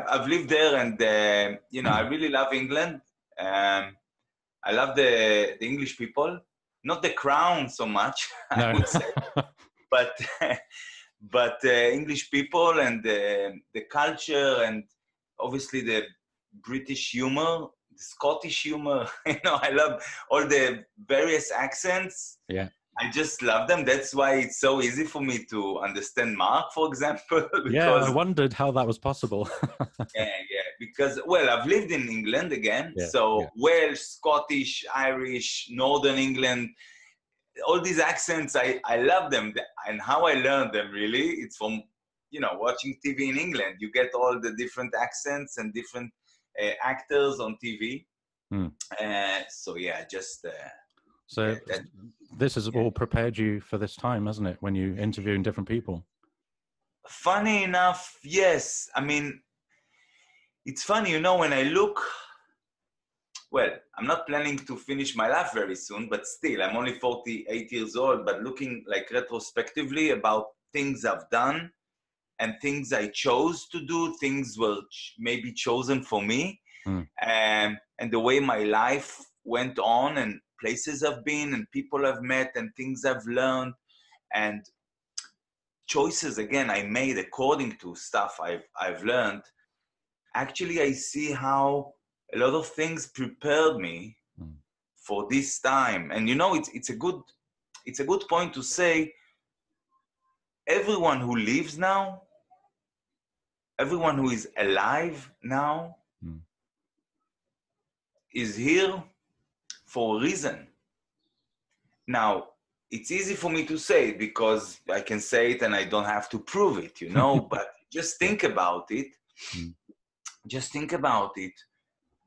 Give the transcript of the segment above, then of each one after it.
I've lived there, and you know, I really love England. I love the English people, not the crown so much, I would say, but English people and the culture, and obviously the British humor, the Scottish humor. You know, I love all the various accents. Yeah. I just love them. That's why it's so easy for me to understand Mark, for example. Because, yeah, I wondered how that was possible. yeah. Because, well, I've lived in England again. Yeah, So yeah. Welsh, Scottish, Irish, Northern England, all these accents, I love them. And how I learned them, really, it's from, you know, watching TV in England. You get all the different accents and different actors on TV. So, yeah, just... So this has all prepared you for this time, hasn't it, when you interviewing different people? Funny enough, yes. I mean, it's funny, you know, when I look, well, I'm not planning to finish my life very soon, but still, I'm only 48 years old, but looking like retrospectively about things I've done and things I chose to do, things were maybe chosen for me, and the way my life went on, and places I've been, and people I've met, and things I've learned, and choices, again, I made according to stuff I've learned. Actually, I see how a lot of things prepared me for this time. And, you know, it's a good point to say, everyone who lives now, everyone who is alive now, is here for a reason. Now, it's easy for me to say it because I can say it and I don't have to prove it, you know, but just think about it. Just think about it.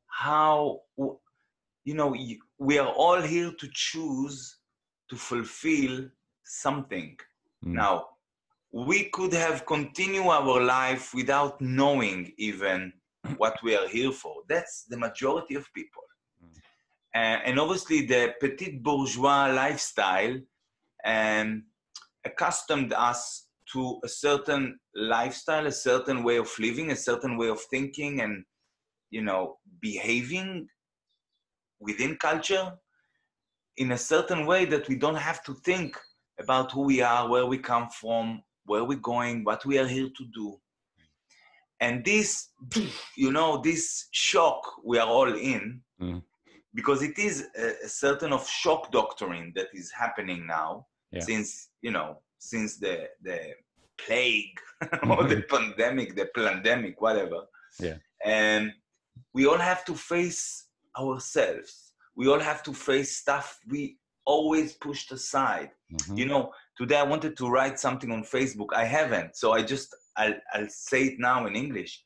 How, you know, we are all here to choose to fulfill something. Now, we could have continued our life without knowing even what we are here for. That's the majority of people. And obviously the petit bourgeois lifestyle accustomed us to a certain lifestyle, a certain way of living, a certain way of thinking and, you know, behaving within culture in a certain way that we don't have to think about who we are, where we come from, where we're going, what we are here to do. And this, you know, this shock we are all in, because it is a certain of shock doctrine that is happening now, since, you know, since the plague or the pandemic, whatever. Yeah. And we all have to face ourselves. We all have to face stuff we always pushed aside. You know, today I wanted to write something on Facebook. I haven't, so I'll say it now in English.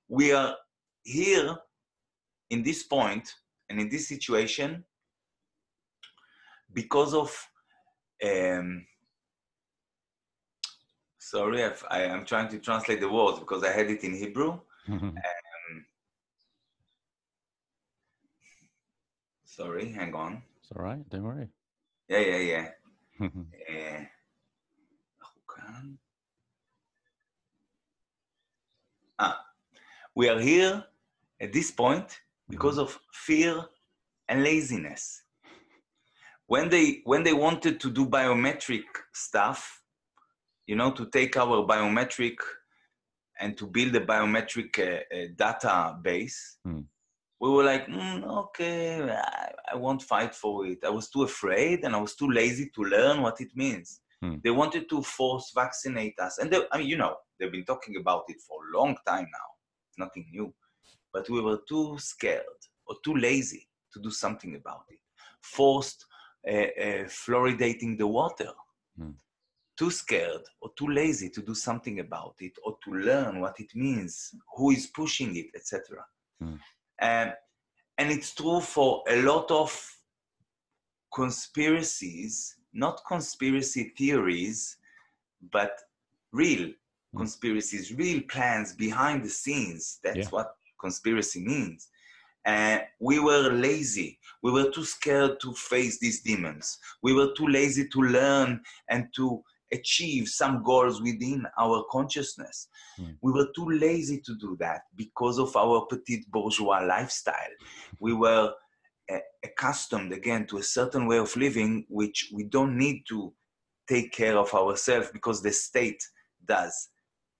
We are here in this point and in this situation because of, sorry, I'm trying to translate the words because I had it in Hebrew. Sorry, hang on. It's all right, don't worry. Yeah. We are here at this point because of fear and laziness. When they wanted to do biometric stuff, you know, to take our biometric and to build a biometric database, we were like, okay, I won't fight for it. I was too afraid and I was too lazy to learn what it means. They wanted to force vaccinate us. And I mean, you know, they've been talking about it for a long time now. It's nothing new. But we were too scared or too lazy to do something about it. Forced fluoridating the water. Too scared or too lazy to do something about it or to learn what it means, who is pushing it, etc. And it's true for a lot of conspiracies, not conspiracy theories, but real conspiracies, real plans behind the scenes. That's what conspiracy means. And we were lazy. We were too scared to face these demons. We were too lazy to learn and to achieve some goals within our consciousness. We were too lazy to do that because of our petit bourgeois lifestyle. We were accustomed again to a certain way of living, which we don't need to take care of ourselves because the state does,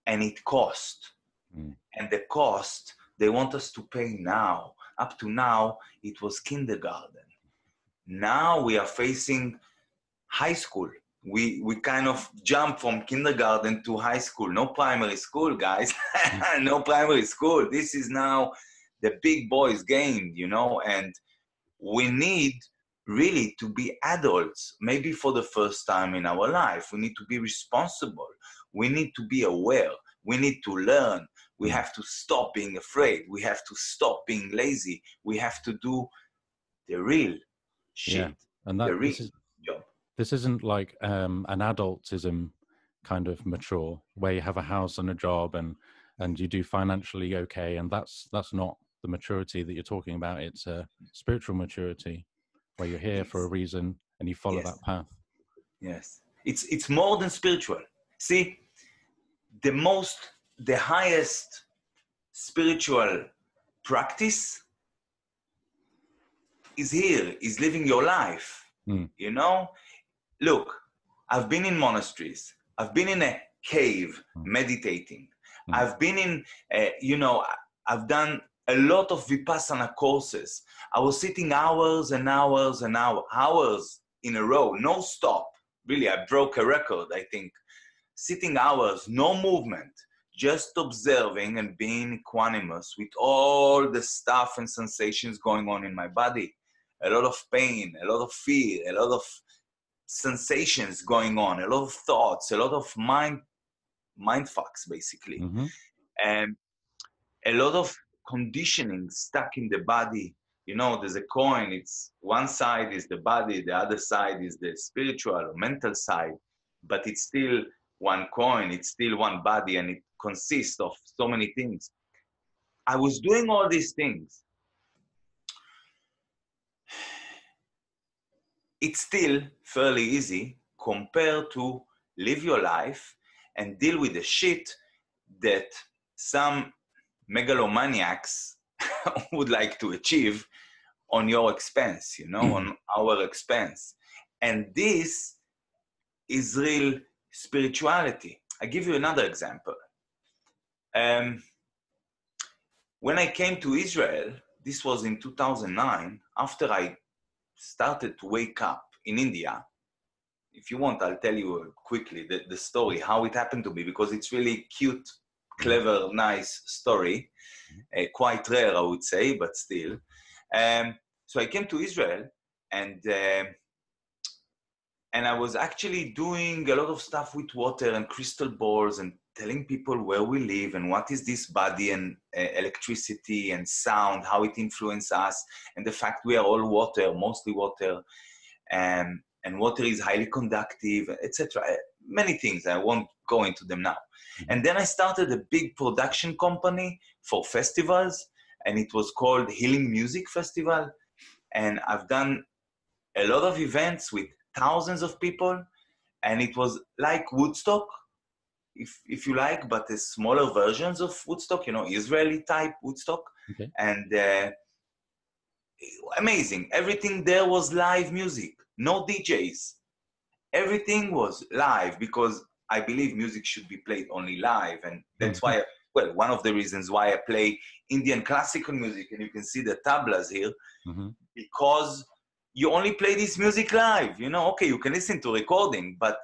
and it costs. And the cost they want us to pay now. Up to now, it was kindergarten. Now we are facing high school. We kind of jump from kindergarten to high school. No primary school, guys. No primary school. This is now the big boys game, you know, and we need really to be adults, maybe for the first time in our life. We need to be responsible. We need to be aware. We need to learn. We have to stop being afraid. We have to stop being lazy. We have to do the real shit. Yeah. And that job. This isn't like an adultism kind of mature, where you have a house and a job and you do financially okay, and that's not the maturity that you're talking about. It's a spiritual maturity where you're here for a reason and you follow that path. Yes, it's more than spiritual. See, the highest spiritual practice is here, is living your life. You know, look, I've been in monasteries. I've been in a cave meditating. I've been in, I've done a lot of Vipassana courses. I was sitting hours and hours and hours in a row, no stop. Really, I broke a record, I think. Sitting hours, no movement, just observing and being equanimous with all the stuff and sensations going on in my body. A lot of pain, a lot of fear, a lot of sensations going on, a lot of thoughts, a lot of mind fucks, basically. And a lot of conditioning stuck in the body. You know, there's a coin, it's one side is the body, the other side is the spiritual or mental side, but it's still one coin, it's still one body, and it consists of so many things. I was doing all these things. It's still fairly easy compared to live your life and deal with the shit that some megalomaniacs would like to achieve on your expense, you know, on our expense. And this is real spirituality. I give you another example. When I came to Israel, this was in 2009, after I started to wake up in India. If you want, I'll tell you quickly the story, how it happened to me, because it's really cute, clever, nice story. Quite rare, I would say, but still. So I came to Israel, and I was actually doing a lot of stuff with water and crystal balls and telling people where we live and what is this body and electricity and sound, how it influences us, and the fact we are all water, mostly water, and water is highly conductive, etc. Many things, I won't go into them now. And then I started a big production company for festivals, and it was called Healing Music Festival. And I've done a lot of events with thousands of people, and it was like Woodstock, if you like, but the smaller versions of Woodstock, you know, Israeli type Woodstock. Okay. And amazing. Everything there was live music, no DJs. Everything was live, because I believe music should be played only live. And that's why, well, one of the reasons why I play Indian classical music, and you can see the tablas here, because you only play this music live. You know, okay, you can listen to recording, but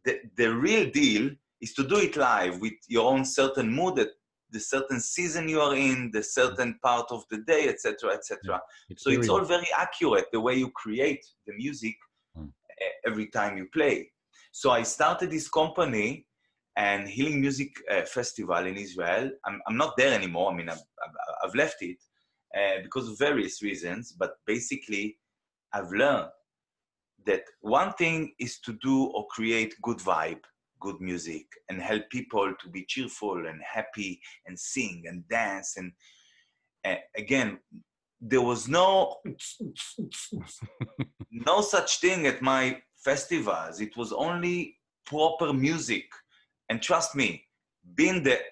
the real deal is to do it live with your own certain mood, that the certain season you are in, the certain part of the day, etc., etc. So it's all very accurate, the way you create the music every time you play. So I started this company and Healing Music Festival in Israel. I'm not there anymore. I mean, I've left it because of various reasons, but basically I've learned that one thing is to do or create good vibe, good music, and help people to be cheerful and happy and sing and dance. And again, there was no such thing at my festivals. It was only proper music. And trust me, been there,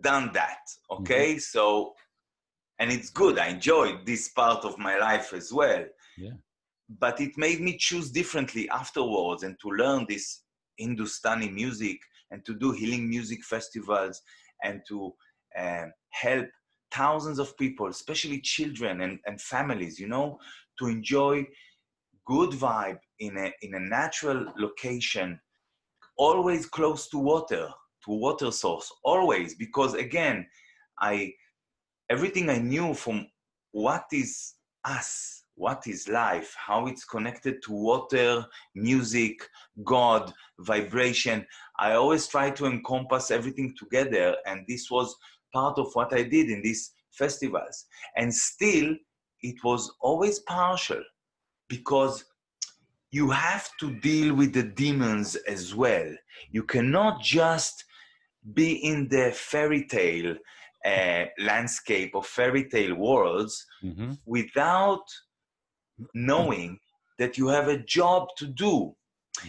done that, okay? So, and it's good. I enjoyed this part of my life as well. Yeah. But it made me choose differently afterwards, and to learn this Hindustani music and to do healing music festivals and to help thousands of people, especially children and families, you know, to enjoy good vibe in a natural location, always close to water source, always. Because again, everything I knew from what is us, what is life, how it's connected to water, music, God, vibration, I always try to encompass everything together. And this was part of what I did in these festivals. And still, it was always partial, because you have to deal with the demons as well. You cannot just be in the fairy tale landscape of fairy tale worlds without knowing that you have a job to do.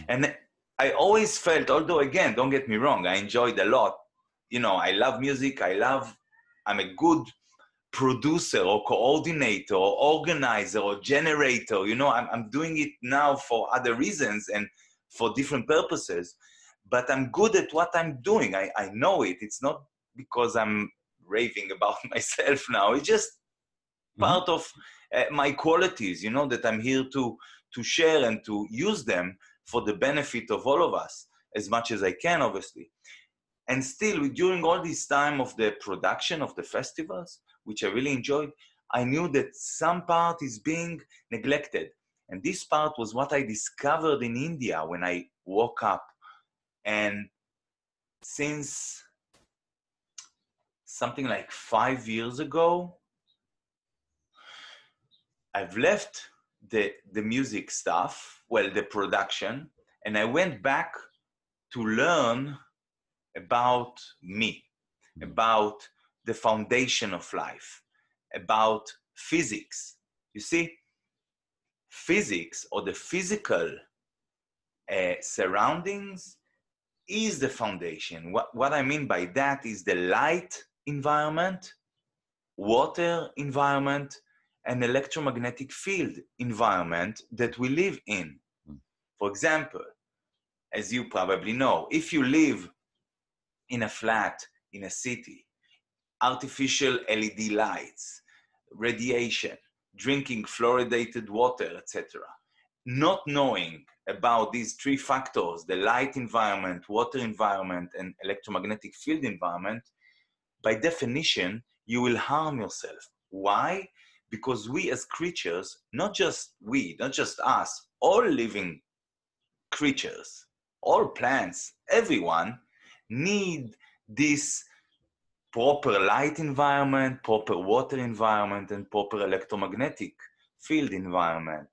And I always felt, although again, don't get me wrong, I enjoyed a lot. You know, I love music. I'm a good producer or coordinator or organizer or generator. You know, I'm doing it now for other reasons and for different purposes, but I'm good at what I'm doing. I know it. It's not because I'm raving about myself now. It's just part of my qualities, you know, that I'm here to share and to use them for the benefit of all of us as much as I can, obviously. And still, during all this time of the production of the festivals, which I really enjoyed, I knew that some part is being neglected. And this part was what I discovered in India when I woke up. And since something like 5 years ago, I've left the music stuff, well, the production, and I went back to learn about me, about the foundation of life, about physics. You see, physics or the physical surroundings is the foundation. What I mean by that is the light environment, water environment, and electromagnetic field environment that we live in. For example, as you probably know, if you live in a flat in a city, artificial LED lights, radiation, drinking fluoridated water, etc., not knowing about these three factors, the light environment, water environment, and electromagnetic field environment, by definition, you will harm yourself. Why? Because we as creatures, not just us, all living creatures, all plants, everyone need this proper light environment, proper water environment, and proper electromagnetic field environment.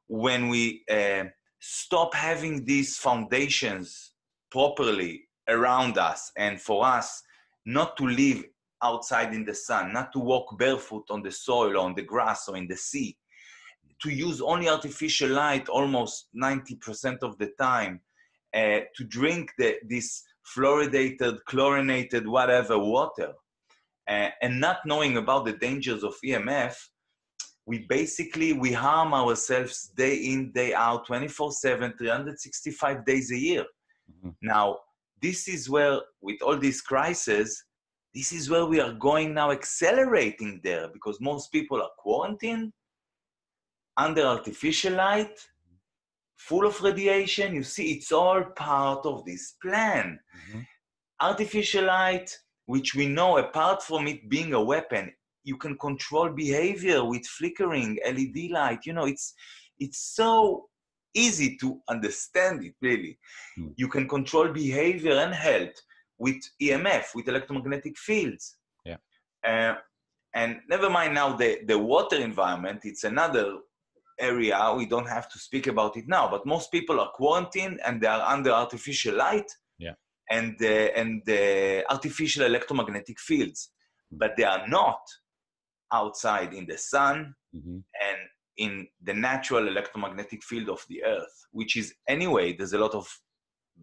When we stop having these foundations properly around us, and for us not to live outside in the sun, not to walk barefoot on the soil, or on the grass, or in the sea, to use only artificial light almost 90% of the time, to drink this fluoridated, chlorinated, whatever water, and not knowing about the dangers of EMF, we harm ourselves day in, day out, 24/7, 365 days a year. Now, this is where, with all these crises, this is where we are going now, accelerating there, because most people are quarantined, under artificial light, full of radiation. You see, it's all part of this plan. Artificial light, which we know, apart from it being a weapon, you can control behavior with flickering LED light. You know, it's so easy to understand it, really. You can control behavior and health with EMF, with electromagnetic fields. And never mind now the water environment, it's another area, we don't have to speak about it now, but most people are quarantined and they are under artificial light and the artificial electromagnetic fields, but they are not outside in the sun and in the natural electromagnetic field of the earth, which is, anyway, there's a lot of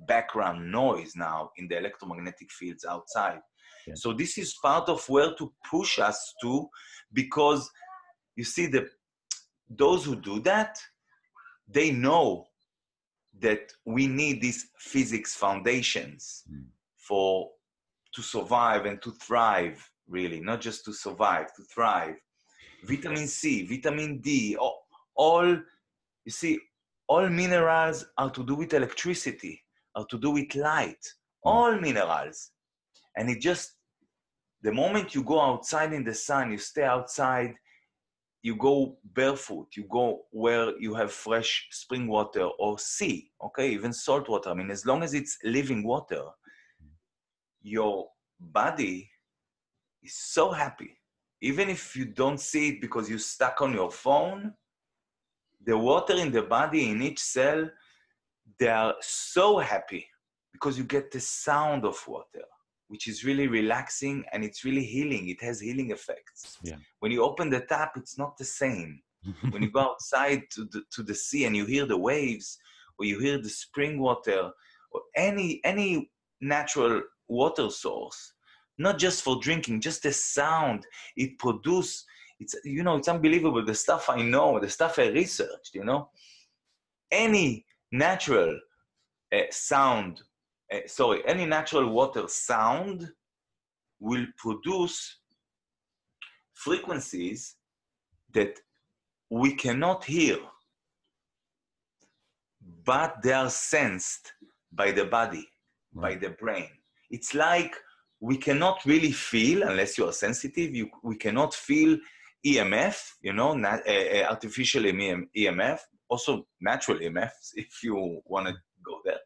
background noise now in the electromagnetic fields outside. Yes. So this is part of where to push us to, because you see those who do that, they know that we need these physics foundations to survive and to thrive, really, not just to survive, to thrive. Vitamin C, vitamin D, all, you see, all minerals are to do with electricity, are to do with light, all minerals. And it just, the moment you go outside in the sun, you stay outside, you go barefoot, you go where you have fresh spring water or sea, okay, even salt water. I mean, as long as it's living water, your body is so happy. Even if you don't see it because you're stuck on your phone, the water in the body, in each cell, they are so happy because you get the sound of water, which is really relaxing and it's really healing. It has healing effects. Yeah. When you open the tap, it's not the same. When you go outside to the sea and you hear the waves, or you hear the spring water, or any natural water source, not just for drinking, just the sound it produces, it's, you know, it's unbelievable. The stuff I know, the stuff I researched, you know, any natural any natural water sound will produce frequencies that we cannot hear, but they are sensed by the body, by the brain. It's like we cannot really feel, unless you are sensitive, we cannot feel EMF, you know, artificial EMF, also natural EMFs, if you want to go there.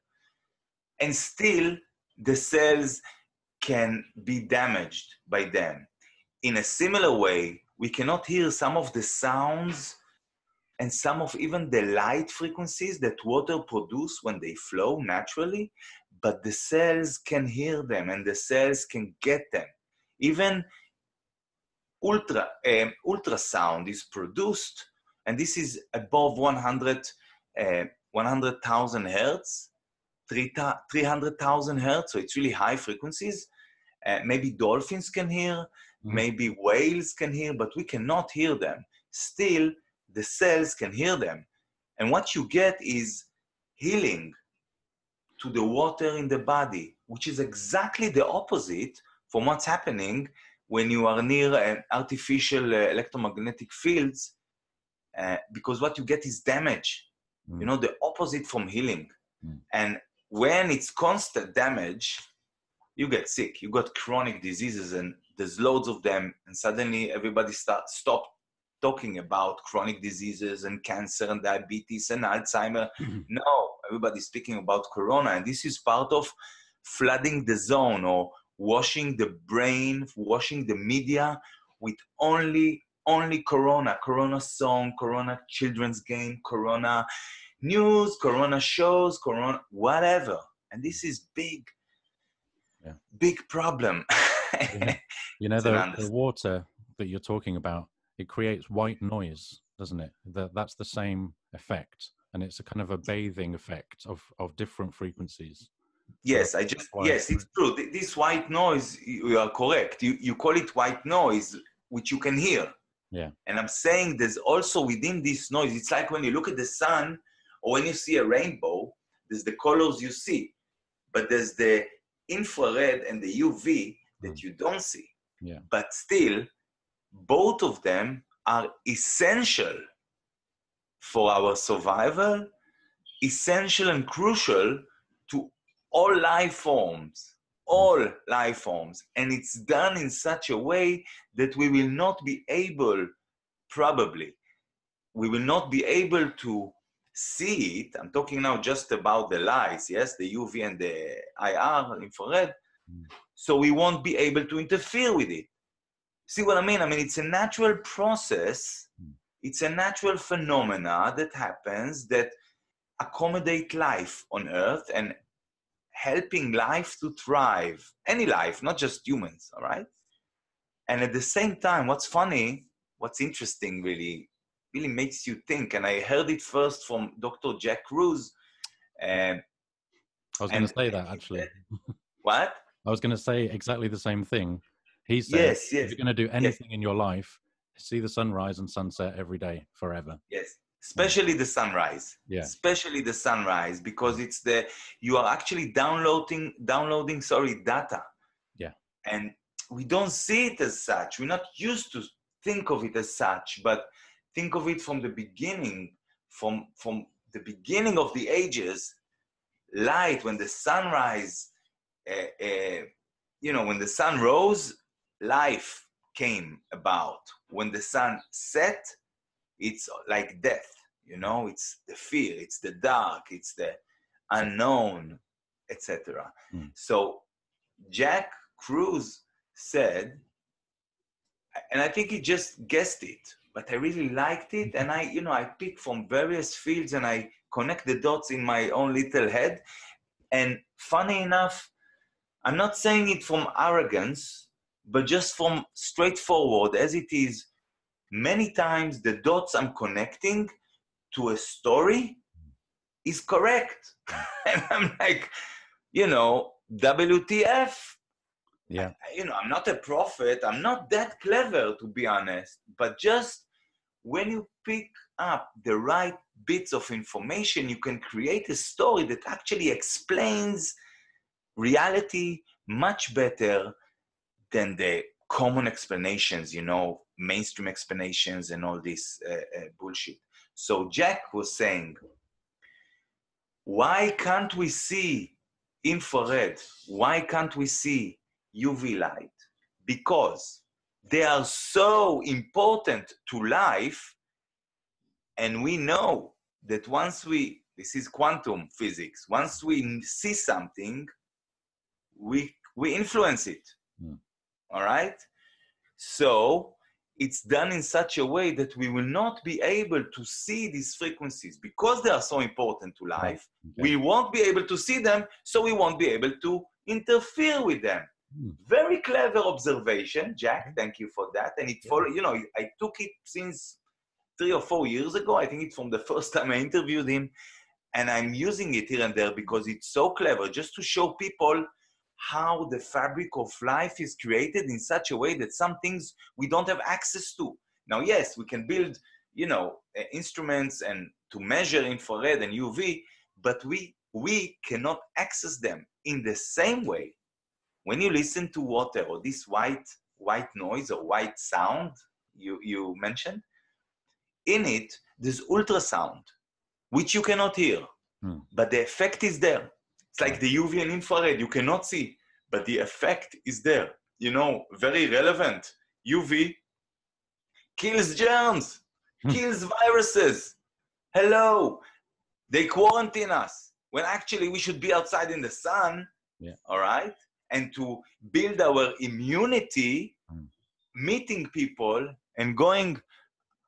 And still, the cells can be damaged by them. In a similar way, we cannot hear some of the sounds and some of even the light frequencies that water produce when they flow naturally, but the cells can hear them and the cells can get them. Even ultrasound is produced, and this is above 100,000 hertz, 300,000 hertz, so it's really high frequencies. Maybe dolphins can hear, maybe whales can hear, but we cannot hear them. Still, the cells can hear them. And what you get is healing to the water in the body, which is exactly the opposite from what's happening when you are near an artificial electromagnetic fields, because what you get is damage, you know, the opposite from healing. And when it's constant damage, you get sick. You got chronic diseases, and there's loads of them, and suddenly everybody stop talking about chronic diseases and cancer and diabetes and Alzheimer. No, everybody's speaking about Corona, and this is part of flooding the zone, or washing the brain, washing the media with only Corona song, Corona children's game, Corona news, Corona shows, Corona whatever. And this is big problem. You know, the water that you're talking about, it creates white noise, doesn't it? That's the same effect, and it's a kind of a bathing effect of different frequencies. Yes, yes, it's true. This white noise, you are correct. You call it white noise, which you can hear. Yeah. And I'm saying there's also within this noise, it's like when you look at the sun or when you see a rainbow, there's the colors you see, but there's the infrared and the UV that you don't see. Yeah. But still, both of them are essential for our survival, essential and crucial to all life forms. And it's done in such a way that we will not be able to see it. I'm talking now just about the lights, yes, the UV and the IR, infrared. So we won't be able to interfere with it. See what I mean? I mean, it's a natural process. It's a natural phenomena that happens that accommodate life on Earth and helping life to thrive. Any life, not just humans, all right? And at the same time, what's funny, what's interesting really makes you think, and I heard it first from Dr. Jack Kruse, I was going to say that actually. What? I was going to say exactly the same thing. He said, Yes, if yes, you're going to do yes, anything in your life, see the sunrise and sunset every day forever. yes. Especially the sunrise. Yeah. Especially the sunrise, because it's you are actually downloading data. Yeah. And we don't see it as such. We're not used to think of it as such, but think of it from the beginning, from the beginning of the ages. Light, when the sunrise, when the sun rose, life came about. When the sun set, it's like death, it's the fear, it's the dark, it's the unknown, etc. So Jack Kruse said, and I think he just guessed it, but I really liked it, and I pick from various fields and I connect the dots in my own little head. And funny enough, I'm not saying it from arrogance, but just from straightforward as it is. Many times the dots I'm connecting to a story is correct. And I'm like, WTF? Yeah. I'm not a prophet. I'm not that clever, to be honest. But just when you pick up the right bits of information, you can create a story that actually explains reality much better than the common explanations, mainstream explanations and all this bullshit. So Jack was saying, why can't we see infrared? Why can't we see UV light? Because they are so important to life, and we know that this is quantum physics, once we see something, we influence it. All right? So it's done in such a way that we will not be able to see these frequencies because they are so important to life. We won't be able to see them, so we won't be able to interfere with them. Very clever observation, Jack. Thank you for that. And I took it since 3 or 4 years ago. I think it's from the first time I interviewed him. And I'm using it here and there because it's so clever, just to show people how the fabric of life is created in such a way that some things we don't have access to. Now, yes, we can build, instruments and to measure infrared and UV, but we cannot access them in the same way. When you listen to water or this white noise or white sound you mentioned, in it, there's ultrasound, which you cannot hear, but the effect is there. It's like the UV and infrared, you cannot see, but the effect is there. Very relevant. UV kills germs, kills viruses. Hello, they quarantine us when actually we should be outside in the sun, all right? And to build our immunity, meeting people and going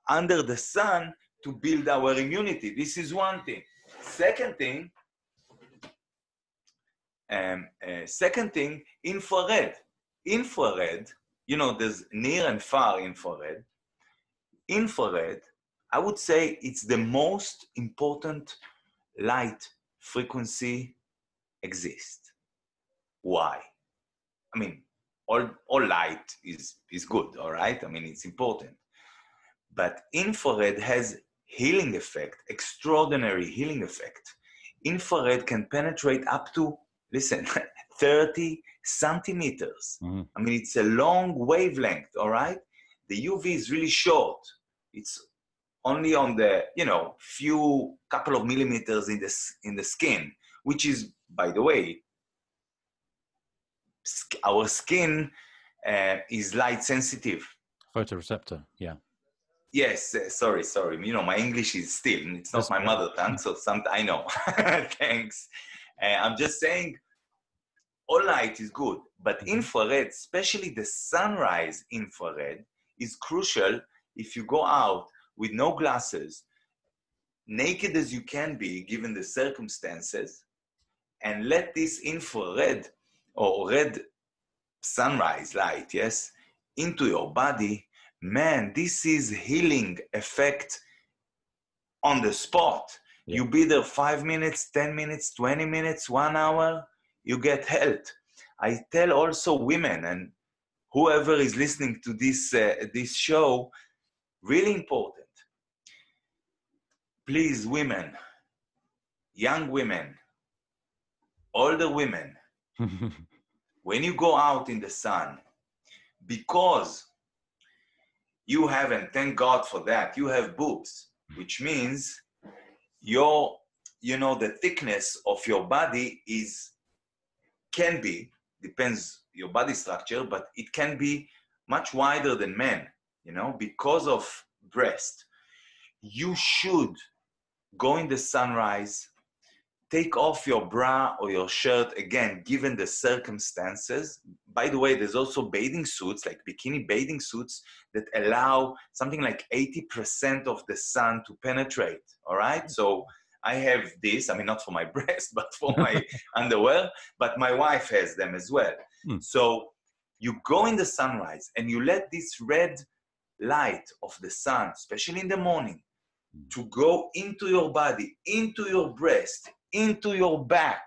under the sun to build our immunity. This is one thing. Second thing, infrared. Infrared, there's near and far infrared. Infrared, I would say it's the most important light frequency exists. Why? I mean, all light is good, all right? I mean, it's important. But infrared has healing effect, extraordinary healing effect. Infrared can penetrate up to, 30 centimeters. I mean, it's a long wavelength, all right? The UV is really short. It's only on the, couple of millimeters in the skin, which is, by the way, our skin is light sensitive. Photoreceptor, yeah. Yes, sorry. My English is still, it's not my mother tongue, so I know. Thanks. I'm just saying, all light is good, but infrared, especially the sunrise infrared, is crucial if you go out with no glasses, naked as you can be, given the circumstances, and let this infrared or red sunrise light, into your body. Man, this is healing effect on the spot. Yeah. You be there 5 minutes, 10 minutes, 20 minutes, 1 hour, you get health. I tell also women and whoever is listening to this show, really important. Please, women, young women, older women, when you go out in the sun, because you have, and thank God for that, you have boobs, which means the thickness of your body can be, depends your body structure, but it can be much wider than men, because of breast. You should go in the sunrise, take off your bra or your shirt, again, given the circumstances. By the way, there's also bathing suits, like bikini bathing suits, that allow something like 80% of the sun to penetrate, all right? So I have this, not for my breast, but for my underwear, but my wife has them as well. So you go in the sunrise and you let this red light of the sun, especially in the morning, to go into your body, into your breast, into your back,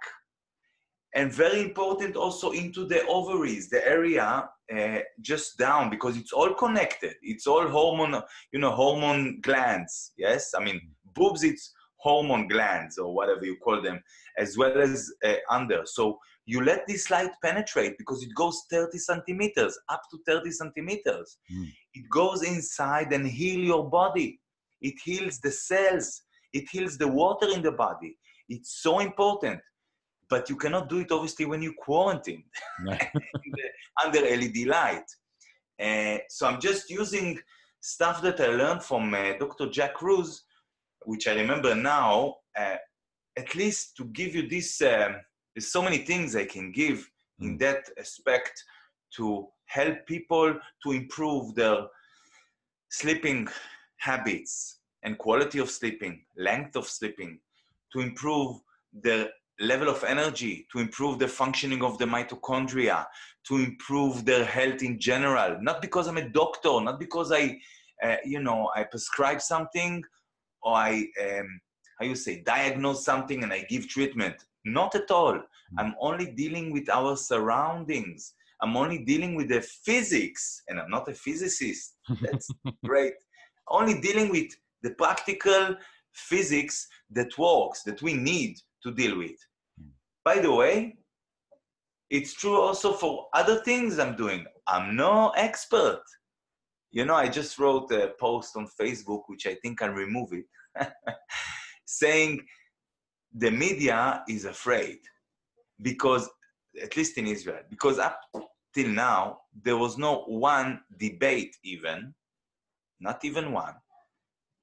and very important also into the ovaries, the area just down, because it's all connected. It's all hormone glands, yes? Boobs, it's hormone glands or whatever you call them, as well as under. So you let this light penetrate because it goes 30 centimeters, up to 30 centimeters. It goes inside and heal your body. It heals the cells. It heals the water in the body. It's so important. But you cannot do it, obviously, when you quarantine under LED light. So I'm just using stuff that I learned from Dr. Jack Cruz, which I remember now, at least to give you this. There's so many things I can give in that aspect to help people to improve their sleeping habits and quality of sleeping, length of sleeping, to improve the level of energy, to improve the functioning of the mitochondria, to improve their health in general. Not because I'm a doctor, not because I prescribe something, or I diagnose something and I give treatment. Not at all. I'm only dealing with our surroundings. I'm only dealing with the physics, and I'm not a physicist. That's great. Only dealing with the practical physics that works, that we need to deal with. By the way, it's true also for other things I'm doing. I'm no expert. I just wrote a post on Facebook, which I think I'll remove it, saying the media is afraid because, at least in Israel, because up till now, there was no one debate even, not even one,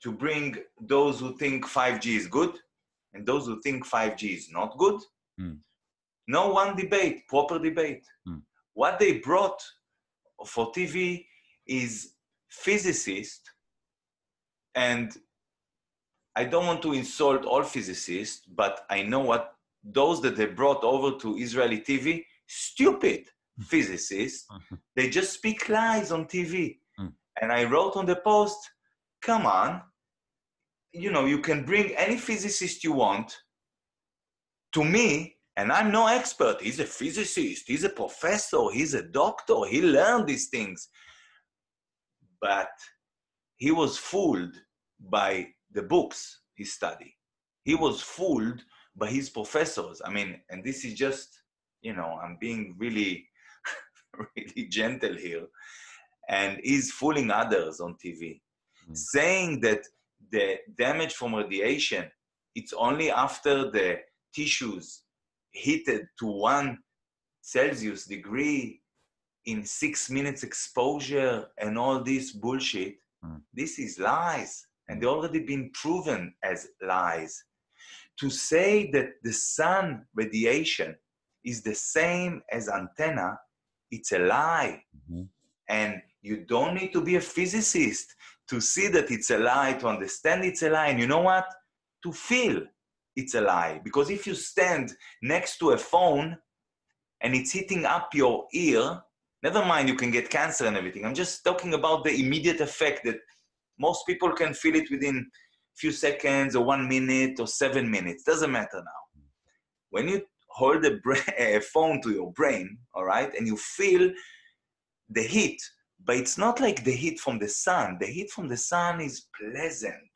to bring those who think 5G is good and those who think 5G is not good. No one debate, proper debate. What they brought for TV is physicists, and I don't want to insult all physicists, but I know what those that they brought over to Israeli TV, stupid physicists, they just speak lies on TV. And I wrote on the post, come on, you can bring any physicist you want to me, and I'm no expert. He's a physicist, he's a professor, he's a doctor, he learned these things. But he was fooled by the books he studied. He was fooled by his professors. And this is just, I'm being really, really gentle here. And he's fooling others on TV, saying that the damage from radiation, it's only after the tissues heated to 1 Celsius degree in 6 minutes exposure and all this bullshit. This is lies, and they've already been proven as lies. To say that the sun radiation is the same as antenna, it's a lie. And you don't need to be a physicist to see that it's a lie, to understand it's a lie. And you know what? To feel it's a lie. Because if you stand next to a phone and it's hitting up your ear, never mind you can get cancer and everything. I'm just talking about the immediate effect that most people can feel it within few seconds or 1 minute or 7 minutes, doesn't matter now. When you hold a phone to your brain, all right, and you feel the heat, but it's not like the heat from the sun. The heat from the sun is pleasant.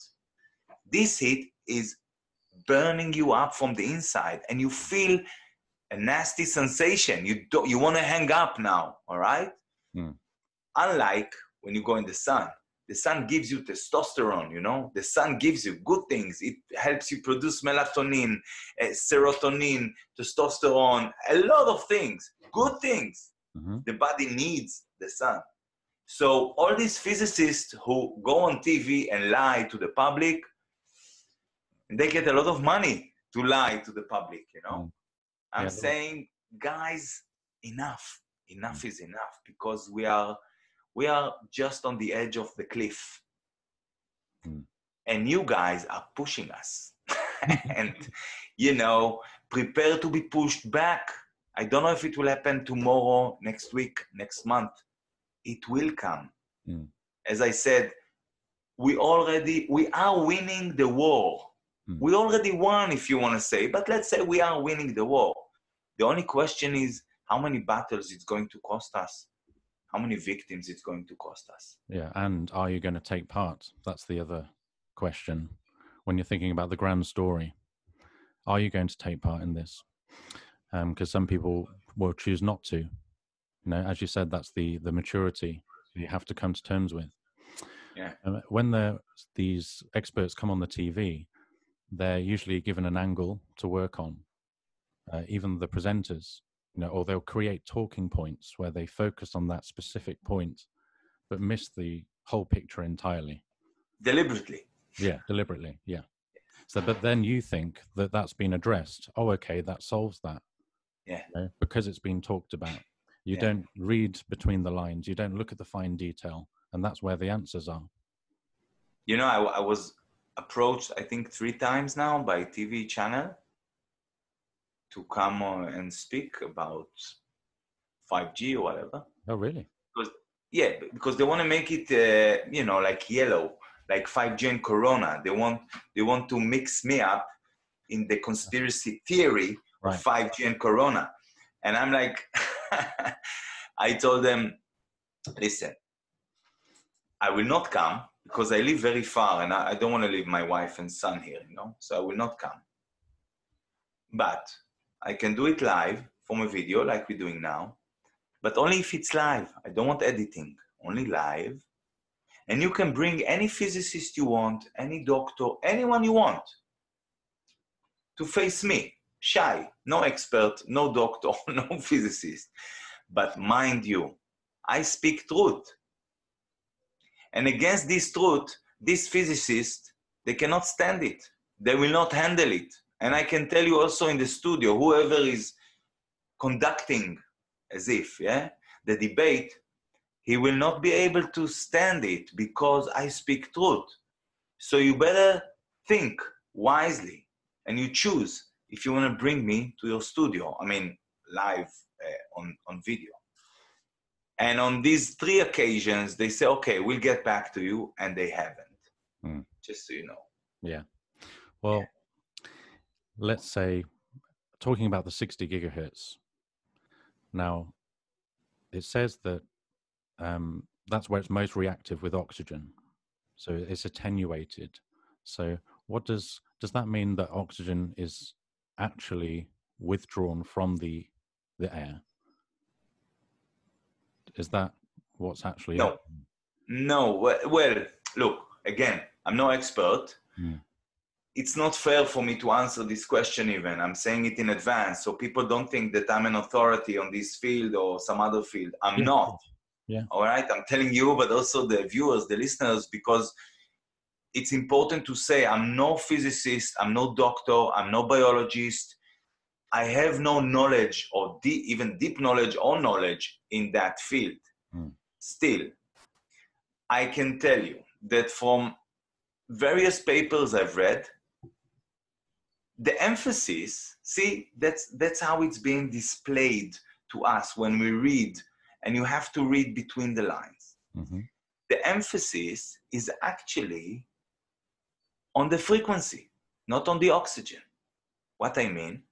This heat is burning you up from the inside, and you feel a nasty sensation. You want to hang up now, all right? Unlike when you go in the sun gives you testosterone, you know? The sun gives you good things. It helps you produce melatonin, serotonin, testosterone, a lot of things, good things. The body needs the sun. So all these physicists who go on TV and lie to the public, they get a lot of money to lie to the public, you know? I'm saying, guys, enough. Enough is enough, because we are just on the edge of the cliff. And you guys are pushing us. And, you know, prepare to be pushed back. I don't know if it will happen tomorrow, next week, next month. It will come. As I said, we are winning the war. We already won, if you want to say, but let's say we are winning the war. The only question is how many battles it's going to cost us, how many victims it's going to cost us. Yeah, and are you going to take part? That's the other question. When you're thinking about the grand story, are you going to take part in this? Because some people will choose not to. You know, as you said, that's the maturity you have to come to terms with. Yeah. When these experts come on the TV, they're usually given an angle to work on. Even the presenters, you know, or they'll create talking points where they focus on that specific point, but miss the whole picture entirely. Deliberately. Yeah, deliberately. Yeah. So, but then you think that that's been addressed. Oh, okay, that solves that. Yeah. You know, because it's been talked about. You don't read between the lines. You don't look at the fine detail, and that's where the answers are. You know, I was approached, I think 3 times now by a TV channel to come on and speak about 5G or whatever. Oh, really? Because they want to make it, you know, like yellow, like 5G and Corona. They want to mix me up in the conspiracy theory of 5G and Corona. And I'm like, I told them, listen, I will not come because I live very far and I don't want to leave my wife and son here, you know, so I will not come. But I can do it live from a video like we're doing now, but only if it's live. I don't want editing, only live. And you can bring any physicist you want, any doctor, anyone you want to face me. Shai, no expert, no doctor, no physicist. But mind you, I speak truth. And against this truth, these physicists, they cannot stand it. They will not handle it. And I can tell you also in the studio, whoever is conducting as if, the debate, he will not be able to stand it because I speak truth. So you better think wisely and you choose if you want to bring me to your studio. I mean, live on video. And on these 3 occasions, they say, okay, we'll get back to you. And they haven't, just so you know. Yeah. Well, let's say, talking about the 60 gigahertz. Now, it says that that's where it's most reactive with oxygen. So it's attenuated. So what does that mean, that oxygen is actually withdrawn from the air? Is that what's actually happening? No. Well, look, again, I'm no expert. It's not fair for me to answer this question even. I'm saying it in advance so people don't think that I'm an authority on this field or some other field. I'm not. Yeah. All right? I'm telling you, but also the viewers, the listeners, because it's important to say I'm no physicist, I'm no doctor, I'm no biologist. I have no knowledge or even deep knowledge or knowledge in that field. Still, I can tell you that from various papers I've read, the emphasis, see, that's how it's being displayed to us when we read, and you have to read between the lines. The emphasis is actually on the frequency, not on the oxygen. What I mean,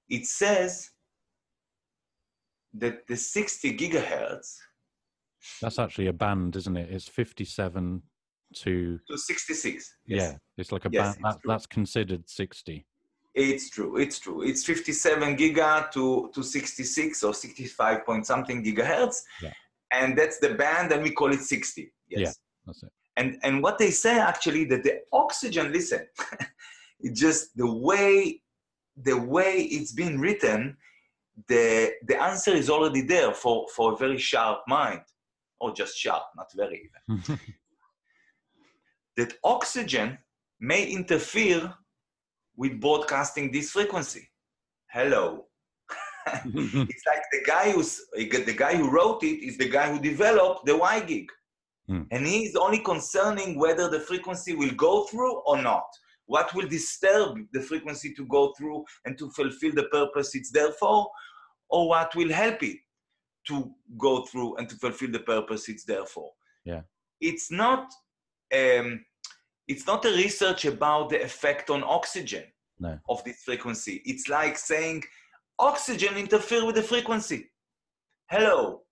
it says that the 60 gigahertz. That's actually a band, isn't it? It's 57 to 66. Yes. Yeah, it's like a Yes, band. That's considered 60. It's true. It's true. It's 57 giga to 66 or 65 point something gigahertz. Yeah. And that's the band, and we call it 60. Yes. Yeah, that's it. And what they say actually that the oxygen, listen, it's just the way it's been written, the answer is already there for a very sharp mind, or just sharp, not very even. That oxygen may interfere with broadcasting this frequency. Hello. It's like the guy who wrote it is the guy who developed the Y gig. And he's only concerning whether the frequency will go through or not. What will disturb the frequency to go through and to fulfill the purpose it's there for, or what will help it to go through and to fulfill the purpose it's there for. Yeah. It's not a research about the effect on oxygen of this frequency. It's like saying oxygen interfere with the frequency. Hello.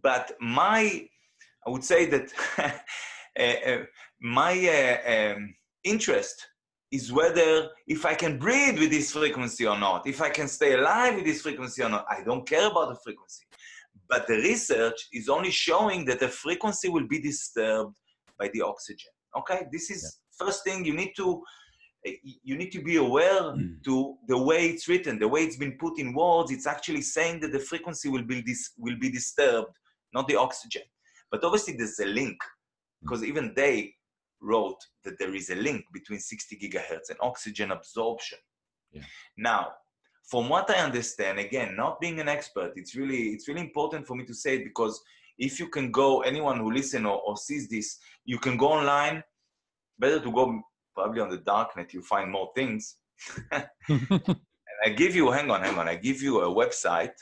But I would say that my interest is whether if I can breathe with this frequency or not, if I can stay alive with this frequency or not. I don't care about the frequency. But the research is only showing that the frequency will be disturbed by the oxygen. Okay? This is first thing you need to be aware to the way it's written, the way it's been put in words. It's actually saying that the frequency will be disturbed, not the oxygen. But obviously there's a link, because even they wrote that there is a link between 60 gigahertz and oxygen absorption. Yeah. Now, from what I understand, again, not being an expert, it's really important for me to say it, because if you can go, anyone who listens or sees this, you can go online. Better to go probably on the darknet, you find more things. And I give you, hang on, I give you a website.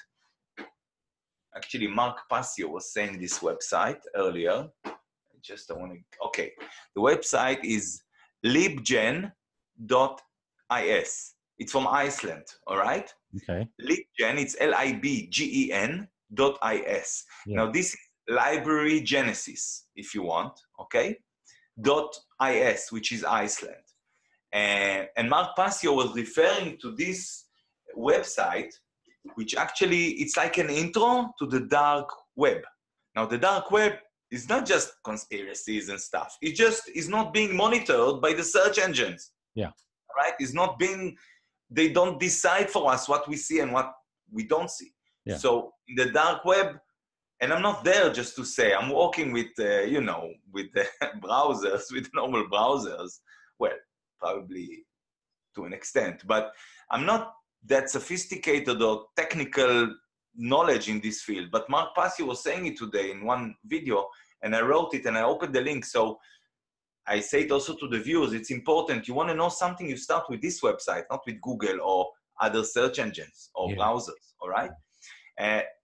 Actually, Mark Passio was saying this website earlier. Okay. The website is libgen.is. It's from Iceland, all right? Okay. Libgen, it's LIBGEN.is. Yeah. Now, this is Library Genesis, if you want, okay? .is, which is Iceland. And Mark Passio was referring to this website, which actually, it's like an intro to the dark web. Now, the dark web is not just conspiracies and stuff. It just is not being monitored by the search engines. Yeah. Right? It's not being, they don't decide for us what we see and what we don't see. Yeah. So, in the dark web, and I'm not there just to say, I'm working with, with the browsers, with normal browsers. Well, probably to an extent, but I'm not that sophisticated or technical knowledge in this field. But Mark Passio was saying it today in one video, and I wrote it and I opened the link. So I say it also to the viewers, it's important. You want to know something, you start with this website, not with Google or other search engines or browsers, all right?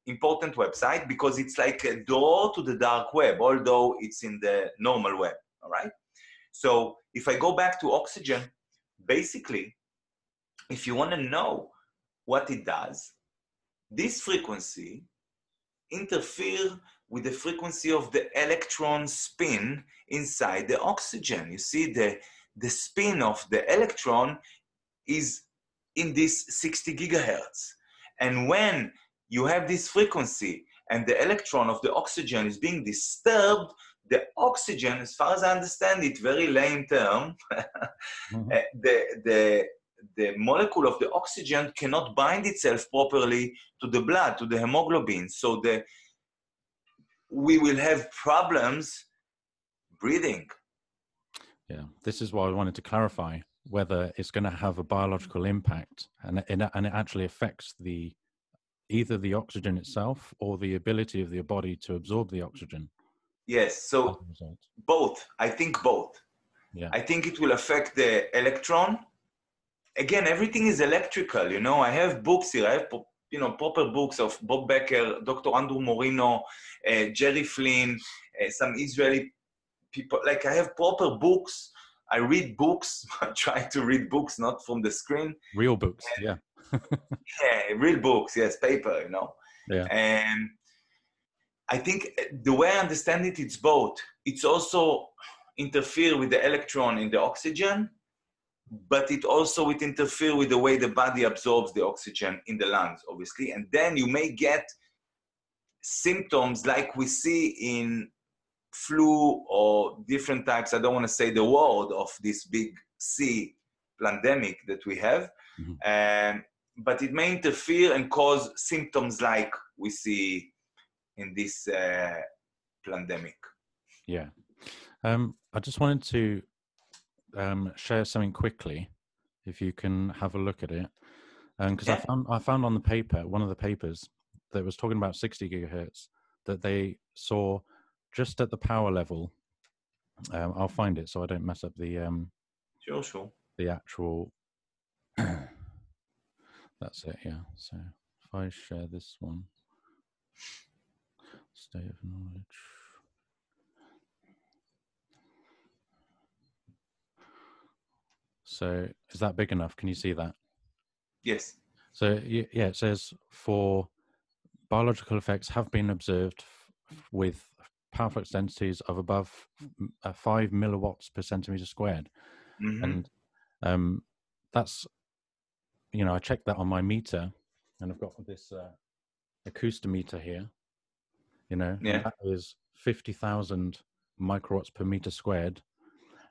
Important website, because it's like a door to the dark web, although it's in the normal web, all right? So if I go back to oxygen, basically, if you want to know what it does, this frequency interferes with the frequency of the electron spin inside the oxygen. You see, the spin of the electron is in this 60 gigahertz. And when you have this frequency and the electron of the oxygen is being disturbed, the oxygen, as far as I understand it, very lame term, the molecule of the oxygen cannot bind itself properly to the blood, to the hemoglobin. So we will have problems breathing. Yeah, this is why I wanted to clarify whether it's going to have a biological impact, and it actually affects either the oxygen itself or the ability of the body to absorb the oxygen. Yes, so both. I think both. Yeah. I think it will affect the electron. Again, everything is electrical, you know. I have books here. I have, proper books of Bob Becker, Dr. Andrew Morino, Jerry Flynn, some Israeli people, like I have proper books. I read books. I try to read books, not from the screen. Real books, And, yeah. yeah, real books, yes, paper, you know. Yeah. And I think the way I understand it, it's both. It's also interfere with the electron in the oxygen, but it also would interfere with the way the body absorbs the oxygen in the lungs, obviously. And then you may get symptoms like we see in flu or different types. I don't want to say the word of this big C pandemic that we have, but it may interfere and cause symptoms like we see in this pandemic. Yeah. I just wanted to share something quickly, if you can have a look at it, because I found on the paper, one of the papers that was talking about 60 gigahertz, that they saw just at the power level. I'll find it so I don't mess up the Sure. the actual. That's it. Yeah. So if I share this one, state of knowledge. So is that big enough? Can you see that? Yes. So yeah, it says for biological effects have been observed with power flux densities of above 5 milliwatts per centimeter squared. And that's, you know, I checked that on my meter, and I've got this acoustometer here, you know, and that is 50,000 microwatts per meter squared.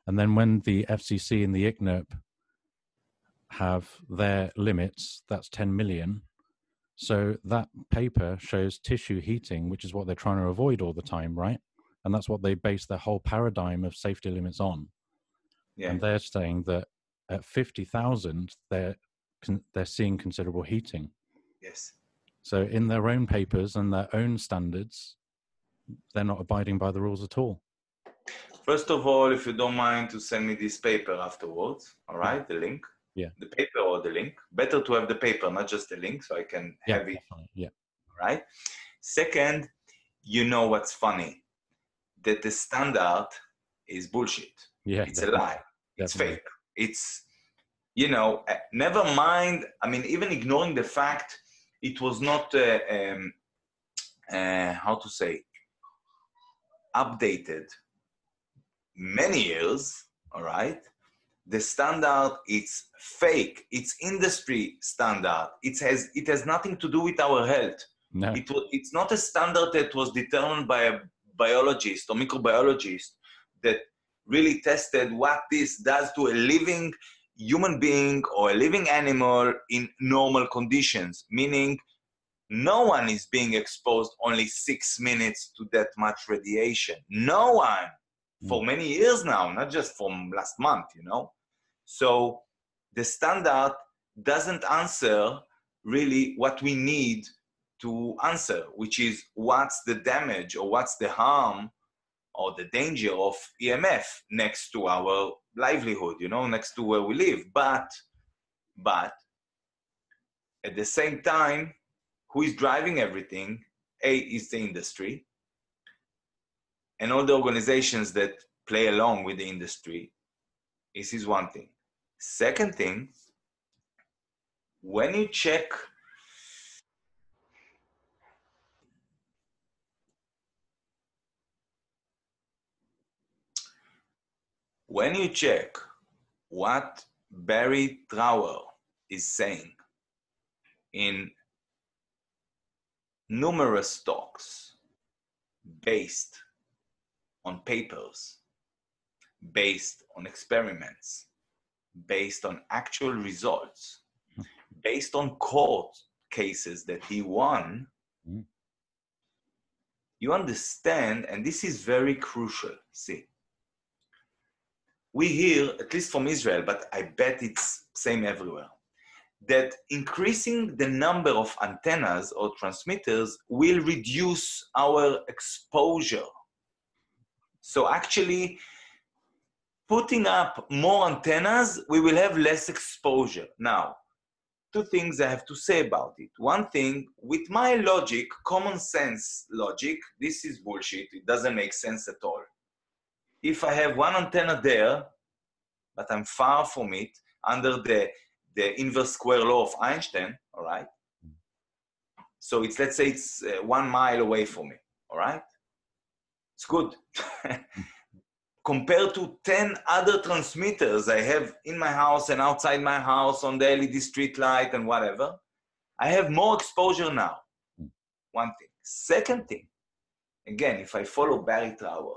And then when the FCC and the ICNIRP have their limits, that's 10 million. So that paper shows tissue heating, which is what they're trying to avoid all the time, right? And that's what they base their whole paradigm of safety limits on. Yeah. And they're saying that at 50,000, they're seeing considerable heating. Yes. So in their own papers and their own standards, they're not abiding by the rules at all. First of all, if you don't mind to send me this paper afterwards, all right, the link. Yeah. The paper or the link. Better to have the paper, not just the link, so I can have it. Definitely. Yeah. All right. Second, you know what's funny? That the standard is bullshit. Yeah. It's a lie. It's fake. It's, you know, never mind. I mean, even ignoring the fact it was not, how to say, updated many years, all right? The standard, it's fake. It's industry standard. It has nothing to do with our health. No. It's not a standard that was determined by a biologist or microbiologist that really tested what this does to a living human being or a living animal in normal conditions, meaning no one is being exposed only 6 minutes to that much radiation. No one. For many years now, not just from last month, you know. So the standard doesn't answer really what we need to answer, which is what's the damage or what's the harm or the danger of EMF next to our livelihood, you know, next to where we live. But at the same time, who is driving everything? A, is the industry. And all the organizations that play along with the industry. This is one thing. Second thing, when you check what Barry Trower is saying in numerous talks based on papers, based on experiments, based on actual results, based on court cases that he won, you understand, and this is very crucial, see. We hear, at least from Israel, but I bet it's same everywhere, that increasing the number of antennas or transmitters will reduce our exposure. So actually, putting up more antennas, we will have less exposure. Now, two things I have to say about it. One thing, with my logic, common sense logic, this is bullshit. It doesn't make sense at all. if I have one antenna there, but I'm far from it, under the inverse square law of Einstein, all right? So it's, let's say it's 1 mile away from me, all right? It's good. Compared to 10 other transmitters I have in my house and outside my house on the LED street light and whatever, I have more exposure now. One thing. Second thing, again, if I follow Barry Trower,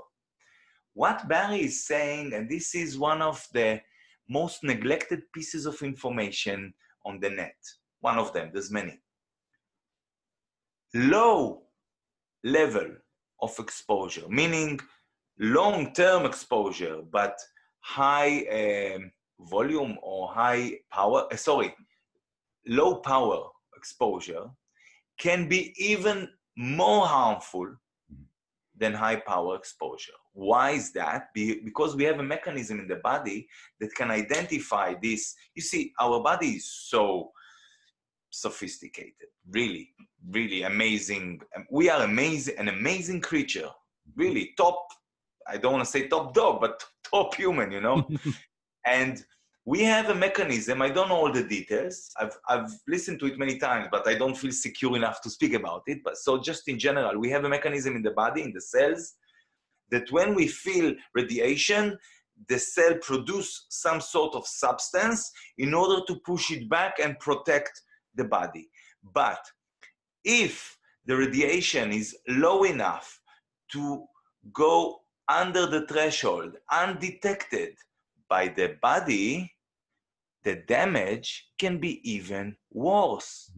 what Barry is saying, and this is one of the most neglected pieces of information on the net, one of them, there's many. Low level of exposure, meaning long-term exposure, but high volume or high power, low power exposure can be even more harmful than high power exposure. Why is that? Because we have a mechanism in the body that can identify this. You see, our body is so sophisticated, really, really amazing. We are an amazing creature, really top, I don't want to say top dog, but top human, you know? And we have a mechanism, I don't know all the details, I've listened to it many times, but I don't feel secure enough to speak about it. But so just in general, we have a mechanism in the body, in the cells, that when we feel radiation, the cell produce some sort of substance in order to push it back and protect the body. But if the radiation is low enough to go under the threshold, undetected by the body, the damage can be even worse.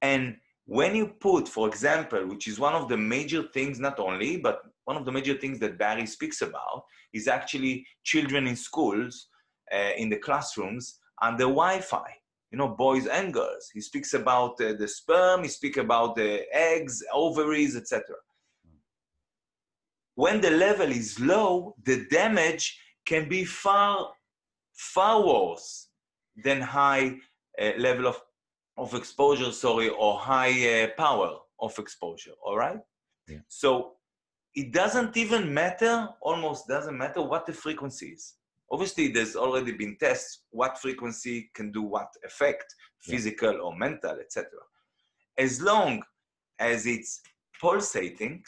And when you put, for example, which is one of the major things, not only, but one of the major things that Barry speaks about is actually children in schools, in the classrooms, under Wi-Fi, you know, boys and girls. He speaks about the sperm, he speaks about the eggs, ovaries, etc. When the level is low, the damage can be far, far worse than high level of exposure, or high power of exposure, all right? Yeah. So it doesn't even matter, almost doesn't matter what the frequency is. Obviously, there's already been tests what frequency can do what effect, physical or mental, etc. As long as it's pulsating,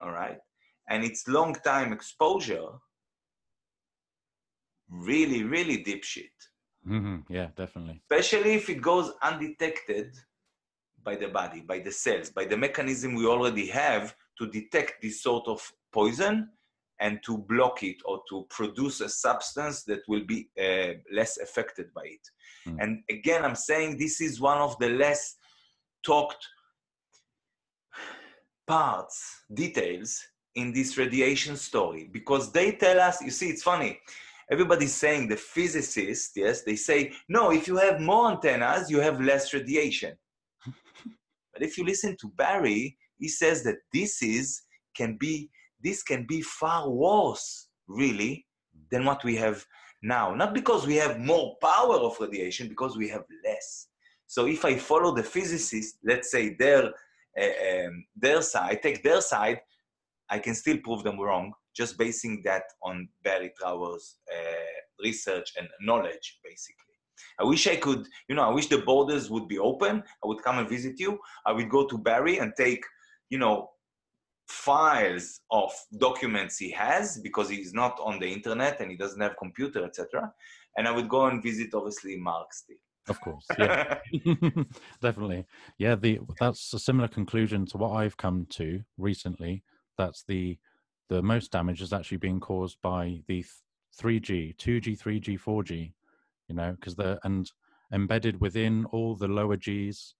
all right, and it's long time exposure, really, really deep shit. Yeah, definitely. Especially if it goes undetected by the body, by the cells, by the mechanism we already have to detect this sort of poison and to block it or to produce a substance that will be less affected by it. And again, I'm saying this is one of the less talked parts, details in this radiation story, because they tell us, you see, it's funny. Everybody's saying, the physicists, yes, they say, no, if you have more antennas, you have less radiation. But if you listen to Barry, he says that this can be far worse, really, than what we have now. Not because we have more power of radiation, because we have less. So if I follow the physicists, let's say their side, take their side, I can still prove them wrong, just basing that on Barry Trower's research and knowledge, basically. I wish I could, I wish the borders would be open. I would come and visit you. I would go to Barry and take, files of documents he has, because he's not on the internet and he doesn't have computer, etc. And I would go and visit, obviously, Mark Steele. Of course, yeah. Definitely. Yeah, that's a similar conclusion to what I've come to recently. That's the most damage is actually being caused by the 3G, 2G, 3G, 4G, because and embedded within all the lower Gs,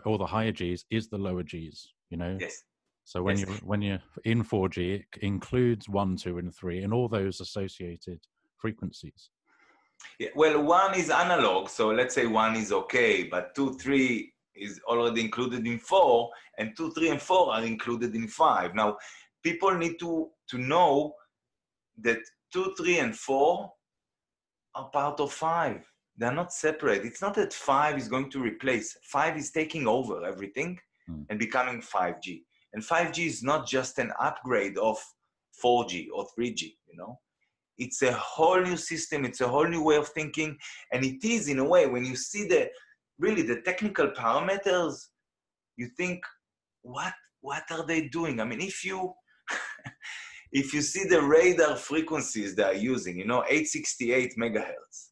all the higher Gs is the lower Gs, Yes. So when you're in 4G, it includes 1, 2, and 3, and all those associated frequencies. Yeah, well, 1 is analog, so let's say 1 is okay, but 2, 3 is already included in 4, and 2, 3, and 4 are included in 5. Now, people need to know that 2, 3, and 4 are part of 5. They're not separate. It's not that 5 is going to replace. 5 is taking over everything and becoming 5G. And 5G is not just an upgrade of 4G or 3G, you know? It's a whole new system. It's a whole new way of thinking. And it is, in a way, when you see really the technical parameters, you think, what are they doing? I mean, if you see the radar frequencies they are using, you know, 868 megahertz.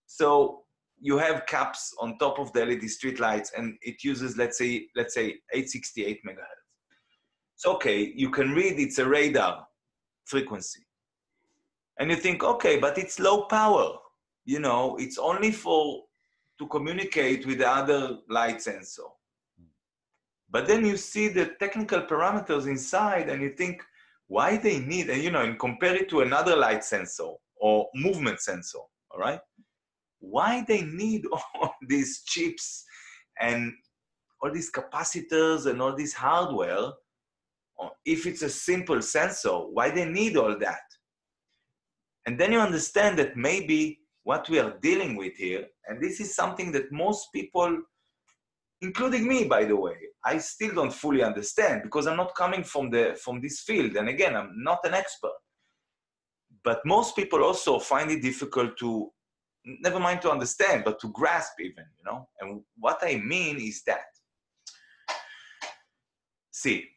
So you have caps on top of the LED streetlights, and it uses, let's say 868 megahertz. So, okay, you can read it's a radar frequency. And you think, okay, but it's low power. You know, it's only to communicate with the other light sensor. But then you see the technical parameters inside and you think, why they need, and you know, and compare it to another light sensor or movement sensor, all right? Why they need all these chips and all these capacitors and all this hardware, if it's a simple sensor, why they need all that? And then you understand that maybe what we are dealing with here, and this is something that most people, including me, by the way, I still don't fully understand because I'm not coming from this field. And again, I'm not an expert. But most people also find it difficult to, never mind to understand, but to grasp even, you know? And what I mean is that, see,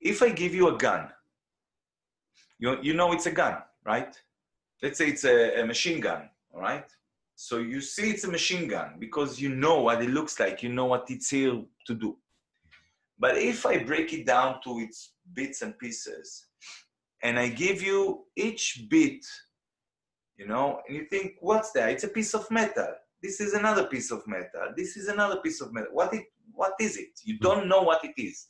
if I give you a gun, you know it's a gun, right? Let's say it's a machine gun, all right? So you see it's a machine gun because you know what it looks like, you know what it's here to do. But if I break it down to its bits and pieces, and I give you each bit, you know, and you think, what's that? It's a piece of metal. This is another piece of metal. This is another piece of metal. What is it? You don't know what it is,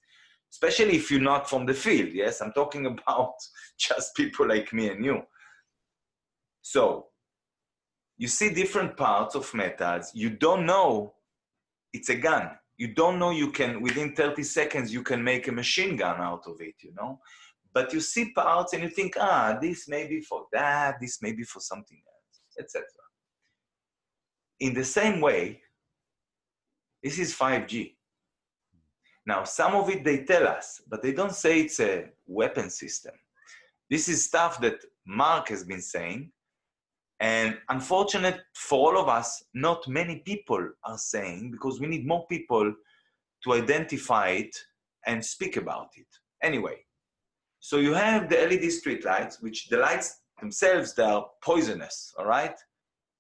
especially if you're not from the field, yes? I'm talking about just people like me and you. So you see different parts of metals. You don't know it's a gun. You don't know you can, within 30 seconds, you can make a machine gun out of it, you know? But you see parts and you think, this may be for that, this may be for something else, etc. In the same way, this is 5G. Now, some of it they tell us, but they don't say it's a weapon system. This is stuff that Mark has been saying, and unfortunate for all of us, not many people are saying, because we need more people to identify it and speak about it. Anyway, so you have the LED streetlights, which the lights themselves, they are poisonous, all right?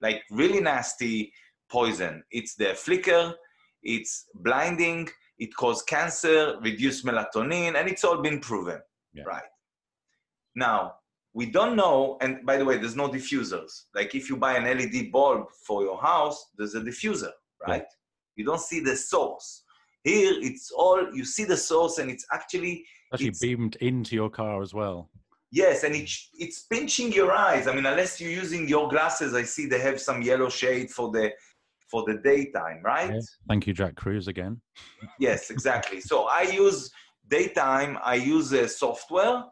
Like really nasty poison. It's the flicker, it's blinding, it causes cancer, reduce melatonin, and it's all been proven, right? Now, we don't know, and by the way, there's no diffusers. Like if you buy an LED bulb for your house, there's a diffuser, right? Yeah. You don't see the source. Here, it's all, you see the source and it's actually beamed into your car as well. Yes, and it's pinching your eyes. I mean, unless you're using your glasses, I see they have some yellow shade for the daytime, right? Yeah. Thank you, Jack Cruz, again. Yes, exactly. So I use daytime, I use software,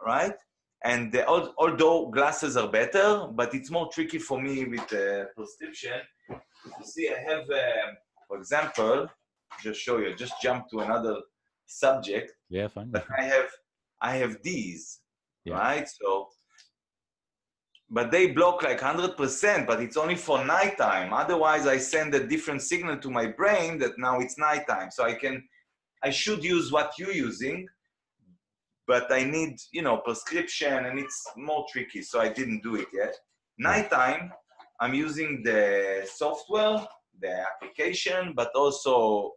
right? And although glasses are better, but it's more tricky for me with prescription. You see, I have, for example, just show you, just jump to another subject. Yeah, fine. But I have these, right? So, but they block like 100%, but it's only for nighttime. Otherwise, I send a different signal to my brain that now it's nighttime. So I should use what you're using, but I need, you know, prescription and it's more tricky. So I didn't do it yet. Nighttime, I'm using the software, the application, but also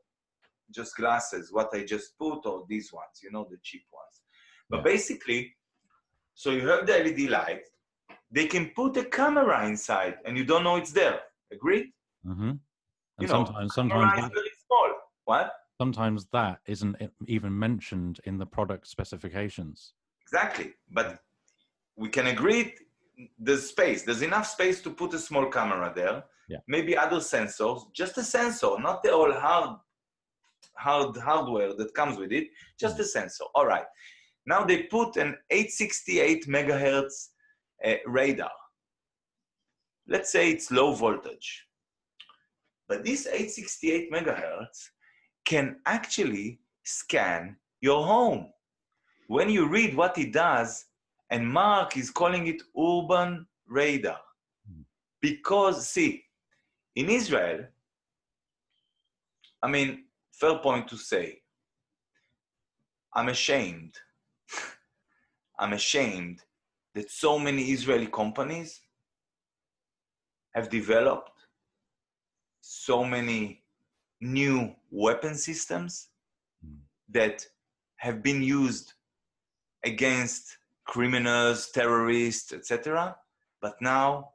just glasses, what I just put, or these ones, you know, the cheap ones. But basically, so you have the LED light, they can put a camera inside and you don't know it's there. Agreed? Mm-hmm. And you sometimes that, very small. What? Sometimes that isn't even mentioned in the product specifications. Exactly. But we can agree there's space. There's enough space to put a small camera there. Yeah. Maybe other sensors, just a sensor, not the whole hardware that comes with it, just a sensor. All right. Now they put an 868 megahertz radar. Let's say it's low voltage. But this 868 megahertz can actually scan your home when you read what he does, and Mark is calling it urban radar. Because, see, in Israel, I mean, fair point to say, I'm ashamed. I'm ashamed that so many Israeli companies have developed so many new weapon systems that have been used against criminals, terrorists, etc. But now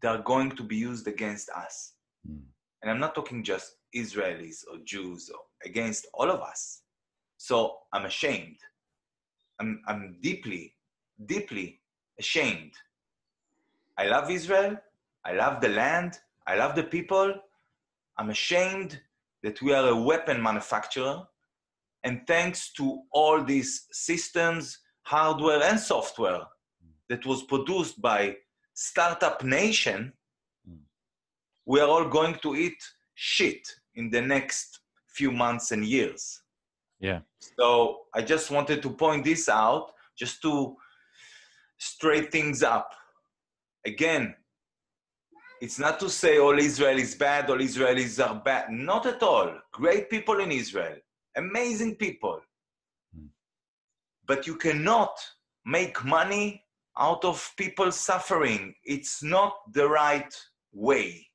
they're going to be used against us. And I'm not talking just Israelis or Jews, or against all of us. So I'm ashamed. I'm deeply, deeply ashamed. I love Israel. I love the land. I love the people. I'm ashamed that we are a weapon manufacturer. And thanks to all these systems, hardware and software that was produced by startup nation, we are all going to eat shit in the next few months and years. Yeah. So I just wanted to point this out, just to straighten things up. Again, it's not to say all Israel is bad, all Israelis are bad. Not at all. Great people in Israel. Amazing people. But you cannot make money out of people suffering. It's not the right way.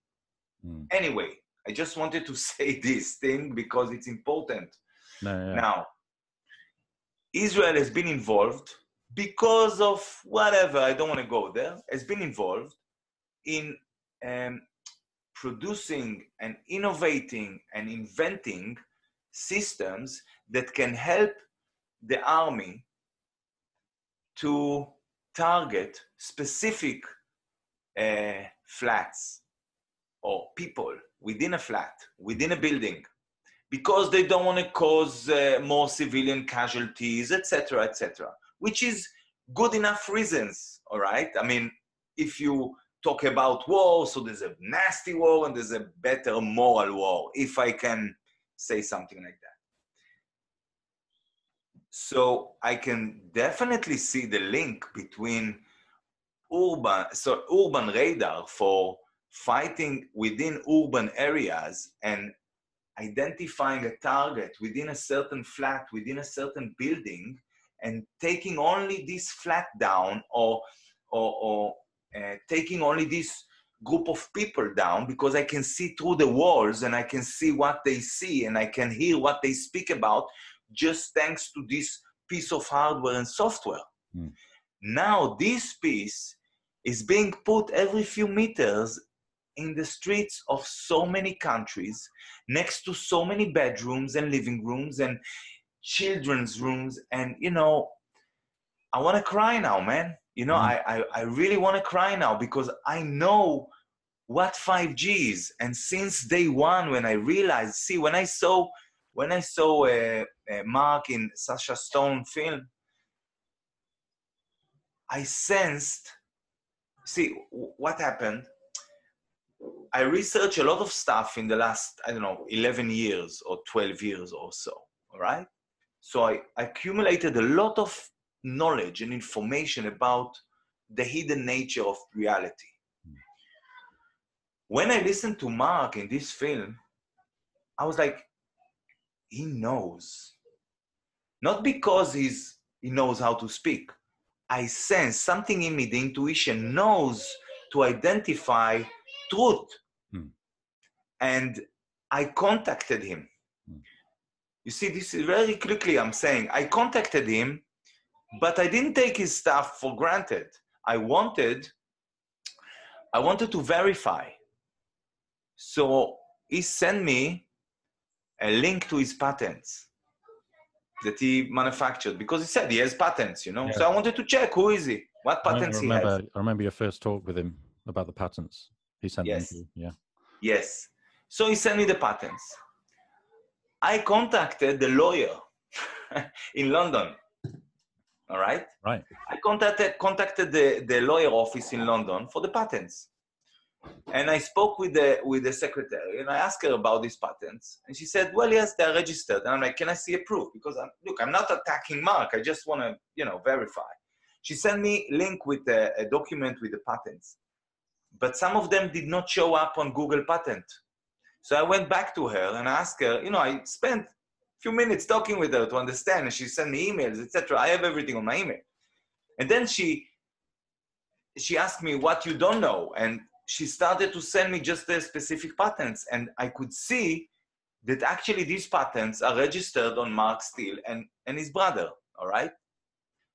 Anyway, I just wanted to say this thing because it's important. Now, Israel has been involved because of whatever, I don't want to go there, has been involved in producing and innovating and inventing systems that can help the army to target specific flats or people within a flat, within a building, because they don't want to cause more civilian casualties, etc., etc., which is good enough reasons, all right? I mean, if you talk about war, so there's a nasty war and there's a better moral war, if I can say something like that. So I can definitely see the link between urban radar for fighting within urban areas and identifying a target within a certain flat, within a certain building, and taking only this flat down, or taking only this group of people down, because I can see through the walls and I can see what they see and I can hear what they speak about, just thanks to this piece of hardware and software. Now this piece is being put every few meters in the streets of so many countries, next to so many bedrooms and living rooms and children's rooms. And, you know, I want to cry now, man. You know, I really want to cry now, because I know what 5G is. And since day one, when I realized, see, when I saw Mark in Sacha Stone film, I sensed, see, what happened. I researched a lot of stuff in the last, 11 years or 12 years or so, all right? So I accumulated a lot of knowledge and information about the hidden nature of reality. When I listened to Mark in this film, I was like, he knows. Not because he knows how to speak. I sense something in me, the intuition knows to identify truth. And I contacted him. You see, this is very quickly I'm saying, I contacted him, but I didn't take his stuff for granted. I wanted to verify. So he sent me a link to his patents that he manufactured, because he said he has patents, you know. Yeah. So I wanted to check, who is he? What patents he has? I remember your first talk with him about the patents. He sent them to you, yeah. Yes. So he sent me the patents. I contacted the lawyer in London. All right? Right. I contacted the lawyer office in London for the patents. And I spoke with the secretary, and I asked her about these patents. And she said, well, yes, they're registered. And I'm like, can I see a proof? Because, I'm not attacking Mark. I just want to, verify. She sent me a link with a document with the patents. But some of them did not show up on Google Patent. So I went back to her and asked her, I spent a few minutes talking with her to understand. And she sent me emails, etc. I have everything on my email. And then she asked me what you don't know. And she started to send me just the specific patents. And I could see that actually these patents are registered on Mark Steele and his brother, all right?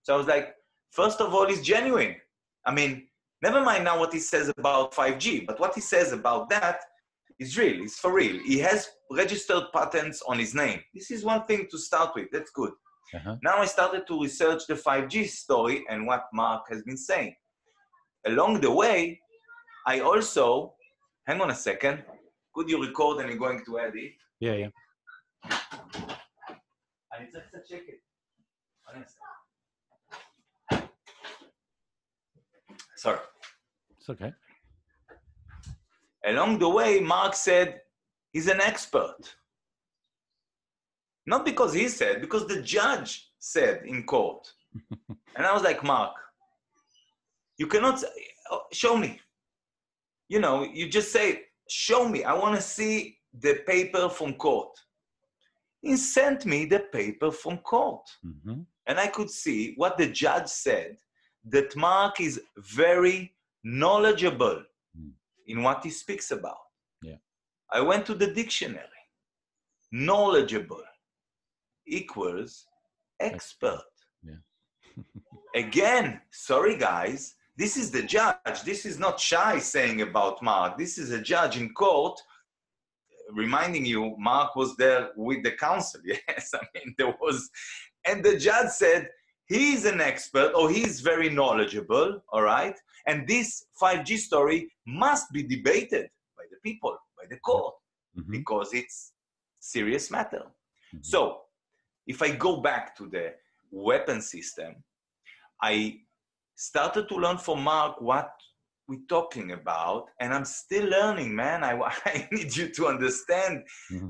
So I was like, first of all, it's genuine. I mean, never mind now what he says about 5G, but what he says about that is real, it's for real. He has registered patents on his name. This is one thing to start with, that's good. Now I started to research the 5G story and what Mark has been saying. Along the way, I also, hang on a second, could you record and you're going to add it? Yeah. I need to check it. Sorry. It's okay. Along the way, Mark said he's an expert. Not because he said, because the judge said in court. And I was like, Mark, you cannot say, oh, show me. You just say, show me. I want to see the paper from court. He sent me the paper from court. Mm-hmm. And I could see what the judge said, that Mark is very knowledgeable in what he speaks about. Yeah. I went to the dictionary. Knowledgeable equals expert. Yeah. Again, sorry guys, this is the judge. This is not Shai saying about Mark. This is a judge in court reminding you Mark was there with the counsel. Yes, I mean, there was, and the judge said he's an expert or he's very knowledgeable, all right? And this 5G story must be debated by the people, by the court, because it's serious matter. So if I go back to the weapon system, I started to learn from Mark what we're talking about, and I'm still learning, man. I need you to understand,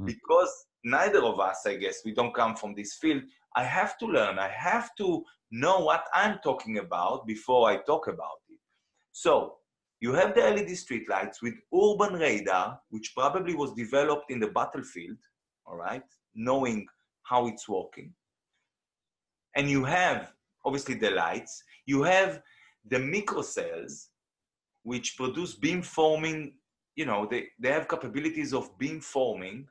because neither of us, I guess, we don't come from this field. I have to learn. I have to know what I'm talking about before I talk about it. So you have the LED streetlights with urban radar, which probably was developed in the battlefield, all right, knowing how it's working. And you have, obviously, the lights. You have the microcells, which produce beam forming. They have capabilities of beam forming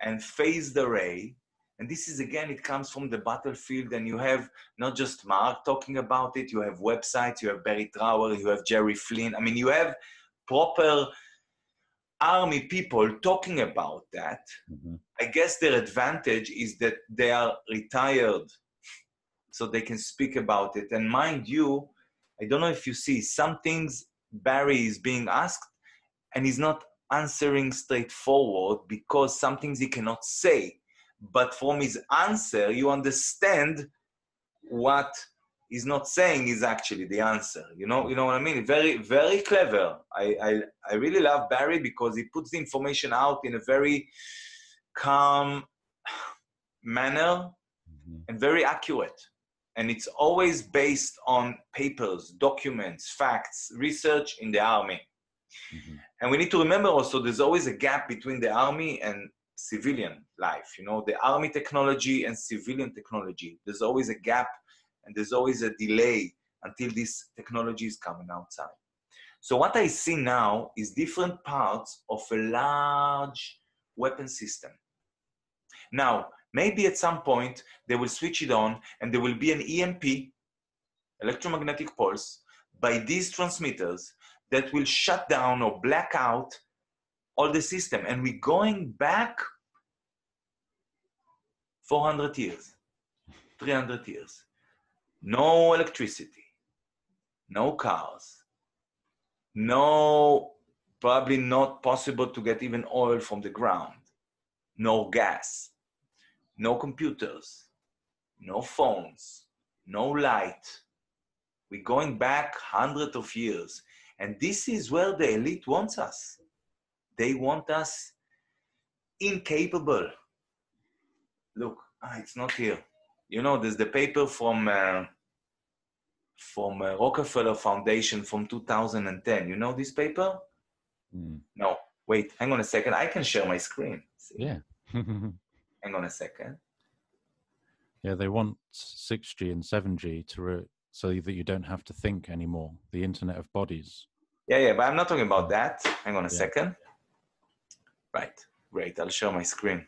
and phased array. And this is, again, it comes from the battlefield, and you have not just Mark talking about it, you have websites, you have Barry Trower, you have Jerry Flynn. I mean, you have proper army people talking about that. I guess their advantage is that they are retired, so they can speak about it. And mind you, I don't know if you see, some things Barry is being asked, and he's not answering straightforward because some things he cannot say. But from his answer, you understand what he's not saying is actually the answer. You know what I mean? Very, very clever. I really love Barry because he puts the information out in a very calm manner and very accurate. And it's always based on papers, documents, facts, research in the army. And we need to remember also there's always a gap between the army and civilian life. The army technology and civilian technology. There's always a gap and there's always a delay until this technology is coming outside. So what I see now is different parts of a large weapon system. Now, maybe at some point they will switch it on and there will be an EMP, electromagnetic pulse, by these transmitters that will shut down or black out all the system. And we're going back 400 years, 300 years. No electricity, no cars, no, probably not possible to get even oil from the ground, no gas, no computers, no phones, no light. We're going back hundreds of years. And this is where the elite wants us. They want us incapable. Look, it's not here. You know, there's the paper from Rockefeller Foundation from 2010. You know this paper? No, wait, hang on a second. I can share my screen. See? Yeah. Hang on a second. Yeah, they want 6G and 7G so that you don't have to think anymore. The Internet of Bodies. Yeah, but I'm not talking about that. Hang on a second. Right, great. I'll share my screen.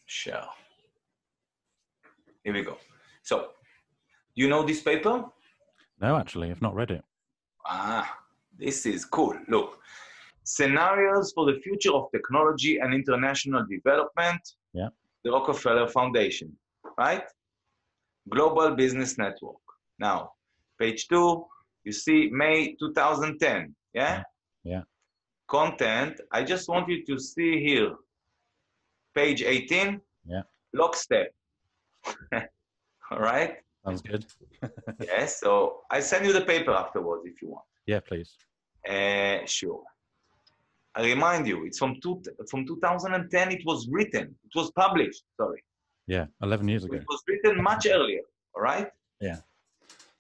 Share. Here we go. So, you know this paper? No, actually, I've not read it. This is cool. Look, scenarios for the future of technology and international development. Yeah. The Rockefeller Foundation, right? Global Business Network. Now, page 2, you see May 2010. Yeah? Yeah. Content. I just want you to see here. Page 18. Yeah. Lockstep. All right. Sounds good. Yes. So I send you the paper afterwards if you want. Yeah, please. Sure. I remind you, it's from 2010. It was written. It was published. Sorry. Yeah, 11 years ago. It was written much earlier. All right. Yeah.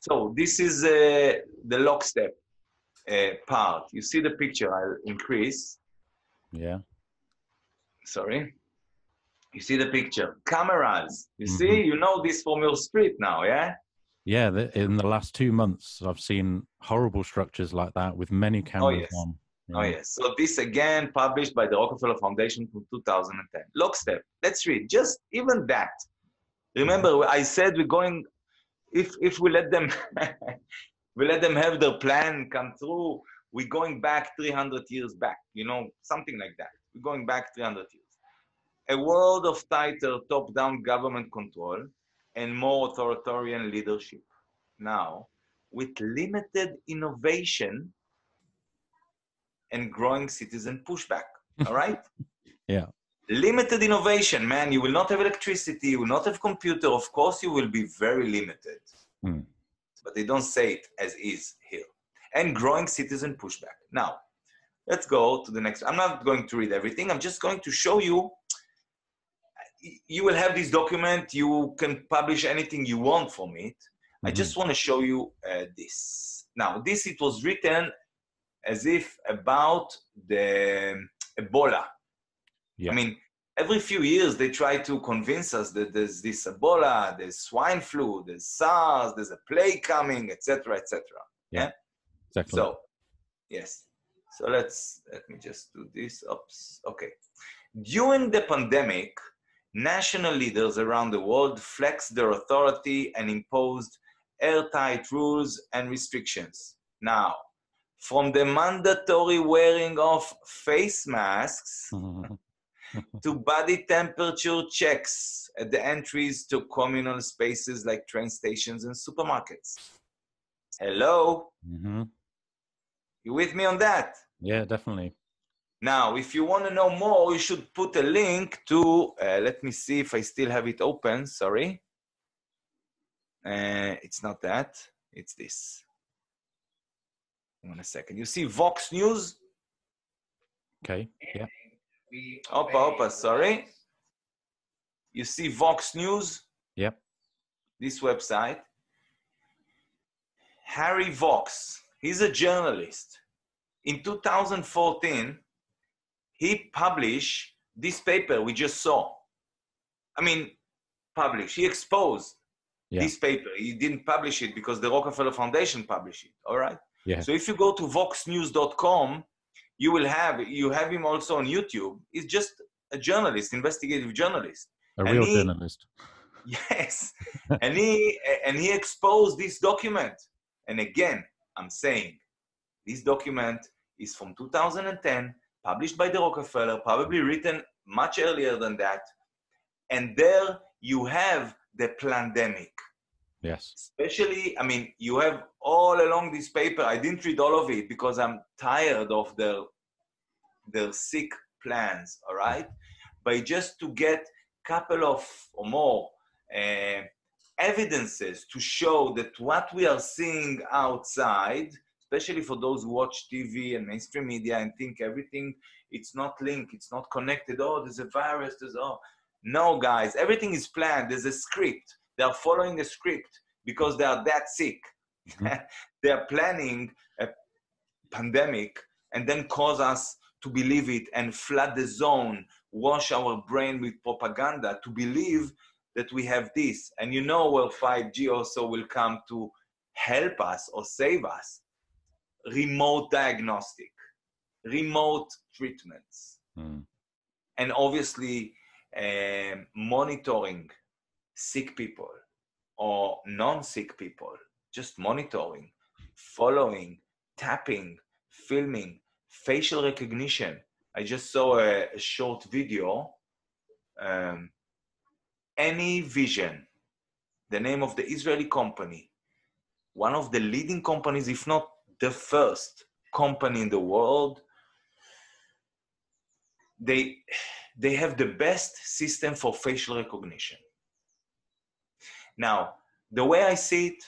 So this is the lockstep part. You see the picture. I'll increase. Yeah. Sorry. You see the picture. Cameras. You see, you know this from your street now, yeah? Yeah, in the last 2 months, I've seen horrible structures like that with many cameras on. Yeah. Oh, yes. So this again, published by the Rockefeller Foundation from 2010. Lockstep. Let's read. Just even that. Remember, I said we're going, if we let them, we let them have their plan come through, we're going back 300 years back, you know, something like that. We're going back 300 years. A world of tighter top-down government control and more authoritarian leadership. Now, with limited innovation and growing citizen pushback, all right? Yeah. Limited innovation, man. You will not have electricity, you will not have computer. Of course, you will be very limited. But they don't say it as is here. And growing citizen pushback. Now, let's go to the next. I'm not going to read everything. I'm just going to show you. You will have this document. You can publish anything you want from it. I just want to show you this. Now, it was written as if about the Ebola. Yeah. I mean, every few years they try to convince us that there's this Ebola, there's swine flu, there's SARS, there's a plague coming, etc., etc. Yeah, exactly. So, yes. So let me just do this. Oops. Okay. During the pandemic, national leaders around the world flexed their authority and imposed airtight rules and restrictions. Now, from the mandatory wearing of face masks to body temperature checks at the entries to communal spaces like train stations and supermarkets. Hello? You with me on that? Yeah, definitely. Now, if you want to know more, you should put a link to, let me see if I still have it open, sorry. It's not that, it's this. Hang on a second. You see Vox News? Okay, yeah. Opa, sorry. You see Vox News? Yep. This website. Harry Vox, he's a journalist. In 2014, he published this paper we just saw. I mean, he exposed this paper. He didn't publish it because the Rockefeller Foundation published it, all right? Yeah. So if you go to voxnews.com, you have him also on YouTube. He's just a journalist, investigative journalist. A real journalist. Yes. and he exposed this document. And again, I'm saying, this document is from 2010, published by the Rockefeller, probably written much earlier than that. And there you have the pandemic. Yes. Especially, I mean, you have all along this paper, I didn't read all of it because I'm tired of their sick plans, all right? But just to get a couple of or more evidences to show that what we are seeing outside, especially for those who watch TV and mainstream media and think everything, it's not linked, it's not connected. Oh, there's a virus, no, guys, everything is planned. There's a script. They are following a script because they are that sick. Mm-hmm. They are planning a pandemic and then cause us to believe it and flood the zone, wash our brain with propaganda to believe that we have this. And you know where 5G also will come to help us or save us. Remote diagnostic, remote treatments. Mm. And obviously monitoring sick people or non-sick people, just monitoring, following, tapping, filming, facial recognition. I just saw a short video. Any Vision, the name of the Israeli company, one of the leading companies, if not the first company in the world, they have the best system for facial recognition. Now, the way I see it,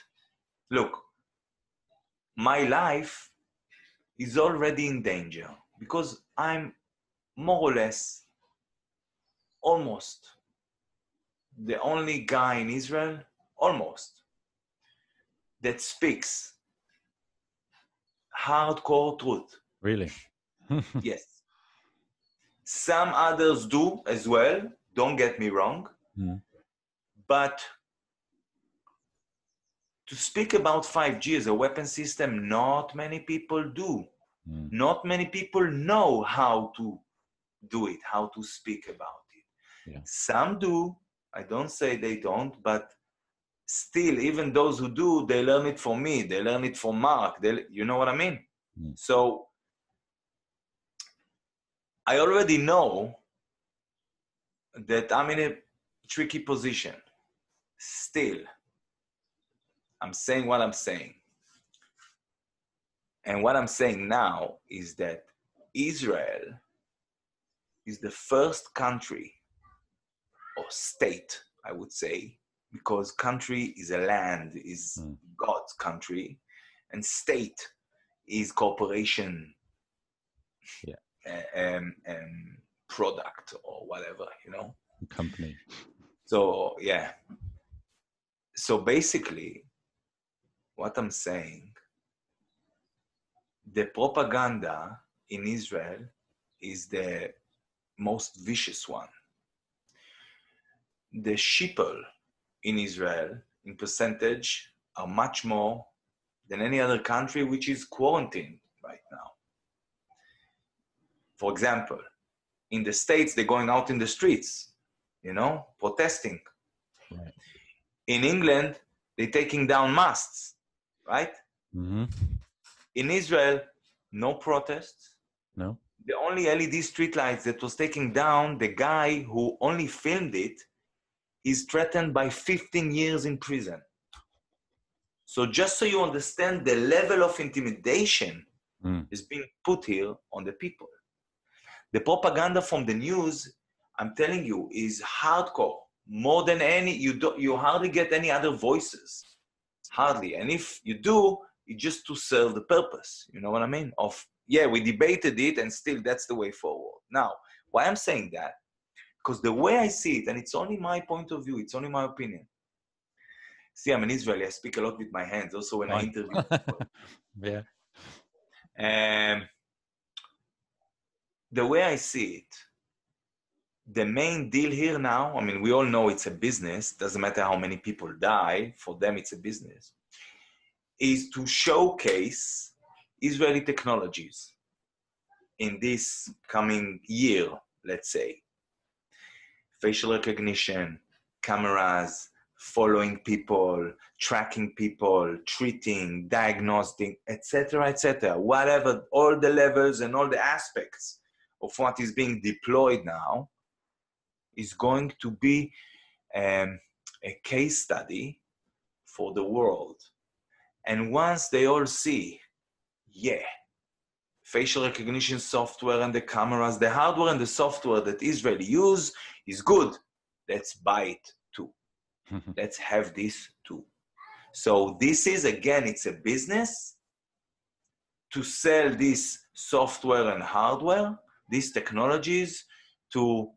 look, my life is already in danger because I'm more or less almost the only guy in Israel, almost, that speaks hardcore truth. Really? Yes. Some others do as well, don't get me wrong. Mm. But to speak about 5G as a weapon system, not many people do. Mm. Not many people know how to do it, how to speak about it. Yeah. Some do. I don't say they don't, but still, even those who do, they learn it from me. They learn it from Mark. You know what I mean? Mm. So I already know that I'm in a tricky position. Still, I'm saying what I'm saying. And what I'm saying now is that Israel is the first country or state, I would say, because country is a land, is God's country, and state is corporation, product or whatever, you know? Company. So, yeah. So basically, what I'm saying, the propaganda in Israel is the most vicious one. The sheeple in Israel, in percentage, are much more than any other country which is quarantined right now. For example, in the States, they're going out in the streets, you know, protesting. Right. In England, they're taking down masks, right? Mm-hmm. In Israel, no protests. No. The only LED streetlights that was taken down, the guy who only filmed it, is threatened by 15 years in prison. So just so you understand the level of intimidation is being put here on the people. The propaganda from the news, I'm telling you, is hardcore. More than any, you hardly get any other voices. Hardly. And if you do, it's just to serve the purpose. You know what I mean? Yeah, we debated it and still that's the way forward. Now, why I'm saying that? Because the way I see it, and it's only my point of view, it's only my opinion. See, I'm an Israeli. I speak a lot with my hands, also when I interview people. Yeah. The way I see it, the main deal here now, I mean, we all know it's a business. Doesn't matter how many people die. For them, it's a business. Is to showcase Israeli technologies in this coming year, let's say. Facial recognition, cameras, following people, tracking people, treating, diagnosing, etc., whatever, all the levels and all the aspects of what is being deployed now is going to be a case study for the world. And once they all see, facial recognition software and the cameras, the hardware and the software that Israel use is good, let's buy it too. Let's have this too. So this is, again, it's a business to sell this software and hardware, these technologies, to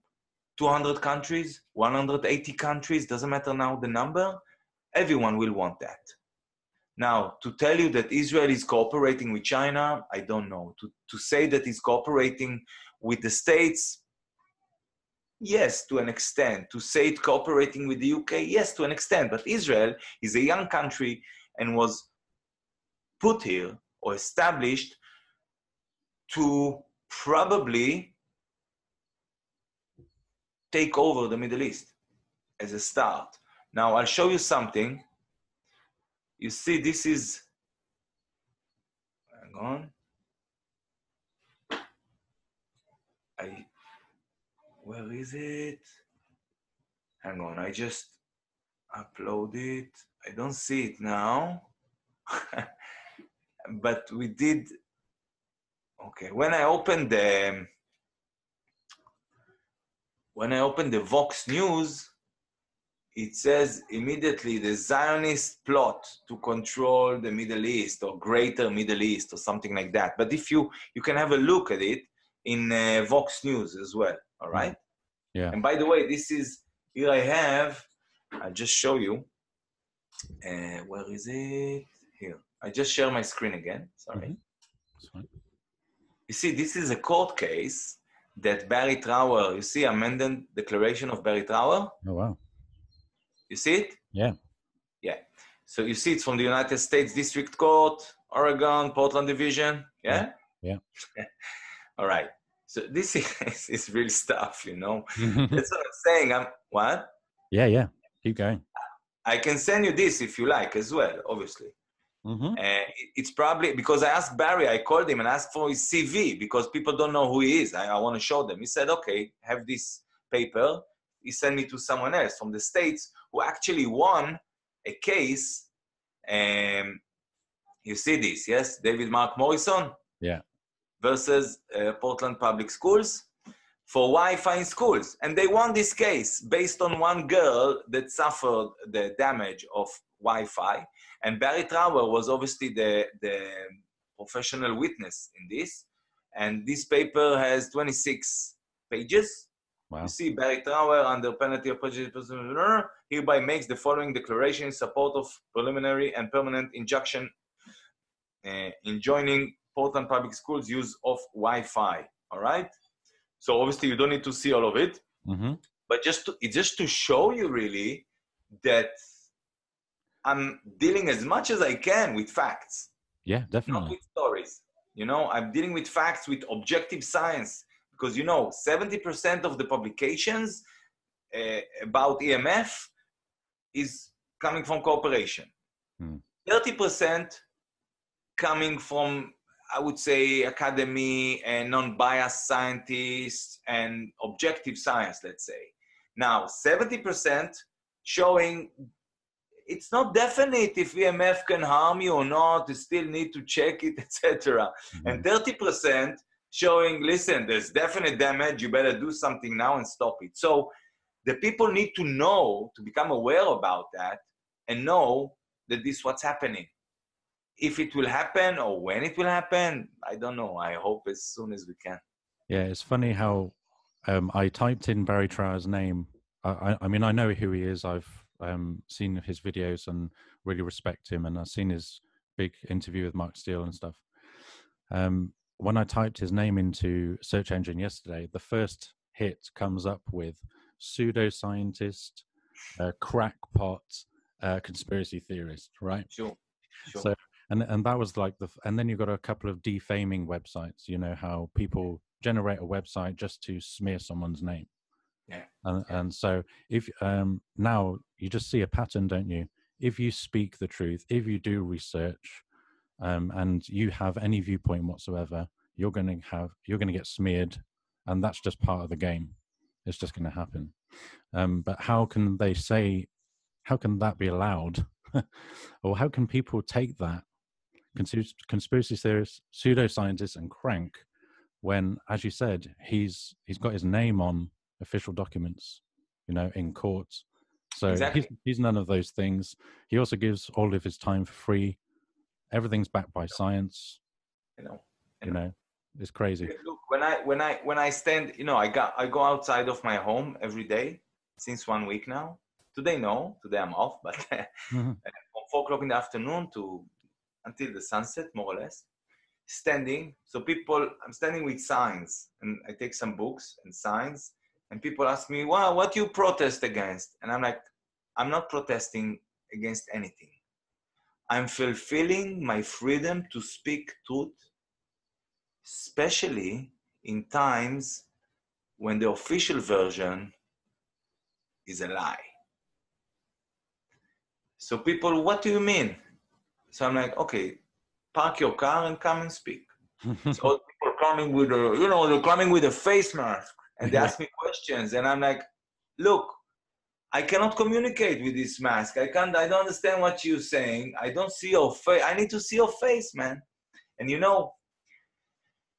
200 countries, 180 countries, doesn't matter now the number. Everyone will want that. Now, to tell you that Israel is cooperating with China, I don't know. To say that it's cooperating with the States, yes, to an extent. To say it cooperating with the UK, yes, to an extent. But Israel is a young country and was put here or established to probably take over the Middle East as a start. Now, I'll show you something. You see, this is, hang on. Where is it? Hang on, I just upload it. I don't see it now. But we did, okay. When I opened the Vox News, it says immediately the Zionist plot to control the Middle East or greater Middle East or something like that. But if you can have a look at it in Vox News as well, all right? Yeah. And by the way, this is, here I have, I'll just show you. Where is it? Here. I just share my screen again, sorry. That's fine. You see, this is a court case that Barry Trower, you see, amended declaration of Barry Trower? Oh, wow. You see it? Yeah. Yeah. So you see it's from the United States District Court, Oregon, Portland Division. Yeah? Yeah. All right. So this is real stuff, you know. That's what I'm saying. What? Yeah. Keep going. I can send you this if you like as well, obviously. It's probably, because I asked Barry, I called him and asked for his CV because people don't know who he is. I want to show them. He said, okay, have this paper. He sent me to someone else from the States who actually won a case. You see this, yes? David Mark Morrison? Yeah. Versus Portland Public Schools for Wi-Fi in schools. And they won this case based on one girl that suffered the damage of Wi-Fi. And Barry Trower was obviously the professional witness in this. And this paper has 26 pages. Wow. You see, Barry Trower, under penalty of prejudice, hereby makes the following declaration in support of preliminary and permanent injunction enjoining Portland Public Schools use of Wi-Fi. All right. So obviously you don't need to see all of it, but it's just to show you really that I'm dealing as much as I can with facts. Yeah, definitely. Not with stories. You know, I'm dealing with facts, with objective science, because, you know, 70% of the publications about EMF is coming from cooperation. 30% coming from, I would say, academy and non-biased scientists and objective science, let's say. Now, 70% showing it's not definite if EMF can harm you or not, you still need to check it, etc. And 30% showing, listen, there's definite damage, you better do something now and stop it. So the people need to know, to become aware about that and know that this is what's happening. If it will happen or when it will happen, I don't know. I hope as soon as we can. Yeah, it's funny how I typed in Barry Trower's name. I mean, I know who he is. I've seen his videos and really respect him. And I've seen his big interview with Mark Steele and stuff. When I typed his name into search engine yesterday, the first hit comes up with pseudoscientist, crackpot, conspiracy theorist, right? Sure. So, and that was like and then you've got a couple of defaming websites, you know, how people generate a website just to smear someone's name. Yeah. And so if now you just see a pattern, don't you? If you speak the truth, if you do research, and you have any viewpoint whatsoever, you're going to get smeared, and that's just part of the game. It's just going to happen. But how can that be allowed? Or how can people take that conspiracy theorists, pseudoscientists, and crank when, as you said, he's got his name on official documents, you know, in courts, So Exactly. he's none of those things. He also gives all of his time for free. Everything's backed by science. You know. You know, it's crazy. Look, when I stand, you know, I go outside of my home every day since 1 week now. Today, no, today I'm off, but Mm-hmm. from 4 o'clock in the afternoon to until the sunset, more or less, standing. So I'm standing with signs, and I take some books and signs, and people ask me, "Wow, what do you protest against?" And I'm like, I'm not protesting against anything. I'm fulfilling my freedom to speak truth, especially in times when the official version is a lie. So people, what do you mean? So I'm like, okay, park your car and come and speak. So all people are coming with they're coming with a face mask and they ask me questions, and I'm like, look, I cannot communicate with this mask. I don't understand what you're saying. I don't see your face. I need to see your face, man. And you know,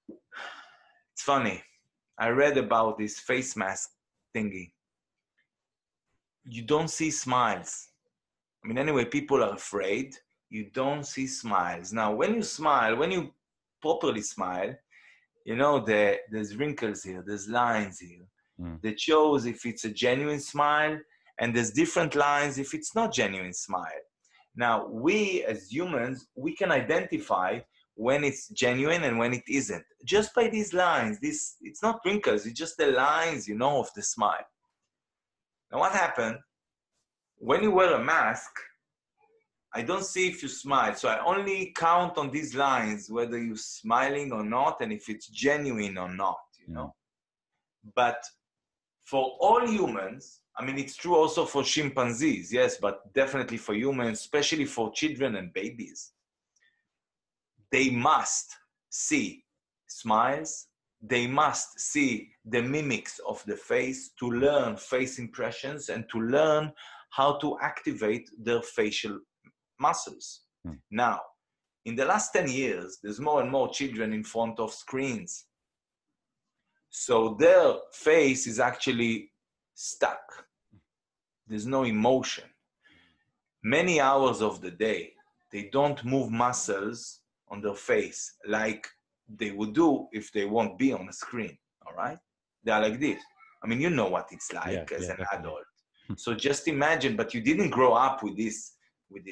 it's funny. I read about this face mask thingy. You don't see smiles. I mean, anyway, people are afraid. You don't see smiles. Now, when you smile, when you properly smile, you know, there's wrinkles here, there's lines here that shows if it's a genuine smile, and there's different lines if it's not genuine smile. Now, we as humans, we can identify when it's genuine and when it isn't, just by these lines. It's not wrinkles, it's just the lines, you know, of the smile. Now, what happened? When you wear a mask, I don't see if you smile. So I only count on these lines, whether you're smiling or not, and if it's genuine or not, you know? But for all humans, I mean, it's true also for chimpanzees, yes, but definitely for humans, especially for children and babies. They must see smiles. They must see the mimics of the face to learn face impressions and to learn how to activate their facial muscles. Now, in the last 10 years, there's more and more children in front of screens. So their face is actually stuck. There's no emotion. Many hours of the day, they don't move muscles on their face like they would do if they won't be on a screen, all right? They're like this. I mean, you know what it's like as an adult. So just imagine, but you didn't grow up with this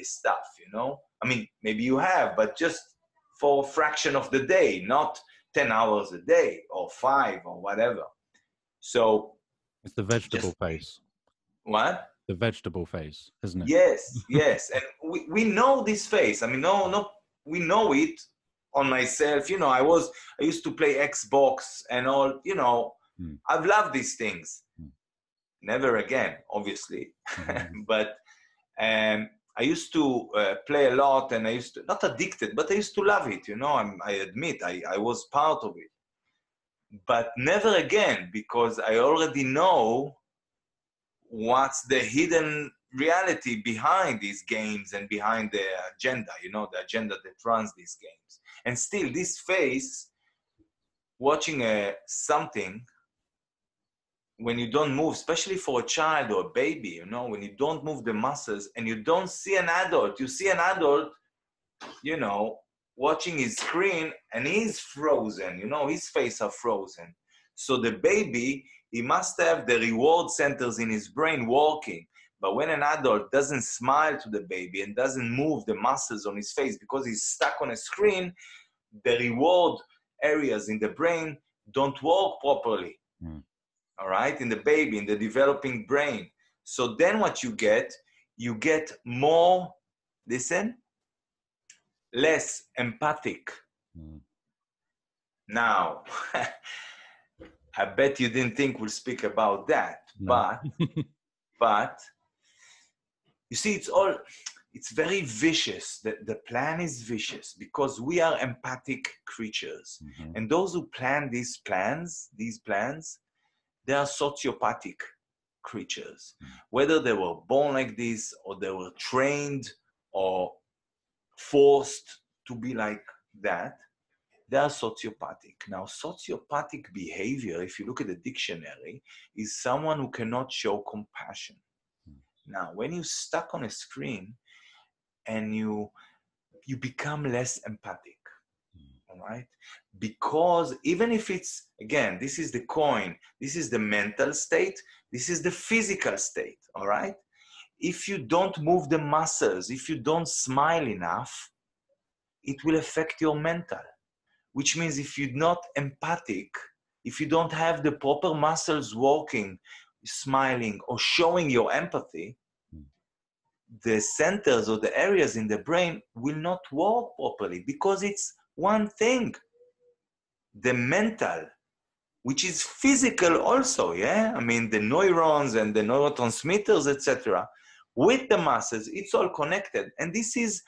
stuff, you know? I mean, maybe you have, but just for a fraction of the day, not 10 hours a day or 5 or whatever. So it's the vegetable face. What? The vegetable face, isn't it? Yes, yes. And we know this face. I mean, we know it on myself. You know, I used to play Xbox and all, you know, I've loved these things. Never again, obviously. But I used to play a lot, and I used to, not addicted, but I used to love it. You know, I admit I was part of it. But never again, because I already know what's the hidden reality behind these games and behind the agenda, you know, the agenda that runs these games. And still, this face, watching something, when you don't move, especially for a child or a baby, you know, when you don't move the muscles and you don't see an adult, you see an adult, you know, watching his screen and he's frozen, you know, his face are frozen. So the baby, he must have the reward centers in his brain working. But when an adult doesn't smile to the baby and doesn't move the muscles on his face because he's stuck on a screen, the reward areas in the brain don't work properly. All right, in the baby, in the developing brain. So then what you get more, listen, less empathic. Now, I bet you didn't think we'll speak about that, no. but you see, it's very vicious. The plan is vicious because we are empathic creatures. And those who plan these plans, they are sociopathic creatures. Whether they were born like this or they were trained or forced to be like that, they are sociopathic. Now, sociopathic behavior, if you look at the dictionary, is someone who cannot show compassion. Now, when you're stuck on a screen and you become less empathic, all right? Because even if it's, again, this is the coin, this is the mental state, this is the physical state, all right? If you don't move the muscles, if you don't smile enough, it will affect your mental, which means if you're not empathic, if you don't have the proper muscles working, smiling or showing your empathy, the centers or the areas in the brain will not work properly because it's one thing, the mental, which is physical also, yeah? I mean, the neurons and the neurotransmitters, etc. With the muscles, it's all connected. And this is,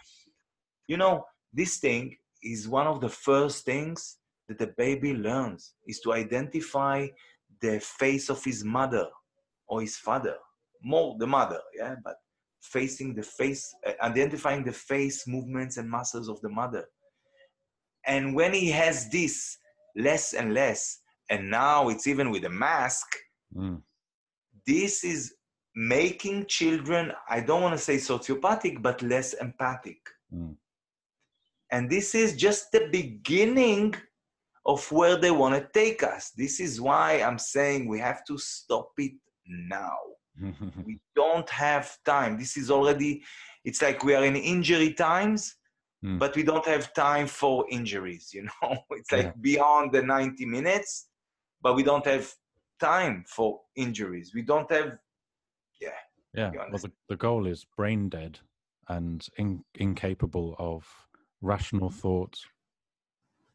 you know, this thing is one of the first things that the baby learns, is to identify the face of his mother or his father, more the mother, yeah? But facing the face, identifying the face movements and muscles of the mother. And when he has this less and less, and now it's even with a mask, this is making children, I don't want to say sociopathic, but less empathic. And this is just the beginning of where they want to take us. This is why I'm saying we have to stop it now. We don't have time. This is already, it's like we are in injury times, but we don't have time for injuries, you know? It's like beyond the 90 minutes, but we don't have time for injuries. We don't have, Yeah, well, the goal is brain dead and incapable of rational thought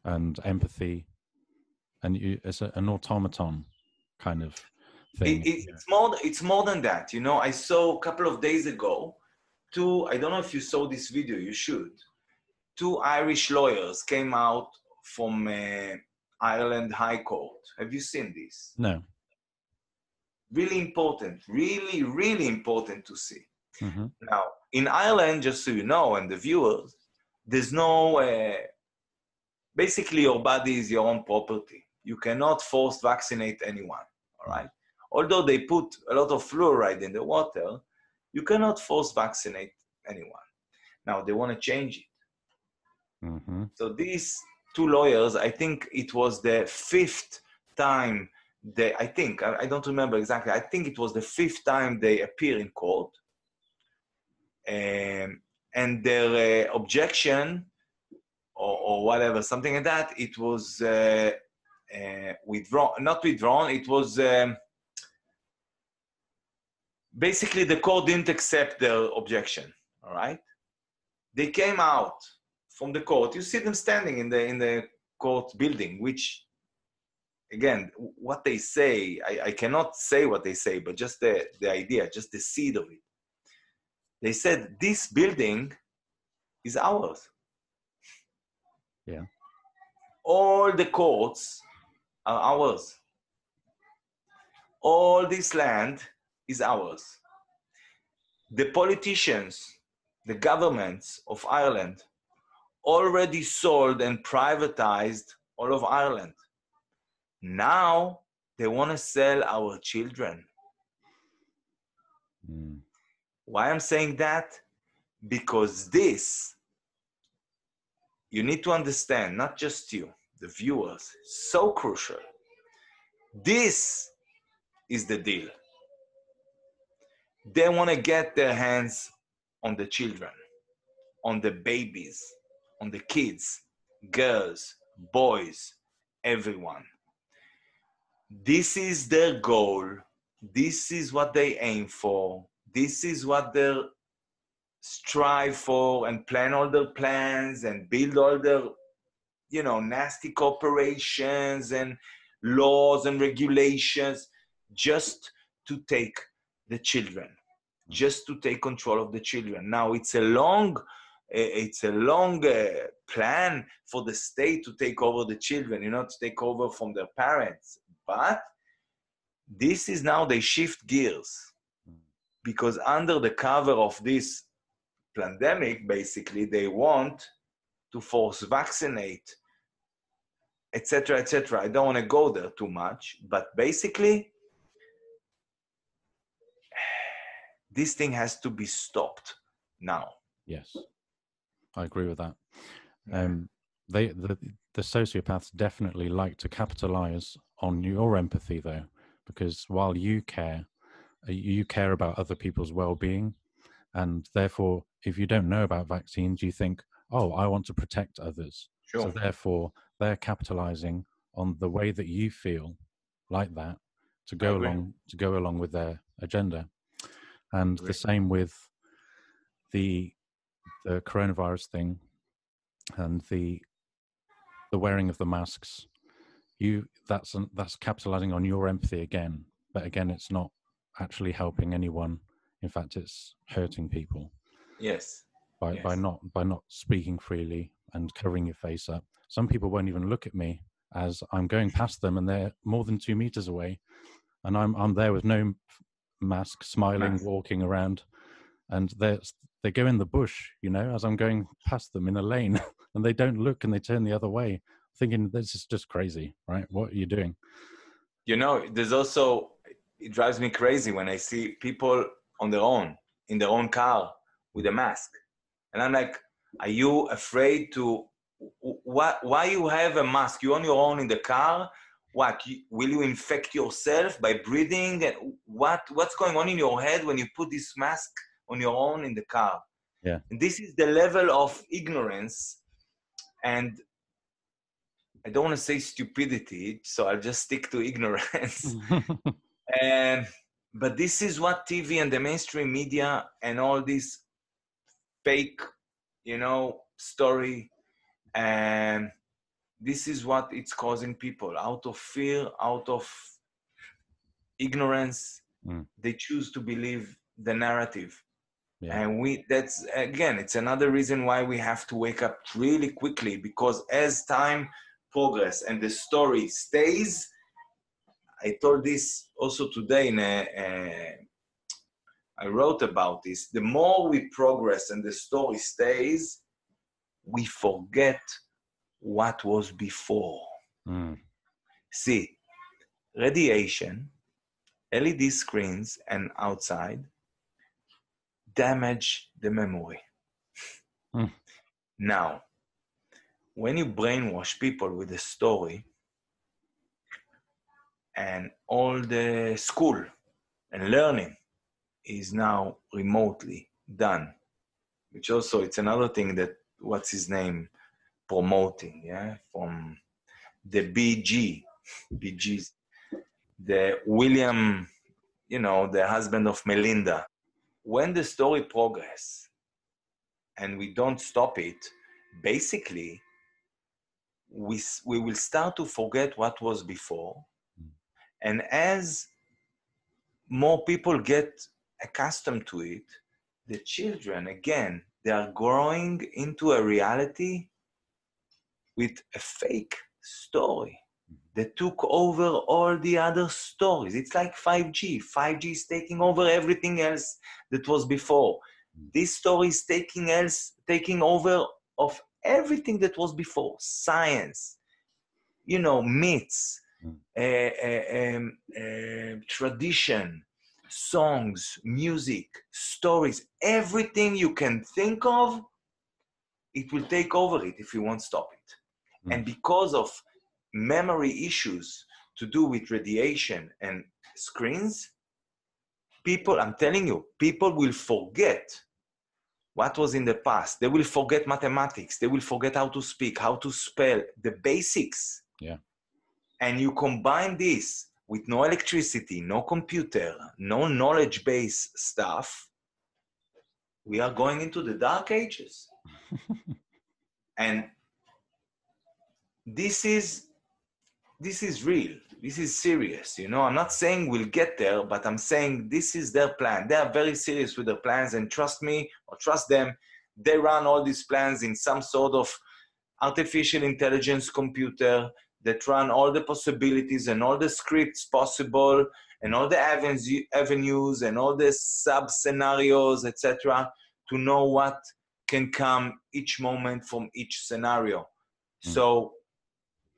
and empathy. And it's an automaton kind of thing. It's more than that. You know, I saw a couple of days ago, I don't know if you saw this video, you should. 2 Irish lawyers came out from Ireland High Court. Have you seen this? No. Really important, really, really important to see. Now, in Ireland, just so you know, and the viewers, there's no, basically your body is your own property. You cannot force vaccinate anyone, all right? Although they put a lot of fluoride in the water, you cannot force vaccinate anyone. Now, they want to change it. So these 2 lawyers, I think it was the 5th time I don't remember exactly, I think it was the 5th time they appear in court. And their objection, or whatever, something like that, it was not withdrawn, it was basically the court didn't accept their objection, all right? They came out from the court. You see them standing in the court building, which, again, what they say, I cannot say what they say, but just the idea, just the seed of it. They said, this building is ours. Yeah. All the courts are ours. All this land is ours. The politicians, the governments of Ireland already sold and privatized all of Ireland. Now they want to sell our children. Why I'm saying that? Because this, you need to understand, not just you, the viewers, so crucial. This is the deal. They want to get their hands on the children, on the babies, on the kids, girls, boys, everyone. This is their goal. This is what they aim for. This is what they strive for and plan all their plans and build all their, you know, nasty corporations and laws and regulations just to take the children, just to take control of the children. Now, it's a long plan for the state to take over the children, you know, to take over from their parents. But this is now, they shift gears, because under the cover of this pandemic, basically, they want to force vaccinate, etc., etc. I don't want to go there too much, but basically, this thing has to be stopped now. Yes, I agree with that. Yeah. The sociopaths definitely like to capitalize on your empathy, though, because while you care about other people's well-being, and therefore, if you don't know about vaccines, you think, oh, I want to protect others. Sure. So therefore, they're capitalizing on the way that you feel like that to go along with their agenda. And the same with the coronavirus thing and the wearing of the masks. That's capitalizing on your empathy again, but again, it's not actually helping anyone. In fact, it's hurting people. Yes. By not speaking freely and covering your face up. Some people won't even look at me as I'm going past them, and they're more than 2 meters away, and I'm there with no mask, smiling, walking around, and they go in the bush, as I'm going past them in a lane, and they don't look, and they turn the other way, thinking this is just crazy, right? What are you doing? There's also, it drives me crazy when I see people on their own, in their own car with a mask. And I'm like, are you afraid to, why you have a mask? You're on your own in the car. What, will you infect yourself by breathing? And what's going on in your head when you put this mask on your own in the car? Yeah. And this is the level of ignorance. And I don't want to say stupidity, so I'll just stick to ignorance. But this is what TV and the mainstream media and all this fake, story, and this is what it's causing people. Out of fear, out of ignorance, they choose to believe the narrative. Yeah. And that's, again, it's another reason why we have to wake up really quickly, because as time progress and the story stays, I told this also today I wrote about this, the more we progress and the story stays, we forget what was before. See, radiation, LED screens and outside damage the memory. Now, when you brainwash people with a story, and all the school and learning is now remotely done, which also, it's another thing that, what's his name, promoting, from the BGs, the William, the husband of Melinda. When the story progress and we don't stop it, basically, we will start to forget what was before. And as more people get accustomed to it, the children, again, they are growing into a reality with a fake story that took over all the other stories. It's like 5G. 5G is taking over everything else that was before. This story is taking over of everything that was before. Science, myths, tradition, songs, music, stories, everything you can think of, it will take over it if you won't stop it. And because of memory issues to do with radiation and screens, I'm telling you, people will forget what was in the past. They will forget mathematics. They will forget how to speak, how to spell, the basics. Yeah. And you combine this with no electricity, no computer, no knowledge-based stuff, we are going into the dark ages. And this is real. This is serious. I'm not saying we'll get there, but I'm saying this is their plan. They are very serious with their plans, and trust me or trust them, they run all these plans in some sort of artificial intelligence computer that run all the possibilities and all the scripts possible and all the avenues and all the sub-scenarios, etc., to know what can come each moment from each scenario. So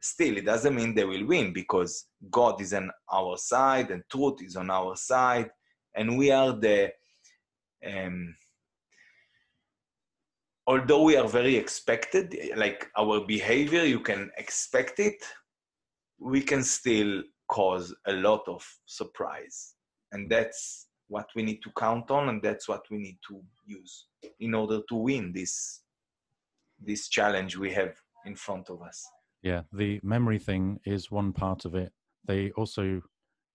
still, it doesn't mean they will win, because God is on our side and truth is on our side, and we are the Although we are very expected, like our behavior, you can expect it, we can still cause a lot of surprise. And that's what we need to count on, and that's what we need to use in order to win this challenge we have in front of us. Yeah, the memory thing is one part of it. They also,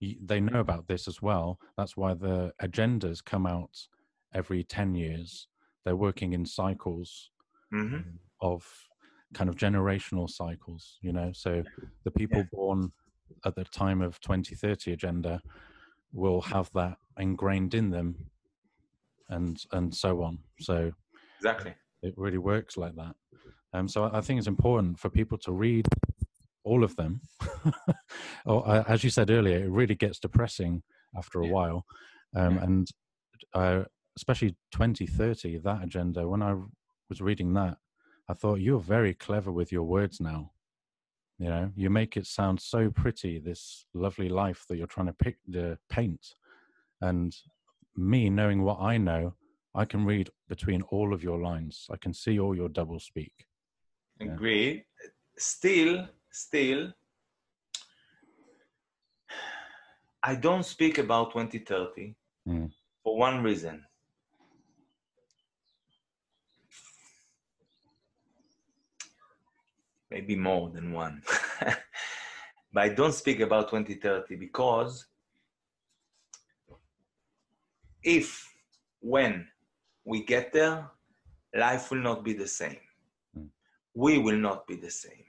they know about this as well. That's why the agendas come out every 10 years. They're working in cycles of kind of generational cycles, you know. So the people born at the time of 2030 agenda will have that ingrained in them, and so on. So exactly, it really works like that. So I think it's important for people to read all of them. Or, as you said earlier, it really gets depressing after a while. And especially 2030, that agenda, when I was reading that, I thought, you're very clever with your words now. You know, you make it sound so pretty, this lovely life that you're trying to paint. And me, knowing what I know, I can read between all of your lines. I can see all your double speak. Agree. Still, I don't speak about 2030 for one reason. Maybe more than one. But I don't speak about 2030 because when we get there, life will not be the same. We will not be the same.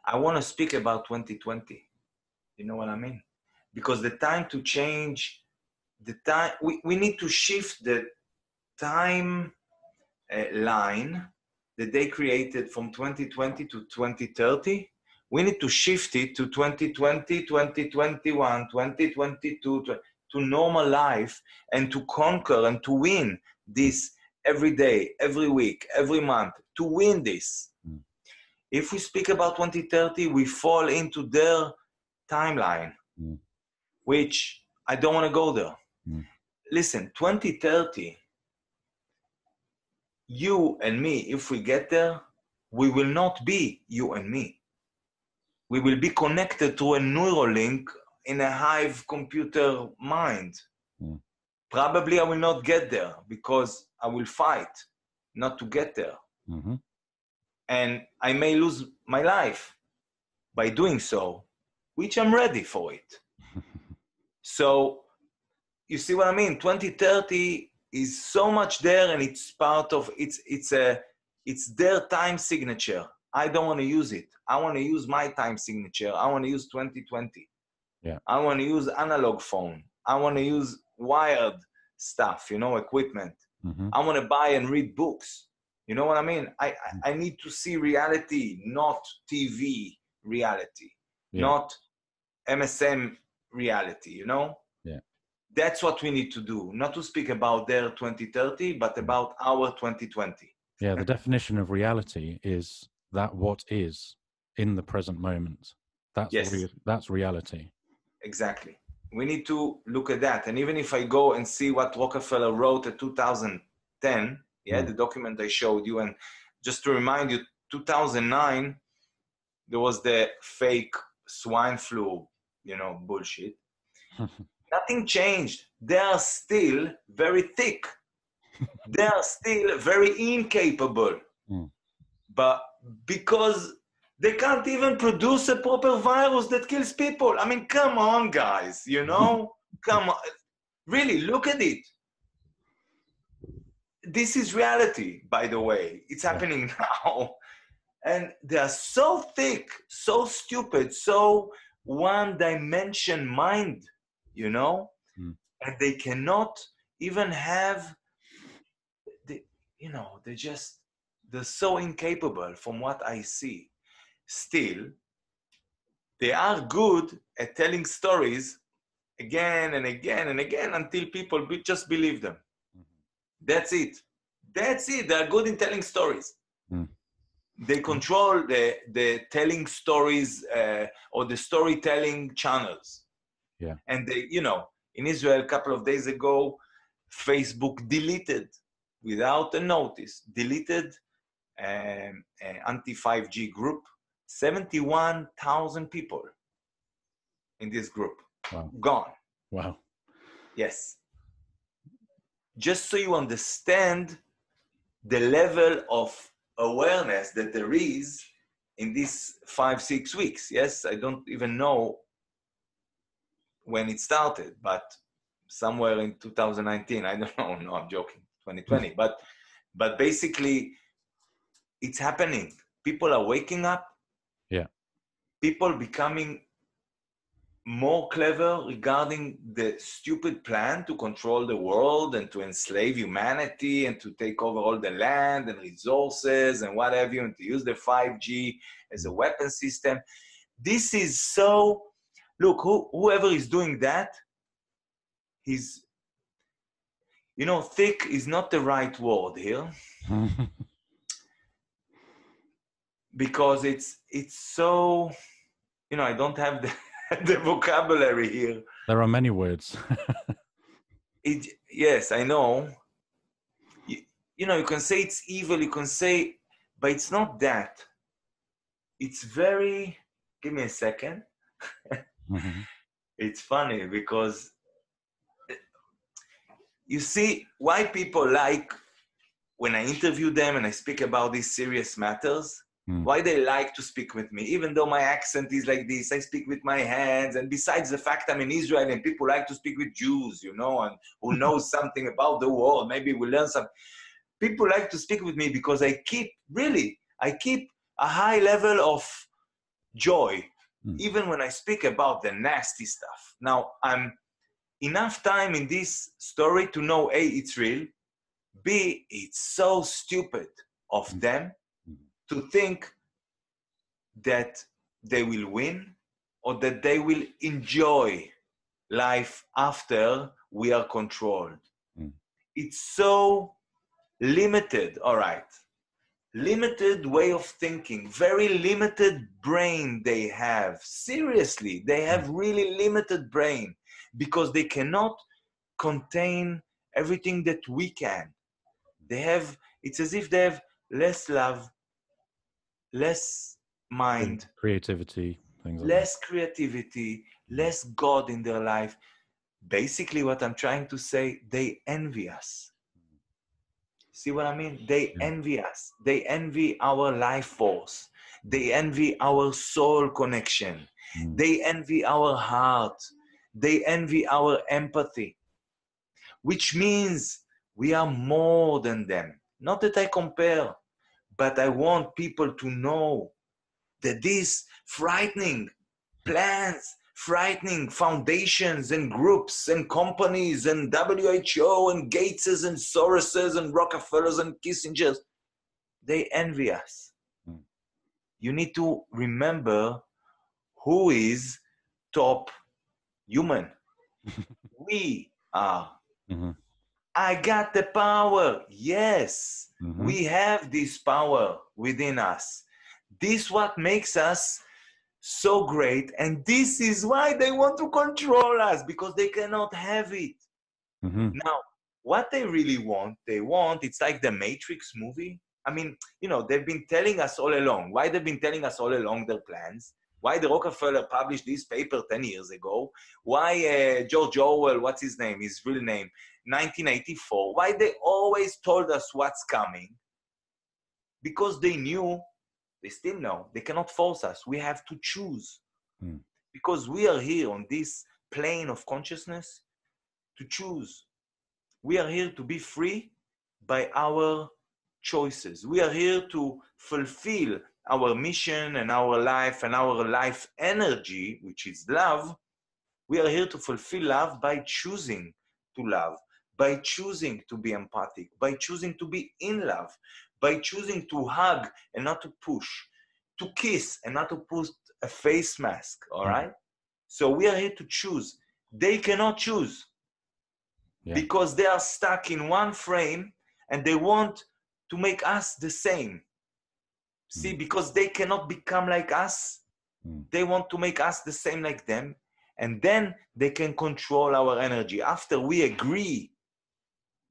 I want to speak about 2020. You know what I mean? Because the time to change, we need to shift the time line that they created from 2020 to 2030. We need to shift it to 2020, 2021, 2022, to normal life, and to conquer and to win this every day, every week, every month, to win this. If we speak about 2030, we fall into their timeline, which I don't want to go there. Listen, 2030, you and me, if we get there, we will not be you and me. We will be connected to a neural link in a hive computer mind. Probably I will not get there because I will fight not to get there. And I may lose my life by doing so, which I'm ready for it. So you see what I mean? 2030 is so much there, and it's part of, it's their time signature. I don't want to use it. I want to use my time signature. I want to use 2020. Yeah. I want to use analog phone. I want to use wired stuff, you know, equipment. I want to buy and read books. You know what I mean? I need to see reality, not TV reality, not MSM reality, you know? Yeah. That's what we need to do. Not to speak about their 2030, but about our 2020. Yeah, the definition of reality is that what is in the present moment. That's reality. Exactly. We need to look at that. And even if I go and see what Rockefeller wrote in 2010, the document I showed you, and just to remind you, 2009, there was the fake swine flu, you know, bullshit. Nothing changed. They are still very thick. They are still very incapable. But because they can't even produce a proper virus that kills people. I mean, come on, guys, you know? Come on. Really, look at it. This is reality, by the way. It's happening now. And they are so thick, so stupid, so one-dimension mind, you know? And they cannot even have, they're so incapable from what I see. Still, they are good at telling stories again and again and again until people just believe them. That's it. That's it. They're good in telling stories. They control the telling stories or the storytelling channels. Yeah. And they, you know, in Israel a couple of days ago, Facebook deleted, without a notice, deleted anti-5G group, 71,000 people in this group. Wow. Gone. Wow. Yes. Just so you understand the level of awareness that there is in these 5-6 weeks. Yes, I don't even know when it started, but somewhere in 2019, I don't know, no, I'm joking, 2020, but basically it's happening. People are waking up. Yeah. People becoming more clever regarding the stupid plan to control the world and to enslave humanity and to take over all the land and resources and what have you, and to use the 5G as a weapon system. This is so, look, whoever is doing that, he's, you know, thick is not the right word here. Because it's so, you know, I don't have the vocabulary here. There are many words. Yes, I know. You know, you can say it's evil, you can say, but it's not that. It's very, give me a second. It's funny because you see why people like when I interview them and I speak about these serious matters, why they like to speak with me. Even though my accent is like this, I speak with my hands. And besides the fact I'm in Israel and people like to speak with Jews, you know, and who knows something about the world, maybe we learn some. People like to speak with me because I keep a high level of joy, even when I speak about the nasty stuff. Now, I'm enough time in this story to know, A, it's real, B, it's so stupid of them to think that they will win or that they will enjoy life after we are controlled. It's so limited, all right. Limited way of thinking, very limited brain they have. Seriously, they have really limited brain because they cannot contain everything that we can. They have, it's as if they have less love, less mind, creativity, things like less creativity, less God in their life. Basically, what I'm trying to say, they envy us. See what I mean? They envy us. They envy our life force. They envy our soul connection. They envy our heart. They envy our empathy, which means we are more than them. Not that I compare, but I want people to know that these frightening plans, frightening foundations and groups and companies and WHO and Gateses and Soroses and Rockefellers and Kissingers, they envy us. You need to remember who is top human. We are. I got the power. Yes, we have this power within us. This is what makes us so great, and this is why they want to control us, because they cannot have it. Now, what they really want, it's like the Matrix movie. I mean, you know, they've been telling us all along. Why they've been telling us all along their plans? Why the Rockefeller published this paper 10 years ago? Why George Orwell, what's his name, his real name, 1984? Why they always told us what's coming? Because they knew, they still know, they cannot force us. We have to choose. Because we are here on this plane of consciousness to choose. We are here to be free by our choices. We are here to fulfill our mission and our life energy, which is love. We are here to fulfill love by choosing to love, by choosing to be empathic, by choosing to be in love, by choosing to hug and not to push, to kiss and not to put a face mask, all right? So we are here to choose. They cannot choose because they are stuck in one frame and they want to make us the same. See, because they cannot become like us, they want to make us the same like them, and then they can control our energy. After we agree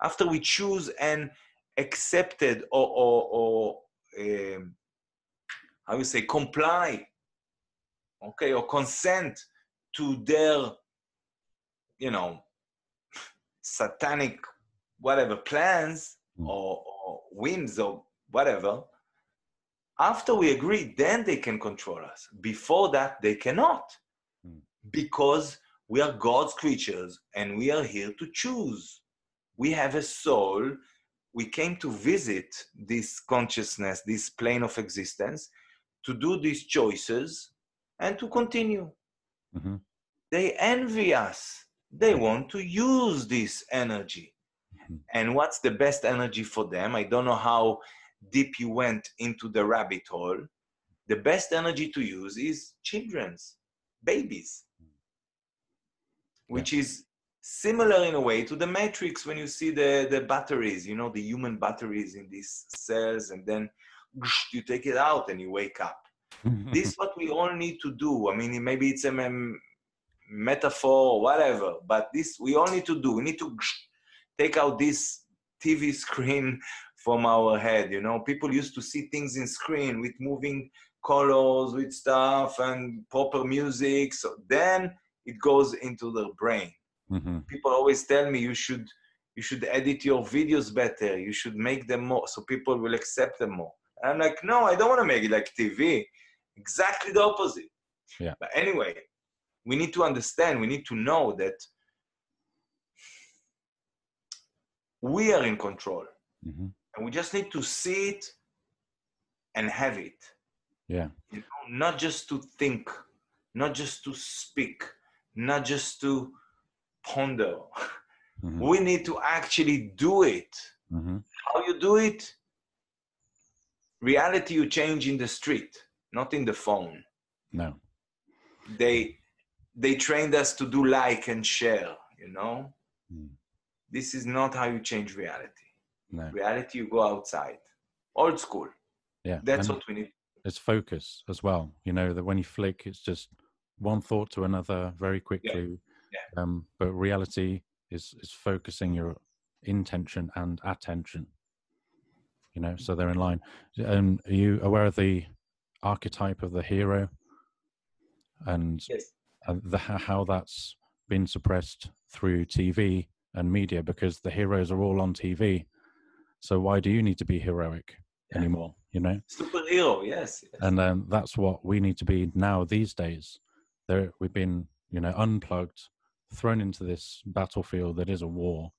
after we choose and accepted or how you say, comply, okay, or consent to their, you know, satanic whatever plans or whims or whatever, after we agree, then they can control us. Before that, they cannot, because we are God's creatures and we are here to choose. We have a soul. We came to visit this consciousness, this plane of existence, to do these choices and to continue. Mm-hmm. They envy us. They want to use this energy. Mm-hmm. And what's the best energy for them? I don't know how deep you went into the rabbit hole. The best energy to use is children's, babies, which is similar in a way to the matrix when you see the batteries, you know, the human batteries in these cells, and then you take it out and you wake up. This is what we all need to do. I mean, maybe it's a metaphor or whatever, but this we all need to do. We need to take out this TV screen from our head. You know, people used to see things in screen with moving colors, with stuff and proper music. So then it goes into their brain. Mm-hmm. People always tell me you should edit your videos better. You should make them more so people will accept them more. And I'm like, no, I don't want to make it like TV. Exactly the opposite. Yeah. But anyway, we need to understand, we need to know that we are in control. Mm-hmm. And we just need to see it and have it. Yeah. You know, not just to think, not just to speak, not just to ponder. Mm-hmm. We need to actually do it. Mm-hmm. How you do it? Reality you change in the street, not in the phone. No. They trained us to do like and share, you know? Mm. This is not how you change reality. No. Reality, you go outside. Old school. Yeah. That's what we need. It's focus as well. You know, that when you flick, it's just one thought to another very quickly. Yeah. Yeah. But reality is focusing your intention and attention. You know, so they're in line. Are you aware of the archetype of the hero and yes. How that's been suppressed through TV and media, because the heroes are all on TV. So why do you need to be heroic anymore? You know, superhero, yes. And that's what we need to be now these days. We've been, you know, unplugged, thrown into this battlefield that is a war,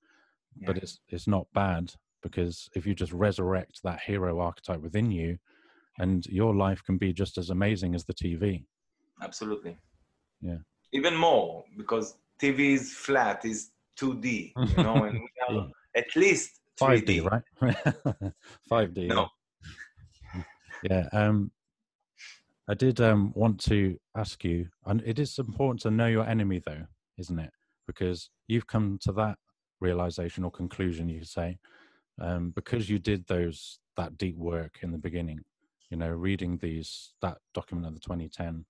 but it's not bad, because if you just resurrect that hero archetype within you, and your life can be just as amazing as the TV. Absolutely. Yeah. Even more, because TV is flat, is 2D, you know, and we are at least 3D. 5D, right? 5D. No. Yeah. I did want to ask you, and it is important to know your enemy, though, isn't it? Because you've come to that realization or conclusion, you could say, because you did that deep work in the beginning. You know, reading that document of the 2010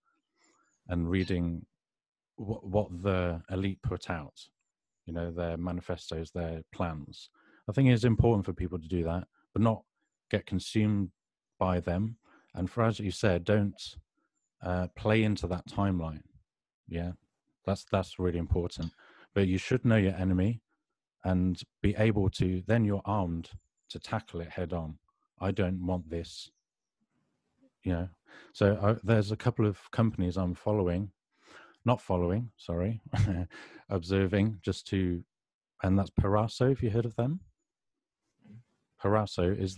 and reading what the elite put out, you know, their manifestos, their plans. I think it's important for people to do that, but not get consumed by them. And for, as you said, don't play into that timeline. Yeah, that's really important. But you should know your enemy and be able to, then you're armed to tackle it head on. I don't want this. You know, so there's a couple of companies I'm observing and that's Parsa. Have you heard of them? Parsa is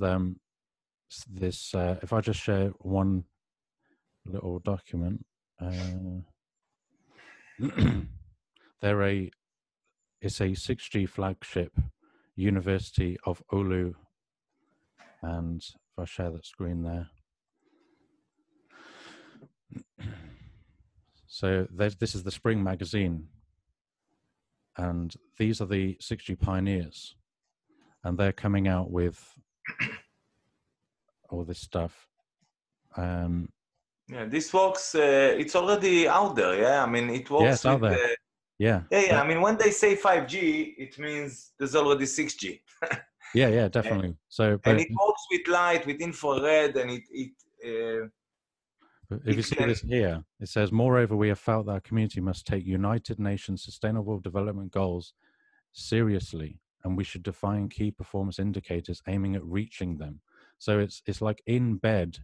this. If I just share one little document, it's a 6G flagship, University of Oulu, and if I share that screen there. So this is the spring magazine, and these are the 6G pioneers, and they're coming out with all this stuff. Yeah, this works. It's already out there. Yeah, I mean, it works. Yeah, it's out there. Yeah. Yeah. I mean, when they say 5G, it means there's already 6G. Yeah, definitely. So, And but it works with light, with infrared, and if you see this here, it says, moreover, we have felt that our community must take United Nations Sustainable Development Goals seriously, and we should define key performance indicators aiming at reaching them. So it's like in bed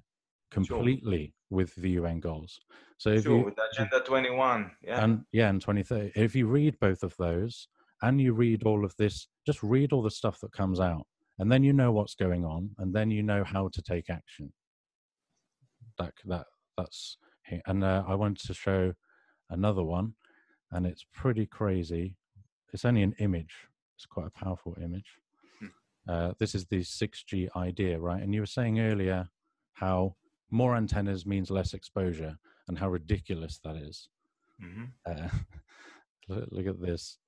completely with the UN goals. So if you with Agenda 21, and 2030, if you read both of those and you read all of this, just read all the stuff that comes out, and then you know what's going on, and then you know how to take action. That's and I wanted to show another one, and it's pretty crazy. It's only an image. It's quite a powerful image. This is the 6G idea, right? And you were saying earlier how more antennas means less exposure, and how ridiculous that is. Look at this.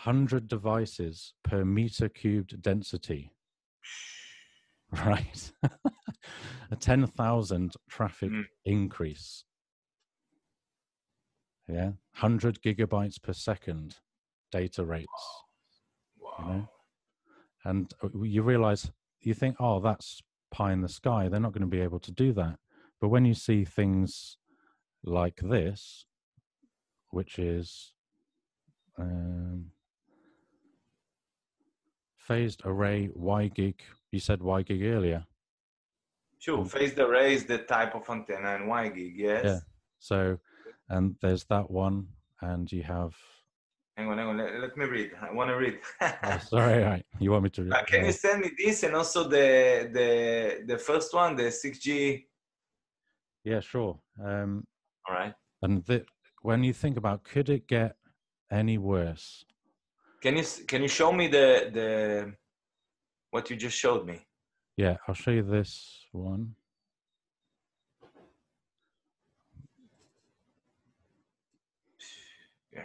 100 devices per meter cubed density. Right. A 10,000 traffic increase. Yeah. 100 gigabytes per second data rates. Wow. You know? And you realize, you think, oh, that's pie in the sky. They're not going to be able to do that. But when you see things like this, which is phased array WiGig. You said WiGig earlier. Sure, phased array is the type of antenna in WiGig, yes. Yeah. So, and there's that one, and you have. Hang on. Let me read. I want to read. Oh, sorry. Right. You want me to read? Can you send me this and also the first one, the 6G? Yeah, sure. All right. And when you think about, could it get any worse? Can you show me the what you just showed me? Yeah, I'll show you this one. Yeah.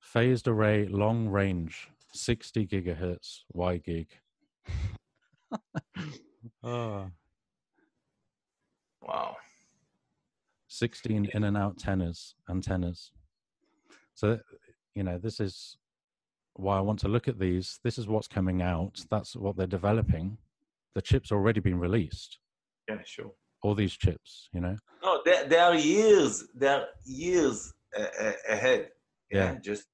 Phased array, long range, 60 gigahertz, WiGig. Oh. Wow. 16 in and out antennas. So, you know, this is why I want to look at these. This is what's coming out. That's what they're developing. The chips already been released. Yeah, sure. All these chips, you know. No, there are years. There are years ahead. Yeah. Just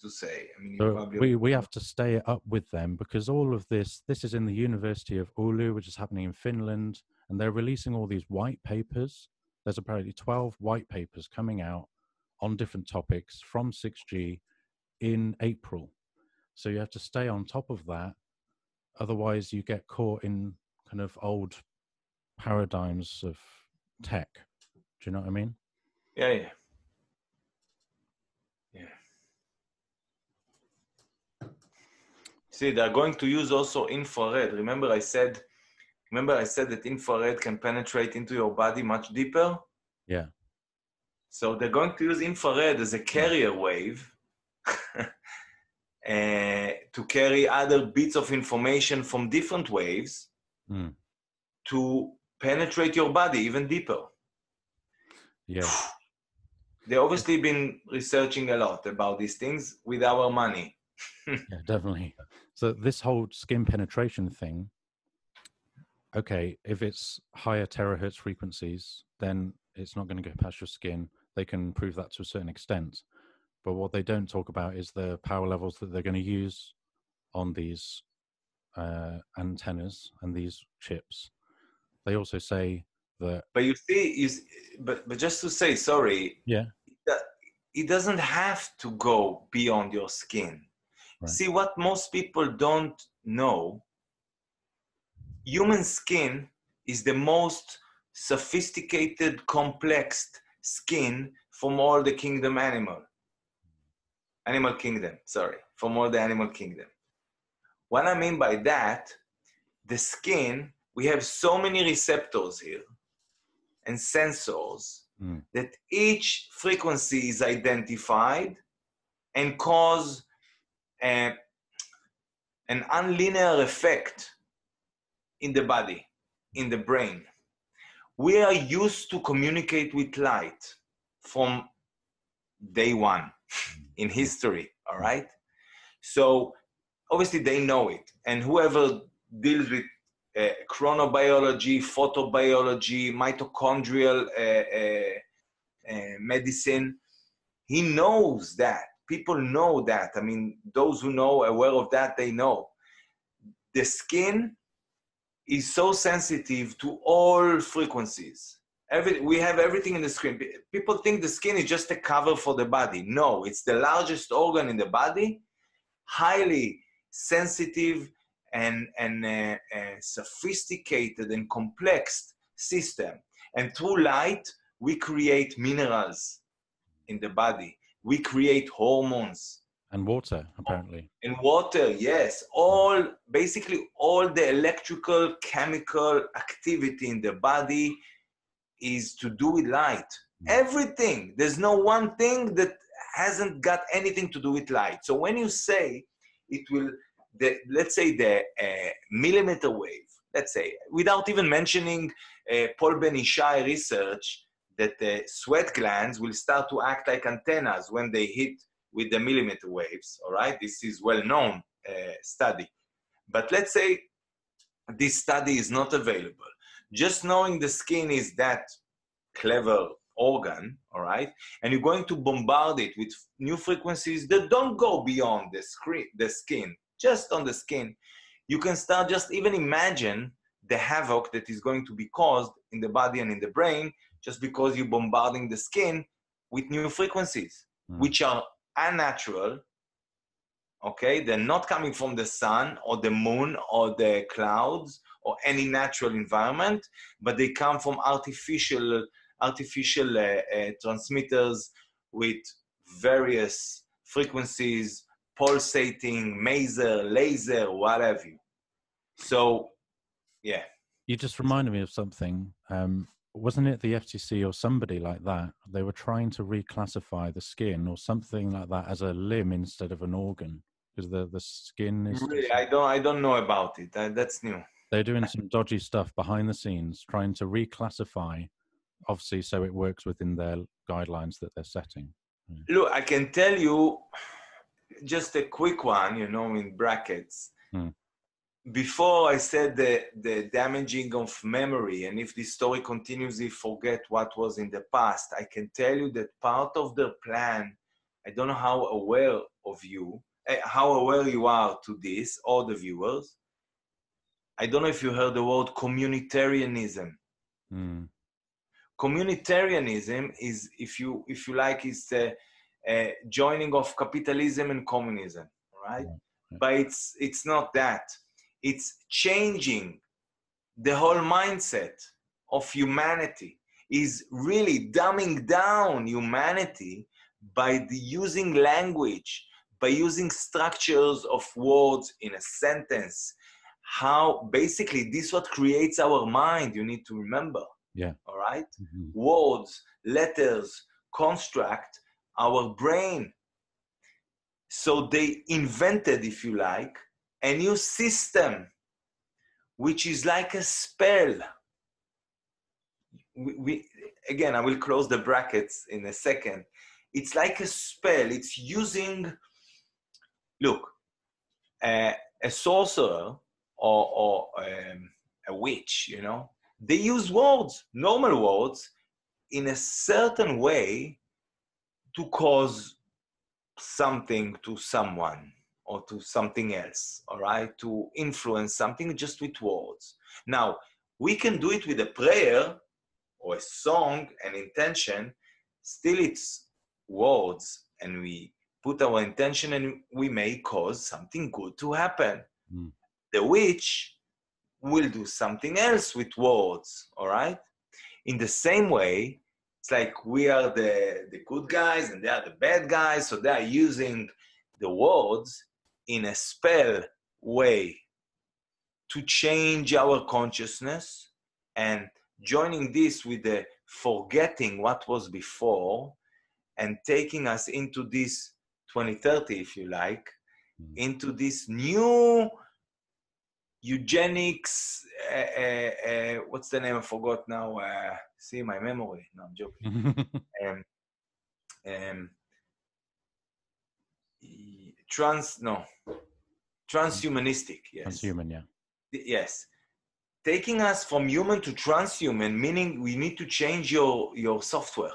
to say. I mean, so we have to stay up with them, because all of this is in the University of Oulu, which is happening in Finland, and they're releasing all these white papers. There's apparently 12 white papers coming out on different topics from 6G in April. So you have to stay on top of that. Otherwise, you get caught in kind of old paradigms of tech. Do you know what I mean? Yeah. See, they're going to use also infrared. Remember I said that infrared can penetrate into your body much deeper? Yeah. So they're going to use infrared as a carrier wave to carry other bits of information from different waves to penetrate your body even deeper. Yeah. They've obviously been researching a lot about these things with our money. Yeah, definitely. So this whole skin penetration thing, okay, if it's higher terahertz frequencies, then it's not going to go past your skin. They can prove that to a certain extent. But what they don't talk about is the power levels that they're going to use on these antennas and these chips. They also say that... But you see, but just to say, sorry, yeah, it doesn't have to go beyond your skin. Right. See, what most people don't know, human skin is the most sophisticated, complex skin from all the animal kingdom, from all the animal kingdom. What I mean by that, the skin, we have so many receptors here and sensors that each frequency is identified and cause an unlinear effect in the body, in the brain. We are used to communicate with light from day one. in history, all right? So obviously they know it. And whoever deals with chronobiology, photobiology, mitochondrial medicine, he knows that. People know that. I mean, those who know, aware of that, they know. The skin is so sensitive to all frequencies. We have everything in the skin. People think the skin is just a cover for the body. No, it's the largest organ in the body, highly sensitive and sophisticated and complex system. And through light, we create minerals in the body. We create hormones. And water, apparently. And water, yes. Basically all the electrical, chemical activity in the body is to do with light. Everything. There's no one thing that hasn't got anything to do with light. So when you say it will, let's say the millimeter wave, let's say, without even mentioning Paul Shai research, that the sweat glands will start to act like antennas when they hit with the millimeter waves, all right? This is well-known study. But let's say this study is not available. Just knowing the skin is that clever organ, all right? And you're going to bombard it with new frequencies that don't go beyond the skin, just on the skin. You can start just even imagine the havoc that is going to be caused in the body and in the brain just because you're bombarding the skin with new frequencies, which are unnatural, okay? They're not coming from the sun or the moon or the clouds or any natural environment, but they come from artificial transmitters with various frequencies, pulsating, maser, laser, what have you. So, yeah. You just reminded me of something. Wasn't it the FTC or somebody like that? They were trying to reclassify the skin or something like that as a limb instead of an organ, because the skin is. Really, I don't know about it. That's new. They're doing some dodgy stuff behind the scenes, trying to reclassify, obviously, so it works within their guidelines that they're setting. Look, I can tell you just a quick one, in brackets. Before I said the damaging of memory, and if this story continues, you forget what was in the past, I can tell you that part of their plan, I don't know how aware you are to this, or the viewers. I don't know if you heard the word communitarianism. Communitarianism is, if you like, is the joining of capitalism and communism, right? But it's not that. It's changing the whole mindset of humanity, is really dumbing down humanity by using language, by using structures of words in a sentence. How basically this what creates our mind, you need to remember. Yeah. All right? Words, letters, construct our brain. So they invented, if you like, a new system, which is like a spell. Again, I will close the brackets in a second. It's like a spell. It's using, look, a sorcerer or a witch, they use words, normal words, in a certain way to cause something to someone or to something else, all right? To influence something just with words. Now, we can do it with a prayer or a song, an intention. Still it's words, and we put our intention and we may cause something good to happen. The witch will do something else with words, all right? In the same way, it's like we are the good guys and they are the bad guys, so they are using the words in a spell way to change our consciousness, and joining this with the forgetting what was before and taking us into this 2030, if you like, into this new eugenics, what's the name? I forgot now. See my memory. No, I'm joking. transhumanistic, yes. Transhuman, yeah. Yes. Taking us from human to transhuman, meaning we need to change your software,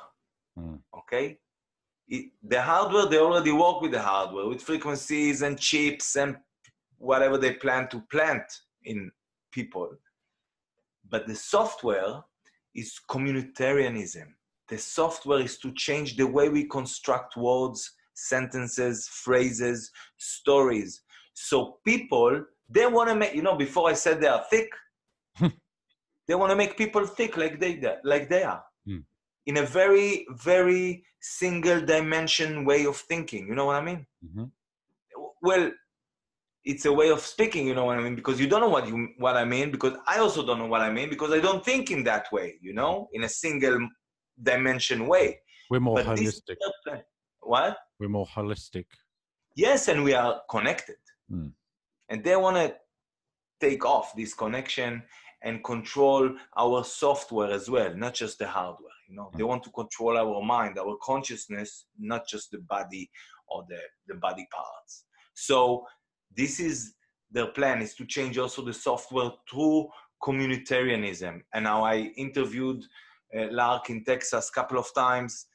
okay? The hardware, they already work with the hardware, with frequencies and chips and whatever they plan to plant in people. But the software is communitarianism. The software is to change the way we construct words, sentences, phrases, stories. So people, they want to make, before I said they are thick, they want to make people thick like they are. In a very, very single dimension way of thinking. You know what I mean? Well, it's a way of speaking, you know what I mean? Because you don't know what I mean, because I also don't know what I mean, because I don't think in that way, in a single dimension way. We're more holistic. What? We're more holistic. Yes, and we are connected. And they want to take off this connection and control our software as well, not just the hardware. They want to control our mind, our consciousness, not just the body or the body parts. So this is their plan, is to change also the software through communitarianism. And now I interviewed Lark in Texas a couple of times.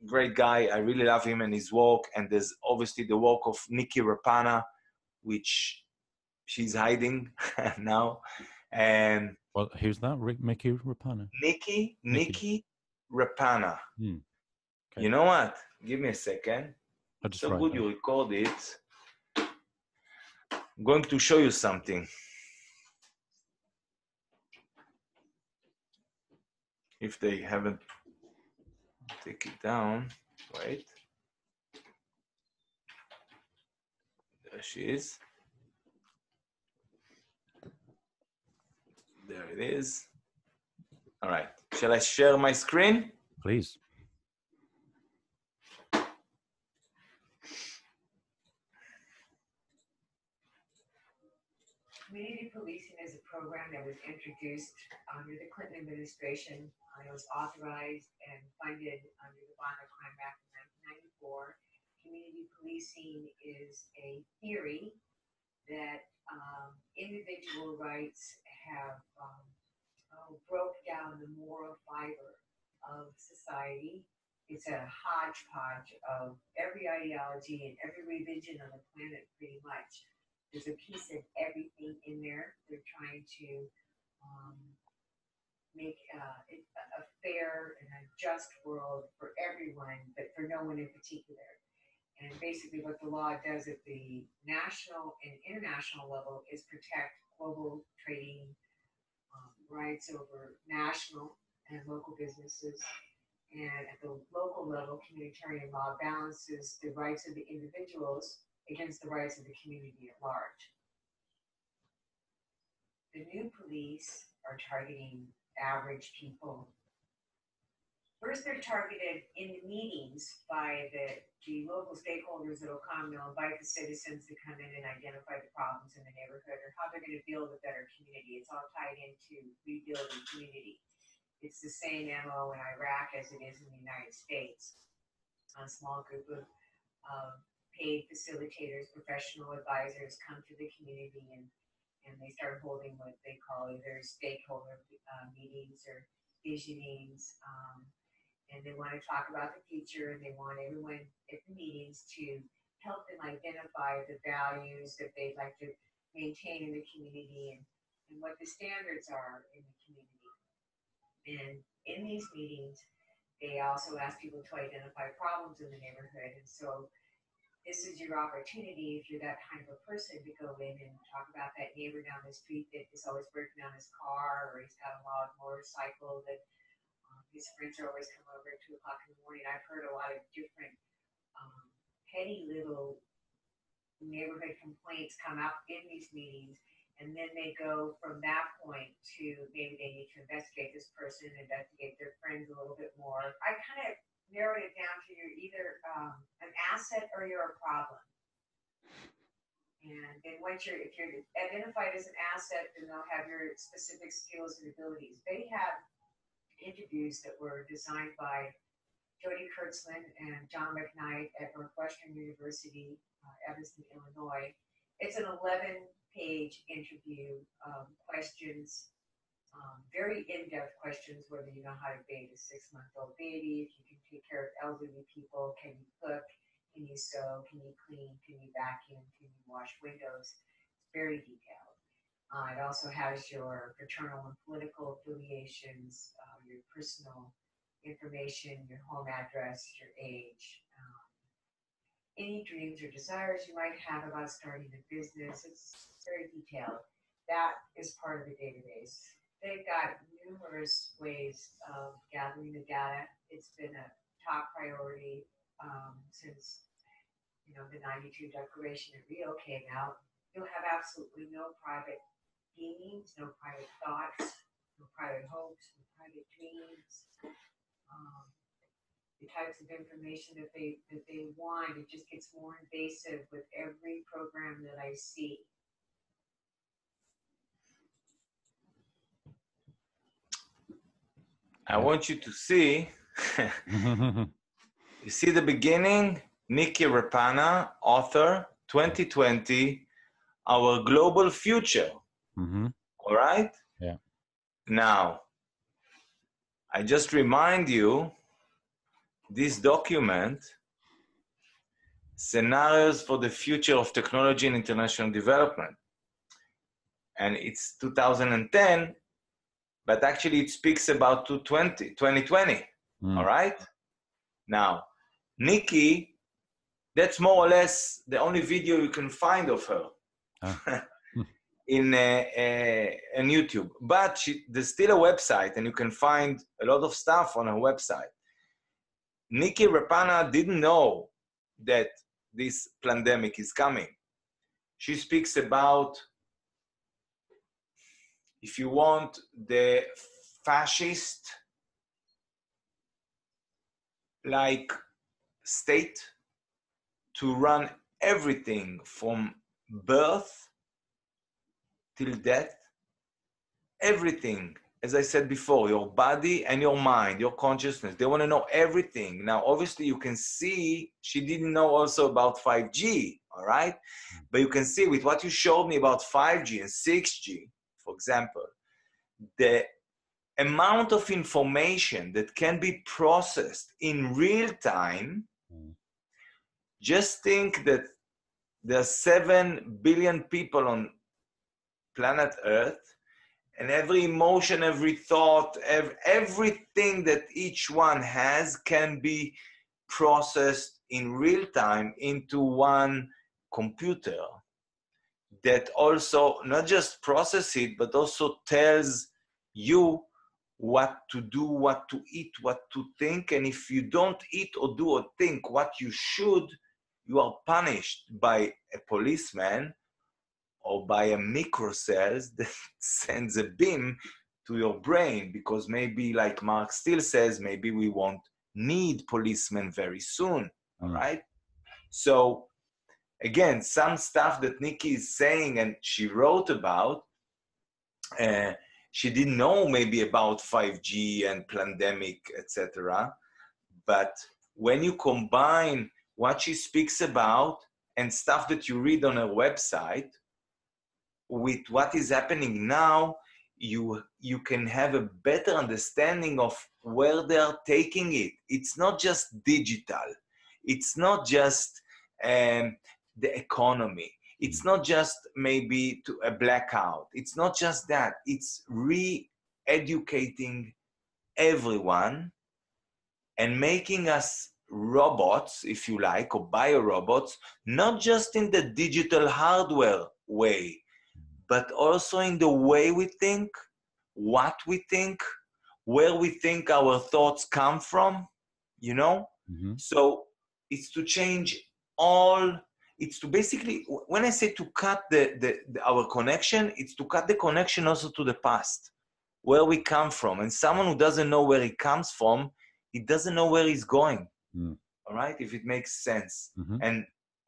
Great guy. I really love him and his work. And there's obviously the work of Nikki Rapana, which she's hiding now. And well, who's that? Mickey Rapana? Nikki Rapana. Okay. You know what? Give me a second. So good you record it. I'm going to show you something. If they haven't take it down, wait. There she is. There it is. All right. Shall I share my screen? Please. Community policing is a program that was introduced under the Clinton administration. It was authorized and funded under the Violent Crime Act of 1994. Community policing is a theory that individual rights have broke down the moral fiber of society. It's a hodgepodge of every ideology and every religion on the planet, pretty much. There's a piece of everything in there. They're trying to make it a fair and a just world for everyone, but for no one in particular. And basically what the law does at the national and international level is protect global trading rights over national and local businesses. And at the local level, communitarian law balances the rights of the individuals against the rights of the community at large. The new police are targeting average people. First, they're targeted in the meetings by the local stakeholders that will come. They'll invite the citizens to come in and identify the problems in the neighborhood or how they're going to build a better community. It's all tied into rebuilding community. It's the same MO in Iraq as it is in the United States. A small group of paid facilitators, professional advisors come to the community and they start holding what they call either stakeholder meetings or visionings. And they want to talk about the future, and they want everyone at the meetings to help them identify the values that they'd like to maintain in the community and what the standards are in the community. And in these meetings, they also ask people to identify problems in the neighborhood. And so this is your opportunity, if you're that kind of a person, to go in and talk about that neighbor down the street that is always breaking down his car, or he's got a loud motorcycle that his friends are always coming over at 2 o'clock in the morning. I've heard a lot of different petty little neighborhood complaints come up in these meetings, and then they go from that point to maybe they need to investigate this person, investigate their friends a little bit more. I kind of narrowed it down to you're either an asset or you're a problem. And then if you're identified as an asset, then they'll have your specific skills and abilities. They have interviews that were designed by Jody Kurtzman and John McKnight at Northwestern University, Evanston, Illinois. It's an 11-page interview, questions, very in-depth questions, whether you know how to bathe a 6-month-old baby, if you can take care of elderly people, can you cook, can you sew, can you clean, can you vacuum, can you wash windows. It's very detailed. It also has your fraternal and political affiliations, your personal information, your home address, your age, any dreams or desires you might have about starting a business. It's very detailed. That is part of the database. They've got numerous ways of gathering the data. It's been a top priority since the 92 Declaration of Rio came out. You'll have absolutely no private feelings, no private thoughts, no private hopes, no private dreams. The types of information that they want, it just gets more invasive with every program that I see. I want you to see, you see the beginning, Icke Rapana, author, 2020, Our Global Future. All right? Yeah. Now, I just remind you, this document, Scenarios for the Future of Technology and International Development. And it's 2010, but actually it speaks about 2020, all right? Now, Icke, that's more or less the only video you can find of her in YouTube. But there's still a website, and you can find a lot of stuff on her website. Icke Rapana didn't know that this pandemic is coming. She speaks about, if you want, the fascist state to run everything from birth till death, everything. As I said before, your body and your mind, your consciousness, they want to know everything. Now, obviously, you can see she didn't know also about 5G, all right? But you can see with what you showed me about 5G and 6G, for example, the amount of information that can be processed in real time. Just think that there are 7 billion people on planet Earth, and every emotion, every thought, everything that each one has can be processed in real time into one computer that also not just process it, but also tells you what to do, what to eat, what to think. And if you don't eat or do or think what you should, you are punished by a policeman or by a microcells that sends a beam to your brain, because maybe, like Mark Steele says, maybe we won't need policemen very soon, all right? So again, some stuff that Icke is saying and she wrote about, she didn't know maybe about 5G and pandemic, etc. But when you combine what she speaks about and stuff that you read on her website with what is happening now, you can have a better understanding of where they are taking it. It's not just digital. It's not just the economy. It's not just maybe to a blackout. It's not just that. It's re-educating everyone and making us robots, if you like, or biorobots, not just in the digital hardware way, but also in the way we think, what we think, where we think our thoughts come from, you know? So it's to change all, it's to basically, when I say to cut our connection, it's to cut the connection also to the past, where we come from. And someone who doesn't know where he comes from, he doesn't know where he's going, all right? If it makes sense.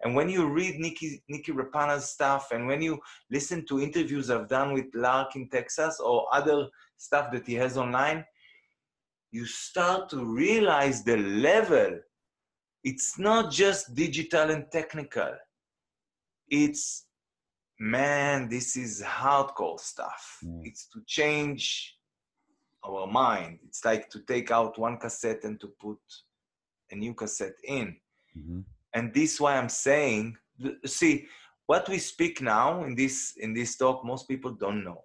And when you read Icke Rapana's stuff, and when you listen to interviews I've done with Lark in Texas or other stuff that he has online, you start to realize the level. It's not just digital and technical. It's, man, this is hardcore stuff. It's to change our mind. It's like to take out one cassette and to put a new cassette in. Mm-hmm. And this is why I'm saying, see, what we speak now in this talk, most people don't know.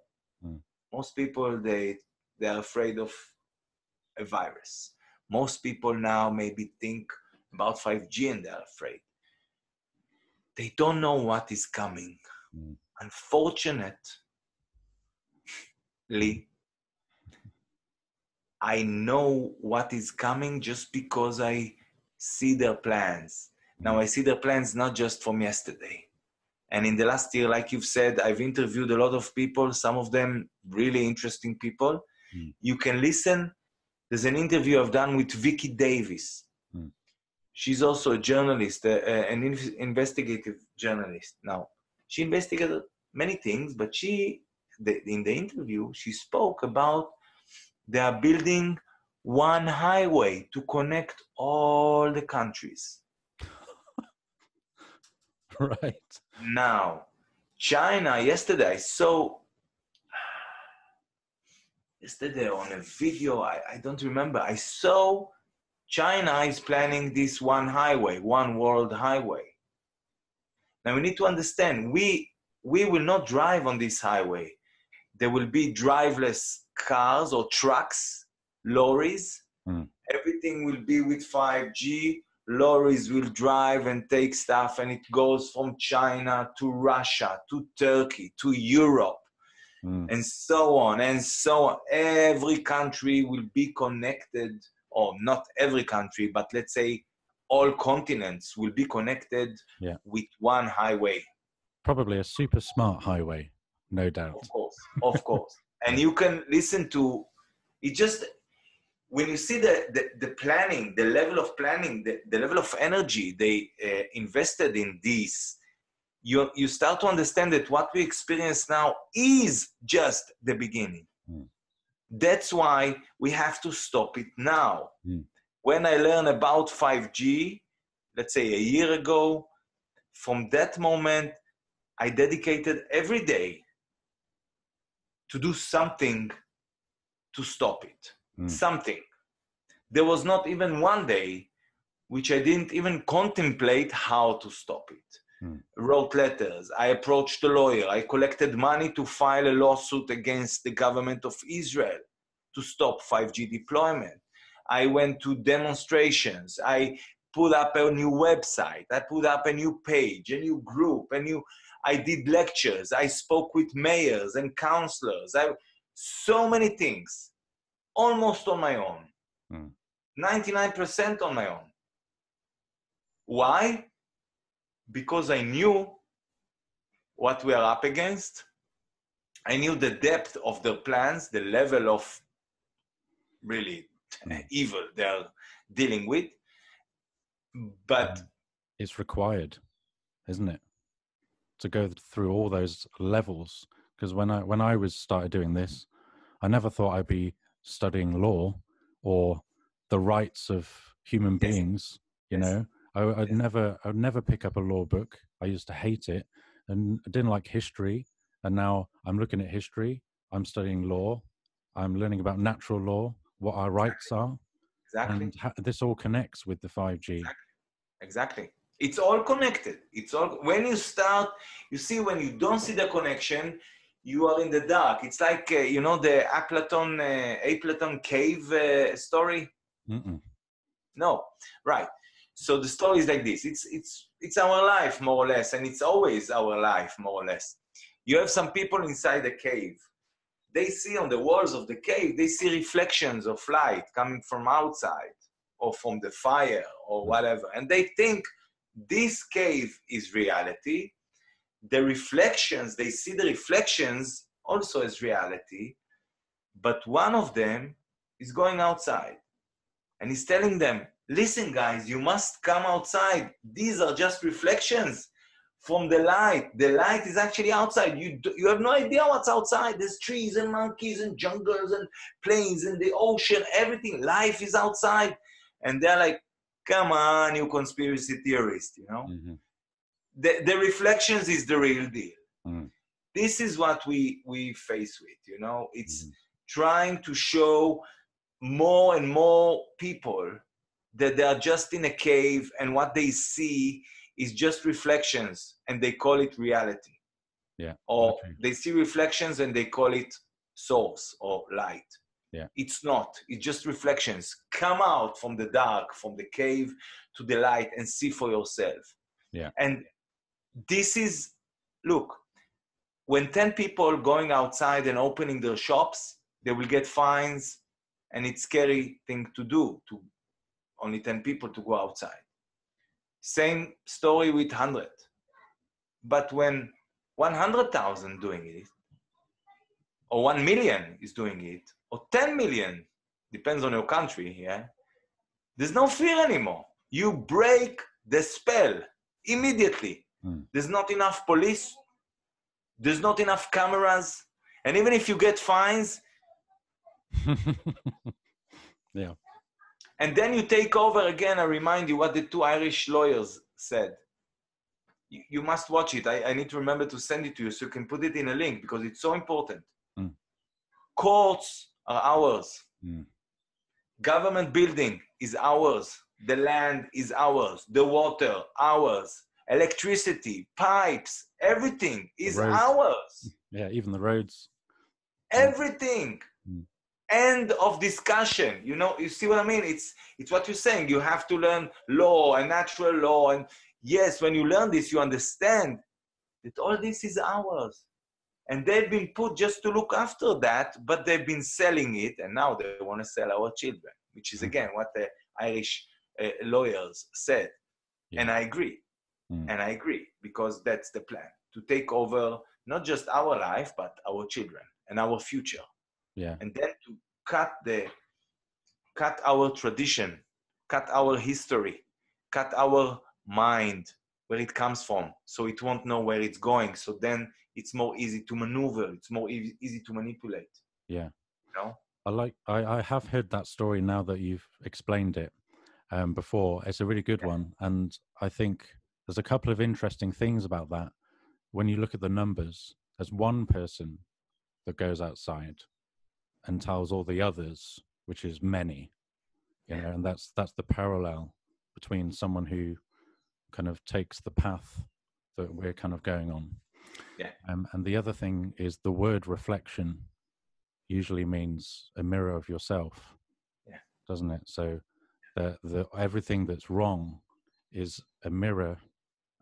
Most people, they're afraid of a virus. Most people now maybe think about 5G and they're afraid. They don't know what is coming. Unfortunately, I know what is coming just because I see their plans. Now I see their plans not just from yesterday. And in the last year, like you've said, I've interviewed a lot of people, some of them really interesting people. You can listen. There's an interview I've done with Vicky Davis. She's also a journalist, an investigative journalist. Now, she investigated many things, but in the interview, she spoke about they are building one highway to connect all the countries. Right. Now, China, yesterday on a video, I don't remember, I saw China is planning this one highway, one world highway. Now we need to understand, we will not drive on this highway. There will be driverless cars or trucks, lorries. Everything will be with 5G. Lorries will drive and take stuff, and it goes from China to Russia, to Turkey, to Europe, and so on and so on. Every country will be connected, or not every country, but let's say all continents will be connected with one highway. Probably a super smart highway, no doubt. Of course. And you can listen to it. Just when you see the planning, the level of planning, the level of energy they invested in this, you start to understand that what we experience now is just the beginning. That's why we have to stop it now. When I learned about 5G, let's say a year ago, from that moment, I dedicated every day to do something to stop it. Something. There was not even one day which I didn't even contemplate how to stop it. Wrote letters. I approached a lawyer. I collected money to file a lawsuit against the government of Israel to stop 5G deployment. I went to demonstrations. I put up a new website. I put up a new page, a new group, I did lectures. I spoke with mayors and councillors. So many things, almost on my own. 99% on my own. Why? Because I knew what we are up against. I knew the depth of their plans, the level of really evil they're dealing with. But it's required, isn't it, to go through all those levels? Because when I started doing this, I never thought I'd be studying law or the rights of human beings. You know, I'd never pick up a law book. I used to hate it, and I didn't like history. And now I'm looking at history. I'm studying law. I'm learning about natural law, what our rights are. Exactly. And this all connects with the 5G. Exactly. It's all connected. It's all, when you start, you see, when you don't see the connection, you are in the dark. It's like, you know, the Appleton cave story? No, right. So the story is like this. It's our life, more or less, and it's always our life, more or less. You have some people inside the cave. They see on the walls of the cave, they see reflections of light coming from outside or from the fire or whatever. And they think this cave is reality. The reflections, they see the reflections also as reality. But one of them is going outside and he's telling them, listen, guys, you must come outside. These are just reflections from the light. The light is actually outside. You have no idea what's outside. There's trees and monkeys and jungles and plains and the ocean, everything. Life is outside. And they're like, come on, you conspiracy theorist, you know? Mm-hmm. The reflections is the real deal. Mm. This is what we face with, you know? It's trying to show more and more people that they are just in a cave and what they see is just reflections and they call it reality. Yeah. Or Okay. they see reflections and they call it source or light. Yeah. It's not. It's just reflections. Come out from the dark, from the cave to the light and see for yourself. Yeah. And this is, look, when 10 people going outside and opening their shops, they will get fines and it's a scary thing to do, to only 10 people to go outside. Same story with 100. But when 100,000 doing it, or 1 million is doing it, or 10 million, depends on your country, yeah? There's no fear anymore. You break the spell immediately. There's not enough police. There's not enough cameras. And even if you get fines, yeah. and then you take over again, I remind you what the 2 Irish lawyers said. You must watch it. I need to remember to send it to you so you can put it in a link because it's so important. Courts are ours. Government building is ours. The land is ours. The water, ours. Electricity, pipes, everything is ours. Yeah, even the roads. Everything. End of discussion. You know, you see what I mean? It's what you're saying. You have to learn law and natural law. And yes, when you learn this, you understand that all this is ours. And they've been put just to look after that, but they've been selling it. And now they want to sell our children, which is again what the Irish lawyers said. Yeah. And I agree. And I agree because that's the plan, to take over not just our life, but our children and our future. Yeah. And then to cut our tradition, cut our history, cut our mind, where it comes from, so it won't know where it's going. So then it's more easy to maneuver. It's more easy to manipulate. Yeah. You know? I have heard that story now that you've explained it before. It's a really good one. And I think there's a couple of interesting things about that. When you look at the numbers, there's one person that goes outside and tells all the others, which is many, you know, and that's the parallel between someone who kind of takes the path that we're kind of going on. Yeah. And the other thing is the word reflection usually means a mirror of yourself, doesn't it? So the everything that's wrong is a mirror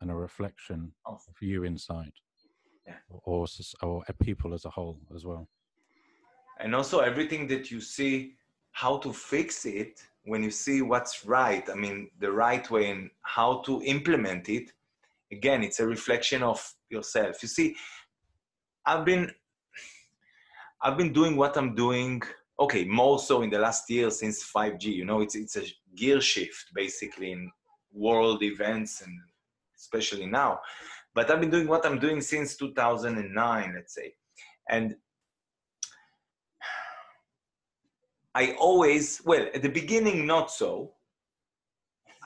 and a reflection of you inside, or people as a whole as well. And also everything that you see, how to fix it, when you see what's right, I mean, the right way and how to implement it, again, it's a reflection of yourself. You see, I've been doing what I'm doing, okay, more so in the last year since 5G, you know, it's a gear shift basically in world events and especially now. But I've been doing what I'm doing since 2009, let's say. And I always, well, at the beginning, not so.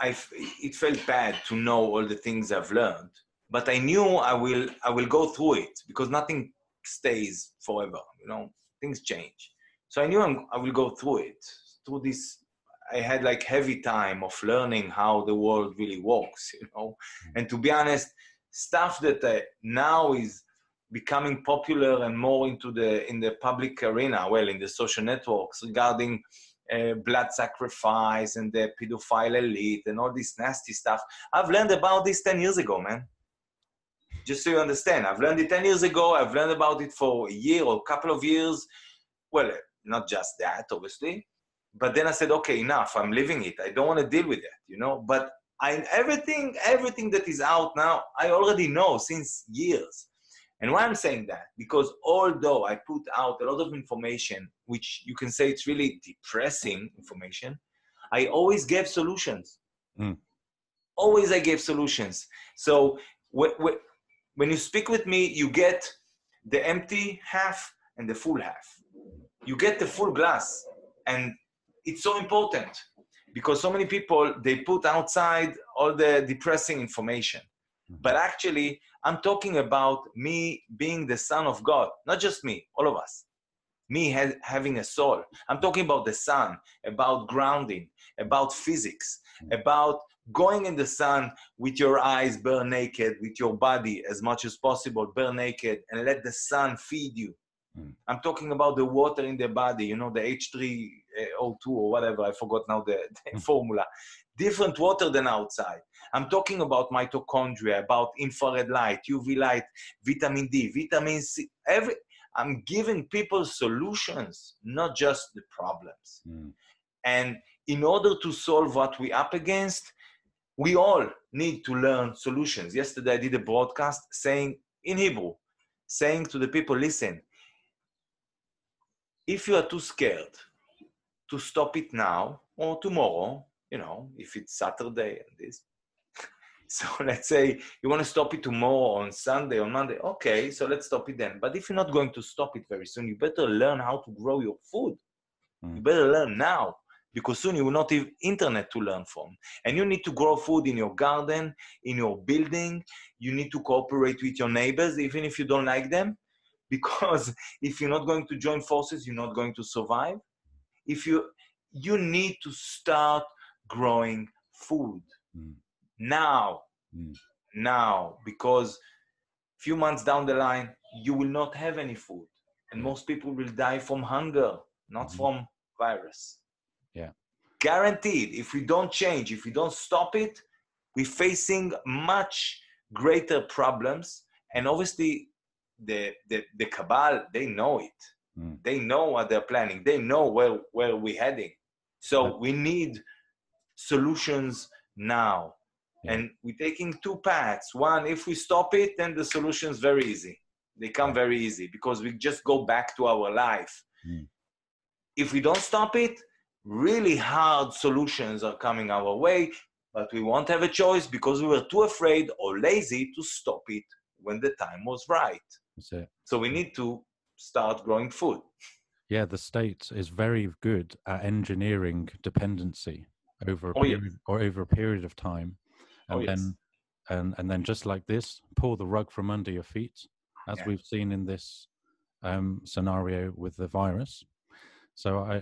It felt bad to know all the things I've learned, but I knew I will go through it because nothing stays forever, you know, things change. So I knew I will go through it. Through this, I had like heavy time of learning how the world really works, you know. And to be honest, stuff that now is becoming popular and more in the public arena, well, in the social networks regarding blood sacrifice and the pedophile elite and all this nasty stuff. I've learned about this 10 years ago, man. Just so you understand, I've learned it 10 years ago. I've learned about it for a year or a couple of years. Well, not just that, obviously. But then I said, okay, enough. I'm living it. I don't want to deal with that, you know. But everything that is out now, I already know since years. And why I'm saying that? Because although I put out a lot of information, which you can say it's really depressing information, I always gave solutions. Always I gave solutions. So when you speak with me, you get the empty half and the full half. You get the full glass. And it's so important because so many people, they put outside all the depressing information. But actually, I'm talking about me being the son of God, not just me, all of us. Me having a soul. I'm talking about the sun, about grounding, about physics, about going in the sun with your eyes bare naked, with your body as much as possible bare naked, and let the sun feed you. I'm talking about the water in the body, you know, the H3O2 or whatever, I forgot now the formula. Different water than outside. I'm talking about mitochondria, about infrared light, UV light, vitamin D, vitamin C, I'm giving people solutions, not just the problems. And in order to solve what we're up against, we all need to learn solutions. Yesterday, I did a broadcast saying in Hebrew, saying to the people, listen, if you are too scared to stop it now or tomorrow, you know, if it's Saturday and this, so let's say you want to stop it tomorrow, on Sunday, on Monday, okay, so let's stop it then. But if you're not going to stop it very soon, you better learn how to grow your food. You better learn now, because soon you will not have internet to learn from. And you need to grow food in your garden, in your building. You need to cooperate with your neighbors, even if you don't like them. Because if you're not going to join forces, you're not going to survive. If you need to start growing food now, because a few months down the line, you will not have any food. And most people will die from hunger, not from virus. Yeah. Guaranteed, if we don't change, if we don't stop it, we're facing much greater problems. And obviously, the cabal, they know it. They know what they're planning. They know where we're heading. So we need solutions now. And we're taking two paths. One, if we stop it, then the solution is very easy. They come very easy because we just go back to our life. If we don't stop it, really hard solutions are coming our way, but we won't have a choice because we were too afraid or lazy to stop it when the time was right. That's it. So we need to start growing food. Yeah, the state is very good at engineering dependency over a period of time, and then just like this, pull the rug from under your feet, as we've seen in this scenario with the virus. So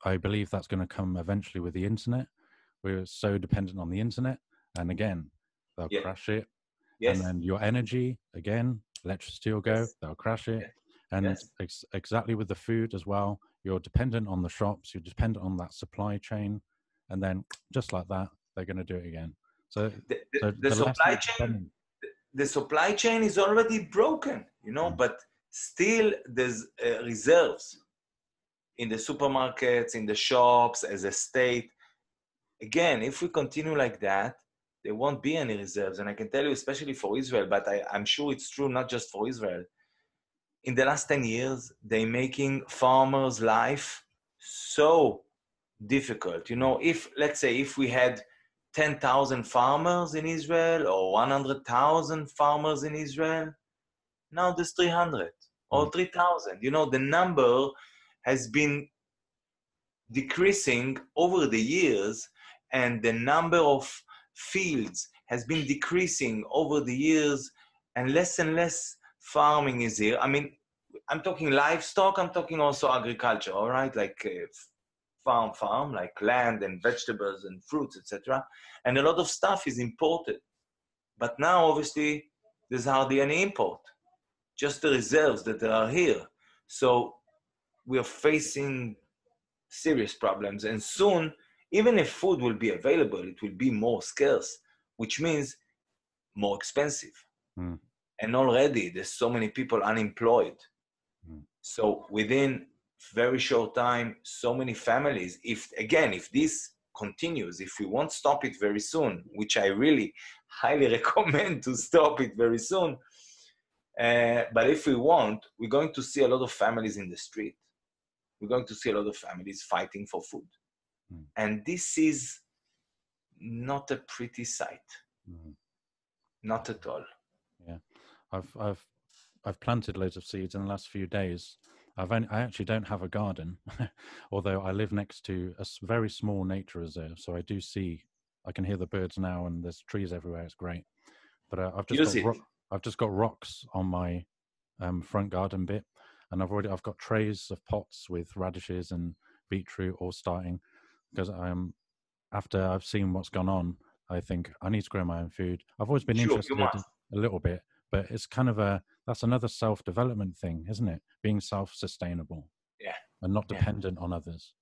I believe that's going to come eventually with the internet. We're so dependent on the internet, and again, they'll crash it. And then your energy, again, electricity will go, they'll crash it. And exactly with the food as well, you're dependent on the shops, you're dependent on that supply chain, and then just like that, they're going to do it again. So the supply chain is already broken, you know, but still there's reserves in the supermarkets, in the shops, as a state. Again, if we continue like that, there won't be any reserves. And I can tell you, especially for Israel, but I'm sure it's true not just for Israel. In the last 10 years, they're making farmers' life so difficult. You know, let's say if we had 10,000 farmers in Israel or 100,000 farmers in Israel, now there's 300 or 3,000. You know, the number has been decreasing over the years, and the number of fields has been decreasing over the years, and less farming is here. I mean, I'm talking livestock, I'm talking also agriculture, all right? Like farm, like land and vegetables and fruits, etc. And a lot of stuff is imported. But now, obviously, there's hardly any import, just the reserves that are here. So we are facing serious problems. And soon, even if food will be available, it will be more scarce, which means more expensive. And already there's so many people unemployed. So within very short time, so many families, if this continues, if we won't stop it very soon, which I really highly recommend to stop it very soon, but if we won't, we're going to see a lot of families in the street. We're going to see a lot of families fighting for food. And this is not a pretty sight. Not at all. Yeah, I've planted loads of seeds in the last few days. I actually don't have a garden, although I live next to a very small nature reserve, so I can hear the birds now, and there's trees everywhere. It's great. But I've just got rocks on my front garden bit, and I've got trays of pots with radishes and beetroot all starting, because after I've seen what's gone on, I think I need to grow my own food. I've always been interested a little bit, but it's kind of that's another self-development thing, isn't it? Being self-sustainable, and not dependent on others.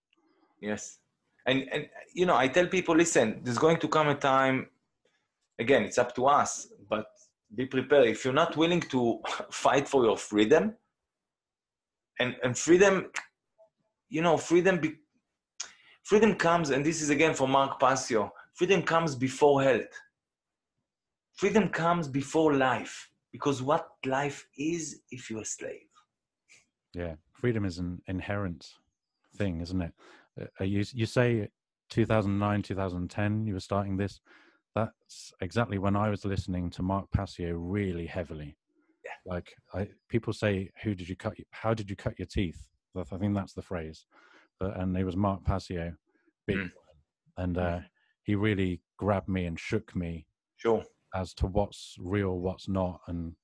Yes, and I tell people, listen, there's going to come a time. Again, it's up to us, but be prepared. If you're not willing to fight for your freedom, and freedom, freedom comes, and this is again from Mark Passio, freedom comes before health. Freedom comes before life, because what life is if you're a slave. Yeah, freedom is an inherent thing, isn't it? You say 2009, 2010, you were starting this. That's exactly when I was listening to Mark Passio really heavily. Yeah. Like people say, how did you cut your teeth? I think that's the phrase. And it was Mark Passio, and he really grabbed me and shook me. Sure. As to what's real, what's not, and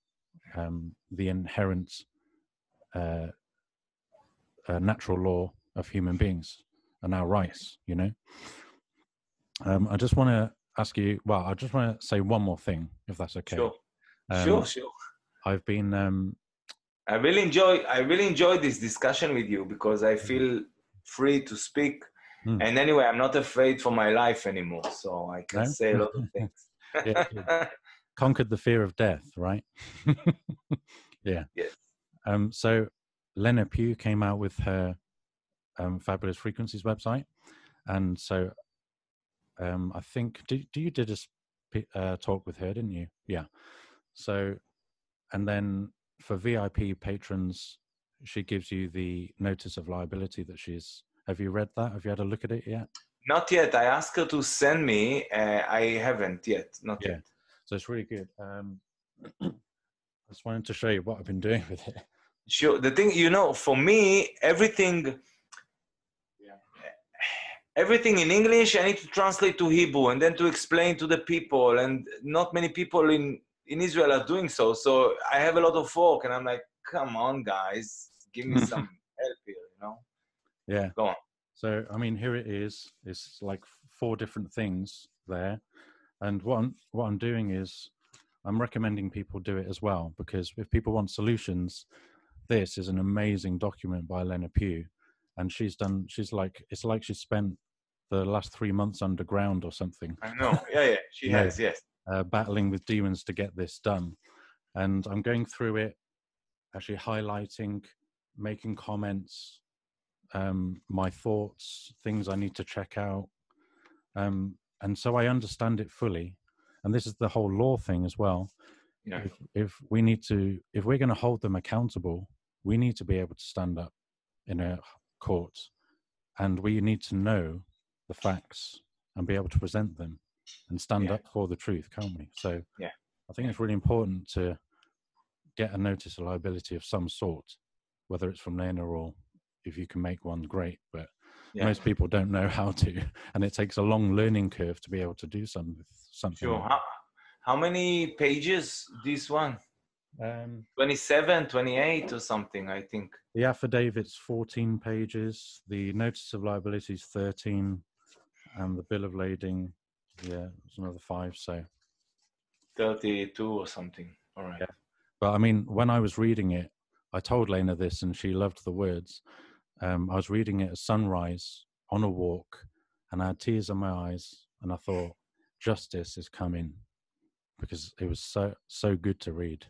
the inherent natural law of human beings and our rights. I just want to ask you. Well, I just want to say one more thing, if that's okay. Sure. Sure. I've been. I really enjoy this discussion with you, because I feel free to speak. And anyway, I'm not afraid for my life anymore, so I can say a lot of things. Yeah, conquered the fear of death, right? Yeah. Yes. So Lena Pugh came out with her Fabulous Frequencies website, and so I think you did a talk with her, didn't you? Yeah. So, and then for VIP patrons, she gives you the notice of liability that she's. Have you read that? Have you had a look at it yet? Not yet. I asked her to send me. I haven't yet. Not yet. So it's really good. I just wanted to show you what I've been doing with it. Sure. The thing, for me, everything in English, I need to translate to Hebrew and then to explain to the people. And not many people in Israel are doing so. So I have a lot of work, and I'm like, come on, guys, give me some help here, Yeah. Go on. So, I mean, here it is. It's like 4 different things there. And what I'm doing is I'm recommending people do it as well, because if people want solutions, this is an amazing document by Lena Pugh. And it's like she spent the last 3 months underground or something. I know. Yeah. She has, yes. Battling with demons to get this done. And I'm going through it, actually highlighting, making comments, my thoughts, things I need to check out. And so I understand it fully. And this is the whole law thing as well. Yeah. If we're going to hold them accountable, we need to be able to stand up in a court, and we need to know the facts and be able to present them and stand up for the truth, can't we? So I think it's really important to get a notice of liability of some sort, whether it's from Lena or if you can make one, great. But most people don't know how to, and it takes a long learning curve to be able to do something. Sure. Like how many pages this one? 27, 28 or something, I think. The affidavit's 14 pages. The notice of liability is 13, and the bill of lading, it's another 5. So 32 or something. All right. Yeah. But I mean, when I was reading it, I told Lena this, and she loved the words. I was reading it at sunrise on a walk, and I had tears in my eyes, and I thought, justice is coming, because it was so good to read.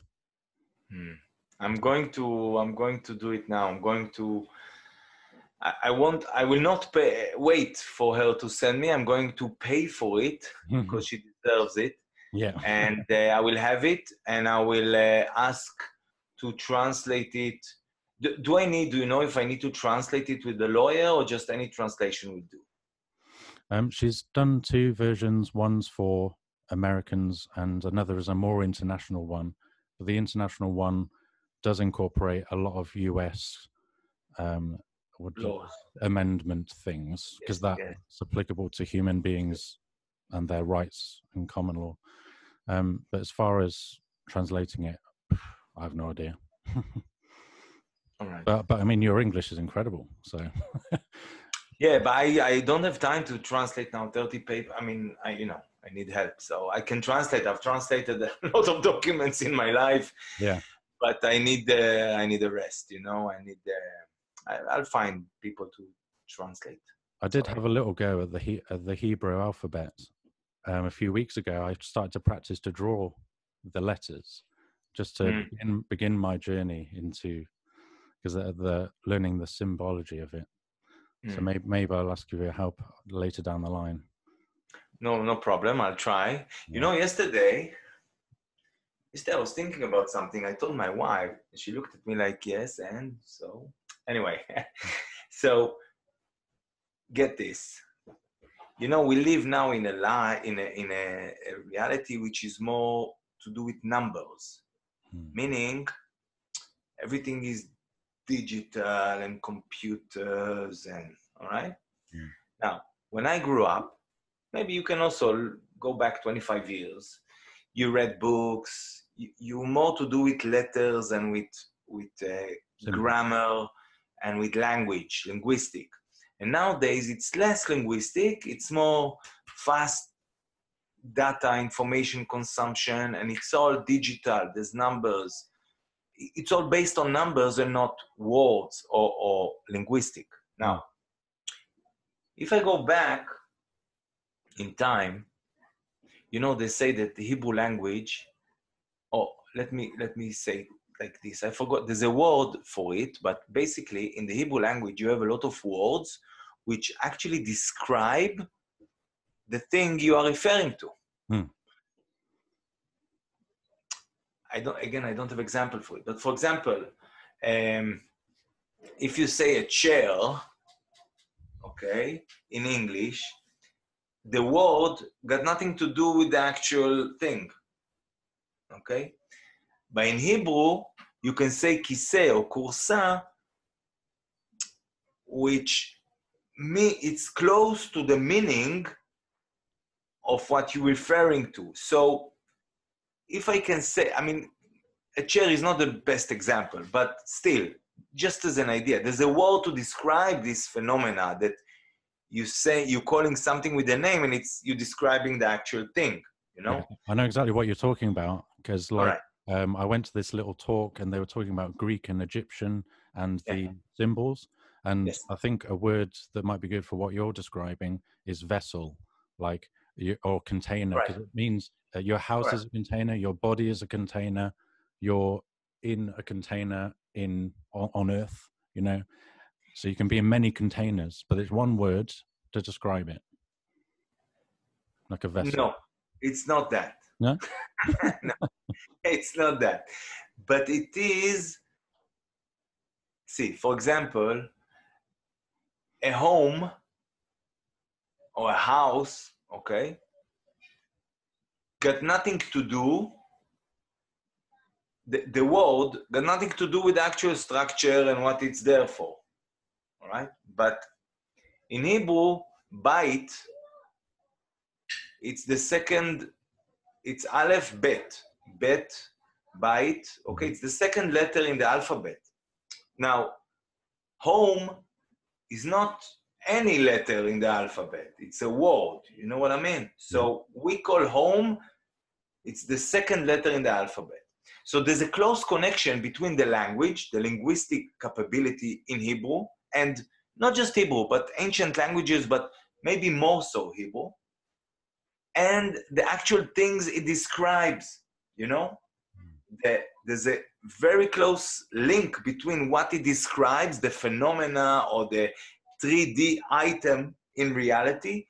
I'm going to do it now. I will not wait for her to send me. I'm going to pay for it because she deserves it. Yeah. And I will have it, and I will ask to translate it. Do you know if I need to translate it with the lawyer, or just any translation will do? She's done 2 versions. One's for Americans, and another is a more international one. But the international one does incorporate a lot of US Laws. amendment things, because Yes, that's yes. applicable to human beings and their rights in common law. But as far as translating it, I have no idea. All right. But I mean, your English is incredible, so. Yeah, but I don't have time to translate now 30 paper. I mean, I need help. So I can translate. I've translated a lot of documents in my life. Yeah. But I need a rest, I'll find people to translate. I did have a little go at the Hebrew alphabet. A few weeks ago, I started to practice to draw the letters, just to begin my journey into, because the learning the symbology of it. So maybe I'll ask you for your help later down the line. No problem. I'll try. Yeah. Yesterday I was thinking about something. I told my wife, and she looked at me like, yes, and so anyway. So get this. We live now in a reality which is more to do with numbers, meaning everything is digital and computers and all right. Now, when I grew up, maybe you can also go back 25 years. You read books. You more to do with letters and with grammar and with linguistic. And nowadays it's less linguistic. It's more fast data information consumption, and it's all digital. There's numbers. It's all based on numbers and not words or linguistic. Now, if I go back in time, they say that the Hebrew language, let me say like this. I forgot, there's a word for it, but basically in the Hebrew language, you have a lot of words which actually describe the thing you are referring to. I don't have example for it, but for example, if you say a chair, okay, in English, the word got nothing to do with the actual thing, okay? But in Hebrew, you can say kiseh or kursa, which it's close to the meaning of what you're referring to. So if I can say, a chair is not the best example, but still, just as an idea, there's a word to describe this phenomena that you say you're calling something with a name and you're describing the actual thing, Yeah, I know exactly what you're talking about, because I went to this little talk and they were talking about Greek and Egyptian and the symbols. And I think a word that might be good for what you're describing is vessel, or container, because it means your house is a container, your body is a container, you're in a container on Earth, So you can be in many containers, but it's one word to describe it, like a vessel. No, it's not that. No? No, it's not that. But it is, for example, a home or a house, okay, got nothing to do, the word got nothing to do with the actual structure and what it's there for, all right? But in Hebrew, bait, it's the second, it's aleph, bet, bait, okay? It's the second letter in the alphabet. Now, home is not any letter in the alphabet. It's a word, you know what I mean? So we call home, it's the second letter in the alphabet. So there's a close connection between the language, the linguistic capability in Hebrew, and not just Hebrew, but ancient languages, but maybe more so Hebrew, and the actual things it describes, There's a very close link between what it describes, the phenomena or the 3D item in reality,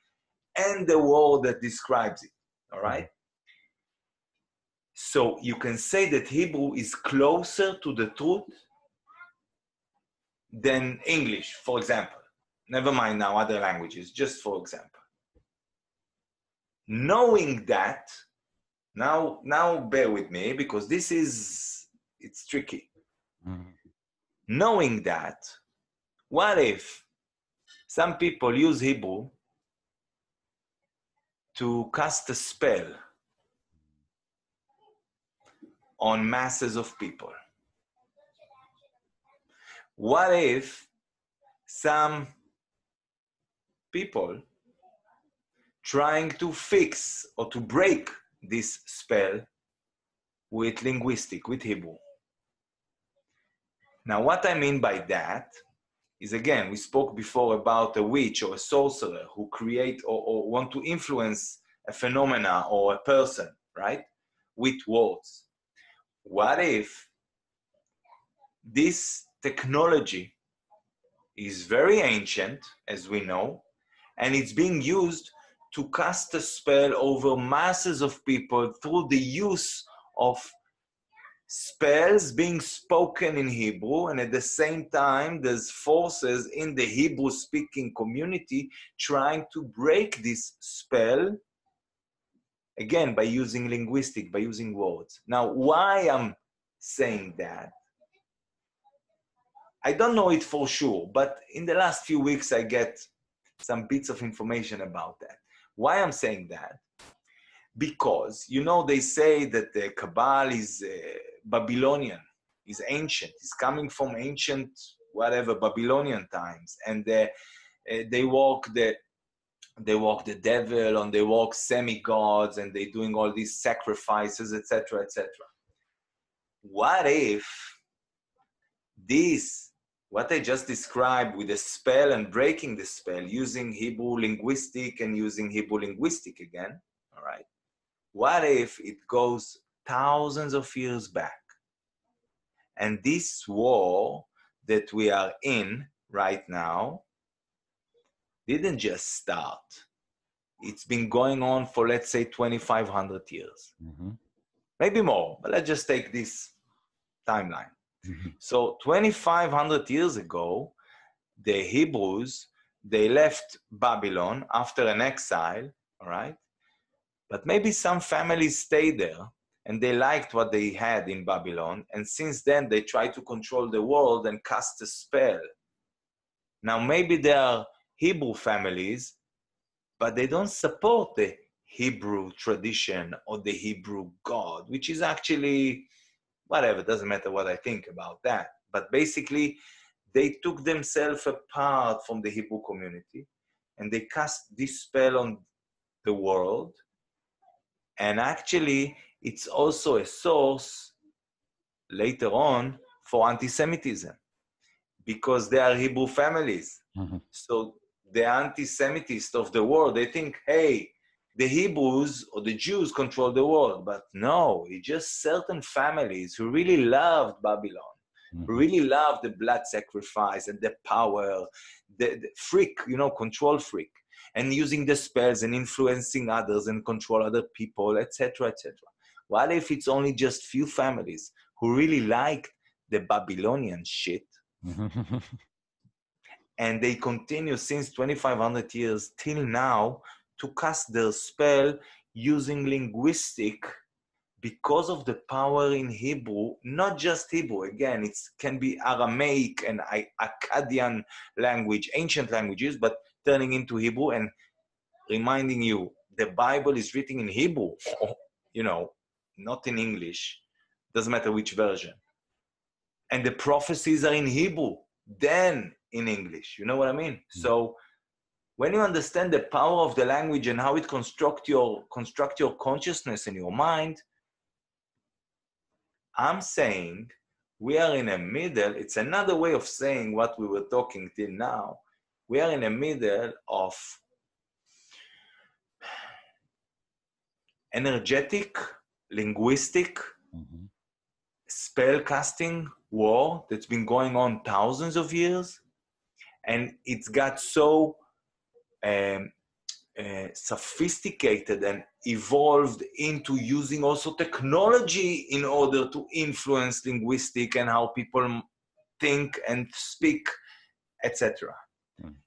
and the word that describes it, all right? So you can say that Hebrew is closer to the truth than English, for example. Never mind now other languages, just for example. Knowing that, Now bear with me, because it's tricky. Knowing that, what if some people use Hebrew to cast a spell on masses of people? What if some people trying to fix or to break this spell with linguistic, with Hebrew? Now, what I mean by that is, again, we spoke before about a witch or a sorcerer who create or want to influence a phenomena or a person, right, with words. What if this technology is very ancient, as we know, and it's being used to cast a spell over masses of people through the use of spells being spoken in Hebrew, and at the same time, there's forces in the Hebrew-speaking community trying to break this spell, again, by using linguistic, by using words. Now, why I'm saying that? I don't know it for sure, but in the last few weeks, I get some bits of information about that. Why I'm saying that? Because, you know, they say that the Kabbalah is Babylonian, is ancient, is coming from ancient, whatever, Babylonian times. And they walk the devil, and they walk semi-gods, and they're doing all these sacrifices, etc., etc. What if this, what I just described with the spell and breaking the spell, using Hebrew linguistic and using Hebrew linguistic again, all right? What if it goes thousands of years back? And this war that we are in right now didn't just start. It's been going on for, let's say, 2,500 years. Maybe more, but let's just take this timeline. So 2,500 years ago, the Hebrews, they left Babylon after an exile, all right? But maybe some families stayed there and they liked what they had in Babylon. And since then, they tried to control the world and cast a spell. Now, maybe there are Hebrew families, but they don't support the Hebrew tradition or the Hebrew God, which is actually, whatever, doesn't matter what I think about that. But basically, they took themselves apart from the Hebrew community and they cast this spell on the world. And actually, it's also a source later on for anti-Semitism, because they are Hebrew families. So the anti-Semitists of the world, they think, hey, the Hebrews or the Jews control the world. But no, it's just certain families who really loved Babylon, who really loved the blood sacrifice and the power, the freak, you know, control freak, and using the spells and influencing others and control other people, etc., etc. What if it's only just few families who really liked the Babylonian shit, and they continue since 2,500 years till now to cast their spell using linguistic, because of the power in Hebrew, not just Hebrew, again, it can be Aramaic and Akkadian language, ancient languages, but turning into Hebrew and reminding you, the Bible is written in Hebrew, you know, not in English, doesn't matter which version. And the prophecies are in Hebrew, then in English, you know what I mean? So when you understand the power of the language and how it construct your consciousness in your mind, I'm saying we are in a middle, it's another way of saying what we were talking till now. We are in the middle of energetic, linguistic, spell casting war that's been going on thousands of years. And it's got so sophisticated and evolved into using also technology in order to influence linguistic and how people think and speak, etc.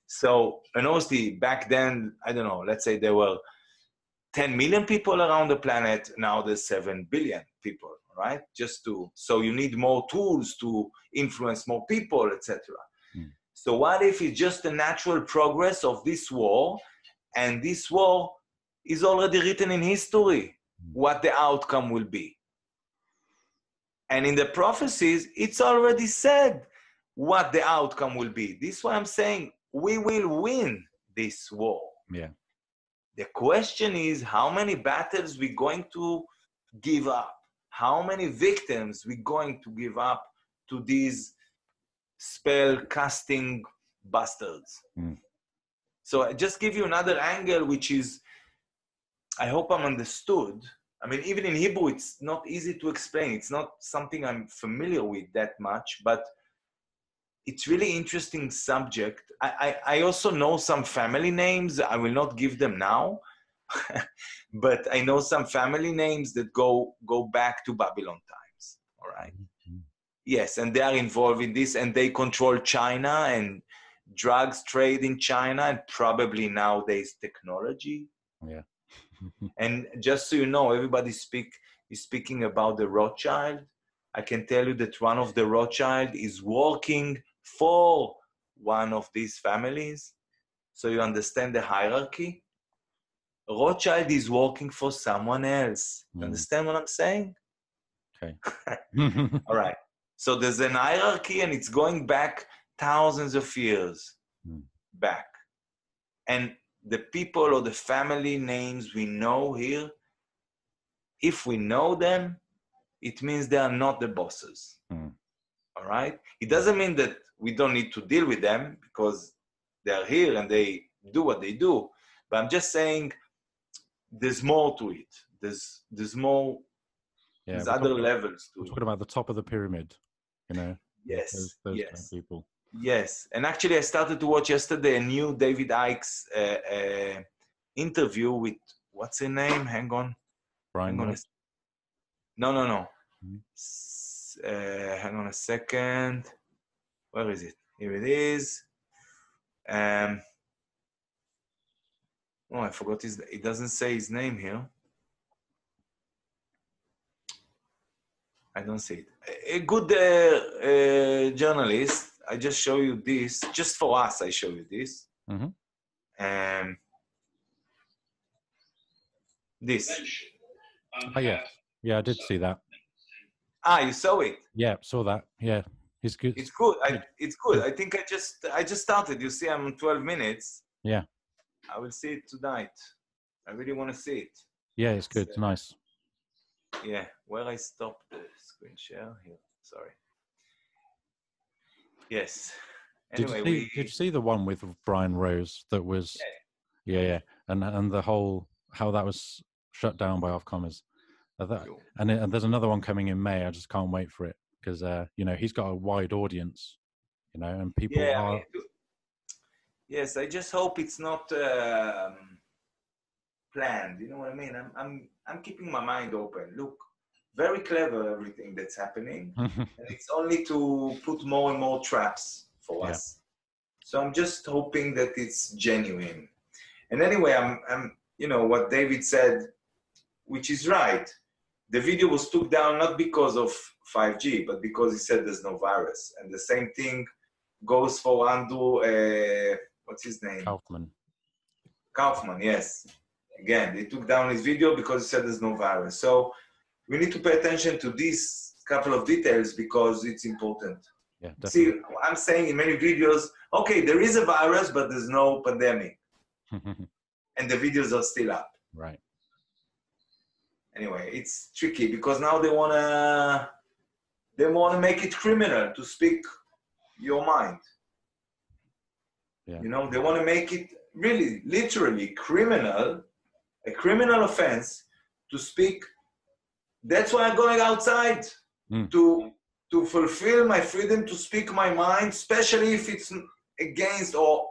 So, and obviously back then, I don't know, let's say there were 10 million people around the planet. Now there's 7 billion people, right? So you need more tools to influence more people, etc. So what if it's just a natural progress of this war, and this war is already written in history, what the outcome will be? And in the prophecies, it's already said what the outcome will be. This is why I'm saying we will win this war. Yeah. The question is how many battles we're going to give up? How many victims we're going to give up to these spell casting bastards? So I just give you another angle, which is, I hope I'm understood. I mean, even in Hebrew, it's not easy to explain. It's not something I'm familiar with that much, but it's really interesting subject. I also know some family names. I will not give them now, but I know some family names that go back to Babylon times. All right. Yes, and they are involved in this, and they control China and drugs trade in China, and probably nowadays technology. Yeah. And just so you know, everybody is speaking about the Rothschild. I can tell you that one of the Rothschild is working for one of these families. So you understand the hierarchy. Rothschild is working for someone else. You understand what I'm saying? Okay. All right. So there's an hierarchy, and it's going back thousands of years back. And the people or the family names we know here, if we know them, it means they are not the bosses. All right? It doesn't mean that we don't need to deal with them because they are here and they do what they do. But I'm just saying there's more to it. There's more, there's other levels to it. We're talking about the top of the pyramid, you know? Yes, those yes. kind of people. Yes, and actually I started to watch yesterday a new David Icke's interview with, what's her name? Hang on. Brian. No. Hang on a second. Where is it? Here it is. Oh, I forgot it doesn't say his name here. I don't see it. A good journalist. I just show you this. Just for us, I show you this. This. Oh, yeah. Yeah, I did see that. Ah, you saw it? Yeah, saw that. Yeah, he's good. It's good. It's good. I think I just started. You see, I'm 12 minutes. Yeah. I will see it tonight. I really want to see it. Yeah, it's good. It's nice. Yeah, where I stopped the screen share here. Sorry. Yes. Anyway, did you see the one with Brian Rose that was? Yeah, and the whole how that was shut down by Ofcommers. And there's another one coming in May. I just can't wait for it because you know, he's got a wide audience, you know, and people are. I mean, yes, I just hope it's not planned. You know what I mean? I'm keeping my mind open. Look, very clever everything that's happening, and it's only to put more and more traps for us. So I'm just hoping that it's genuine. And anyway, I'm you know what David said, which is right. The video was took down not because of 5G, but because he said there's no virus. And the same thing goes for Andrew, what's his name? Kaufman, yes. Again, they took down his video because he said there's no virus. So we need to pay attention to these couple of details because it's important. Yeah, definitely. See, I'm saying in many videos, okay, there is a virus, but there's no pandemic. And the videos are still up. Right. Anyway, it's tricky because now they wanna make it criminal to speak your mind. Yeah. You know, they want to make it really, literally criminal, a criminal offense to speak. That's why I'm going outside to fulfill my freedom to speak my mind, especially if it's against or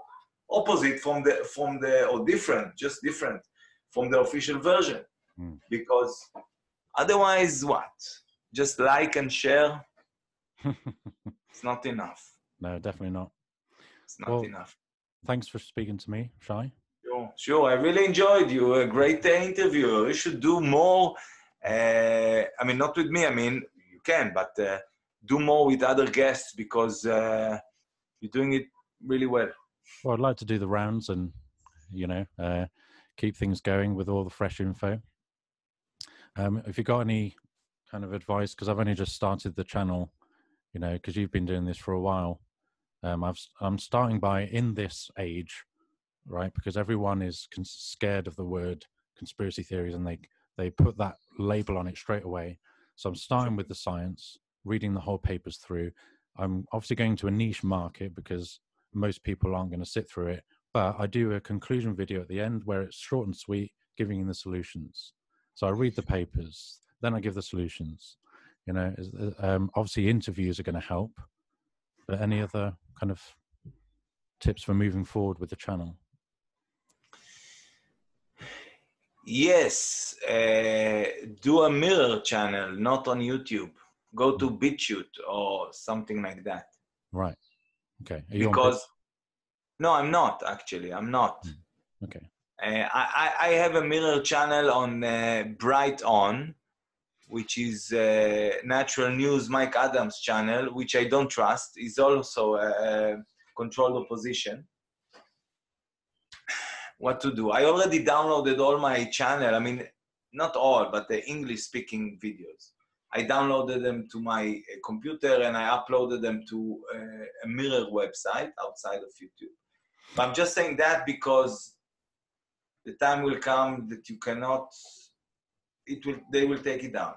opposite from the or different from the official version. Because otherwise, what? Just like and share? It's not enough. No, definitely not. It's not enough. Thanks for speaking to me, Shai. Sure. I really enjoyed you. A great interview. You should do more. I mean, not with me. I mean, you can, but do more with other guests because you're doing it really well. Well, I'd like to do the rounds and, keep things going with all the fresh info. If you got any kind of advice, because I've only just started the channel, because you've been doing this for a while. I'm starting by in this age, right? Because everyone is scared of the word conspiracy theories, and they put that label on it straight away. So I'm starting with the science, reading the whole papers through. I'm obviously going to a niche market because most people aren't going to sit through it. But I do a conclusion video at the end where it's short and sweet, giving you the solutions. So I read the papers, then I give the solutions. Obviously interviews are going to help. But any other kind of tips for moving forward with the channel? Yes, do a mirror channel, not on YouTube. Go to BitChute or something like that. Right. Okay. Because no, I'm not actually. I'm not. Okay. I have a mirror channel on Bright On, which is Natural News Mike Adams channel, which I don't trust. Is also a controlled opposition. What to do? I already downloaded all my channel. I mean, not all, but the English-speaking videos. I downloaded them to my computer and I uploaded them to a mirror website outside of YouTube. But I'm just saying that because the time will come that you cannot. They will take it down.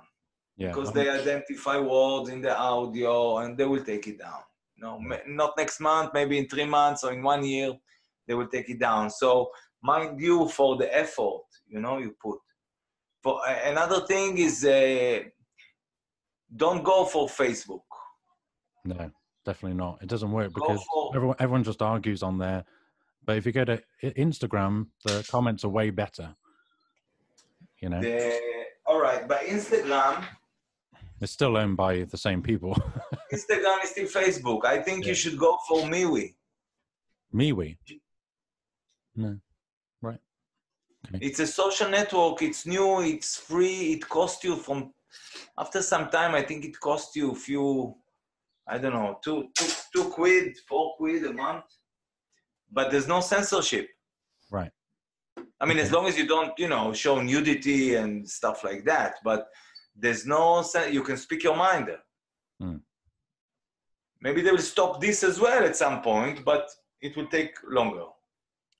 Yeah, because they identify words in the audio and they will take it down. No, not next month, maybe in 3 months or in 1 year, they will take it down. So mind you for the effort, you put. For another thing is don't go for Facebook. No, definitely not. It doesn't work because everyone just argues on there. But if you go to Instagram, the comments are way better. All right, but Instagram... It's still owned by the same people. Instagram is still Facebook. I think you should go for MeWe. MeWe? No. Right. Okay. It's a social network. It's new. It's free. It costs you after some time, I think it costs you a few, I don't know, two quid, 4 quid a month. But there's no censorship. Right. I mean, as long as you don't, show nudity and stuff like that. But there's no, you can speak your mind there. Maybe they will stop this as well at some point, but it will take longer.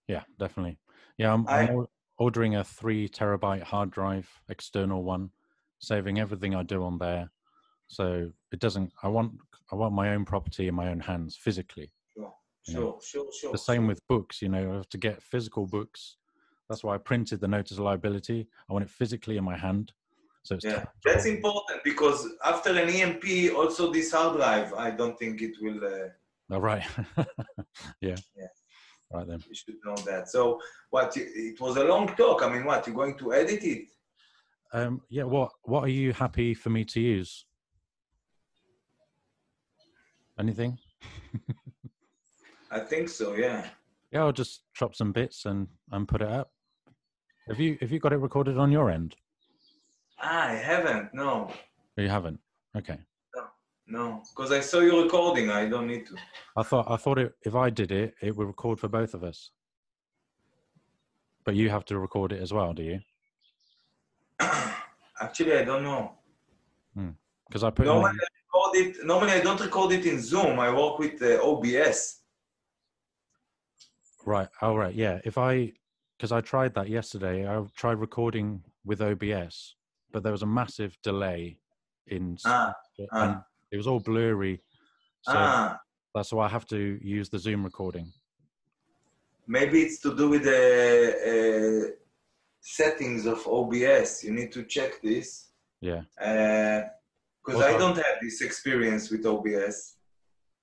Yeah, definitely. Yeah, I'm ordering a 3 terabyte hard drive, external one, saving everything I do on there. So it doesn't, I want my own property in my own hands physically. Sure. The same with books, I have to get physical books. That's why I printed the notice of liability. I want it physically in my hand. So it's that's important because after an EMP, also this hard drive, I don't think it will. Oh, right. Yeah. Right then. You should know that. So it was a long talk. I mean, you're going to edit it? Yeah. What are you happy for me to use? Anything? I think so. Yeah. Yeah. I'll just chop some bits and put it up. Have you got it recorded on your end? I haven't. No. You haven't. Okay. No, because I saw you recording. I don't need to. I thought if I did it, it would record for both of us. But you have to record it as well, do you? Actually, I don't know. Because I put normally I don't record it in Zoom. I work with OBS. Right. Oh, right. Yeah. Because I tried that yesterday. I tried recording with OBS, but there was a massive delay in. And it was all blurry. So that's why I have to use the Zoom recording. Maybe it's to do with the settings of OBS. You need to check this. Yeah. Because I don't have this experience with OBS.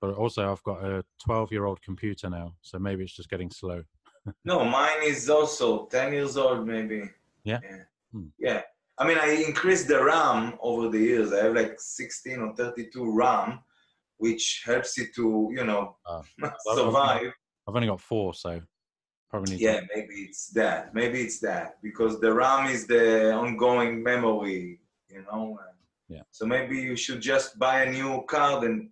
But also I've got a 12-year-old computer now, so maybe it's just getting slow. No, mine is also 10 years old, maybe. Yeah? Yeah. I mean, I increased the RAM over the years. I have like 16 or 32 RAM, which helps it to, survive. I've only got 4, so Probably need Yeah, to... maybe it's that. Maybe it's that because the RAM is the ongoing memory, you know. Yeah. So maybe you should just buy a new card and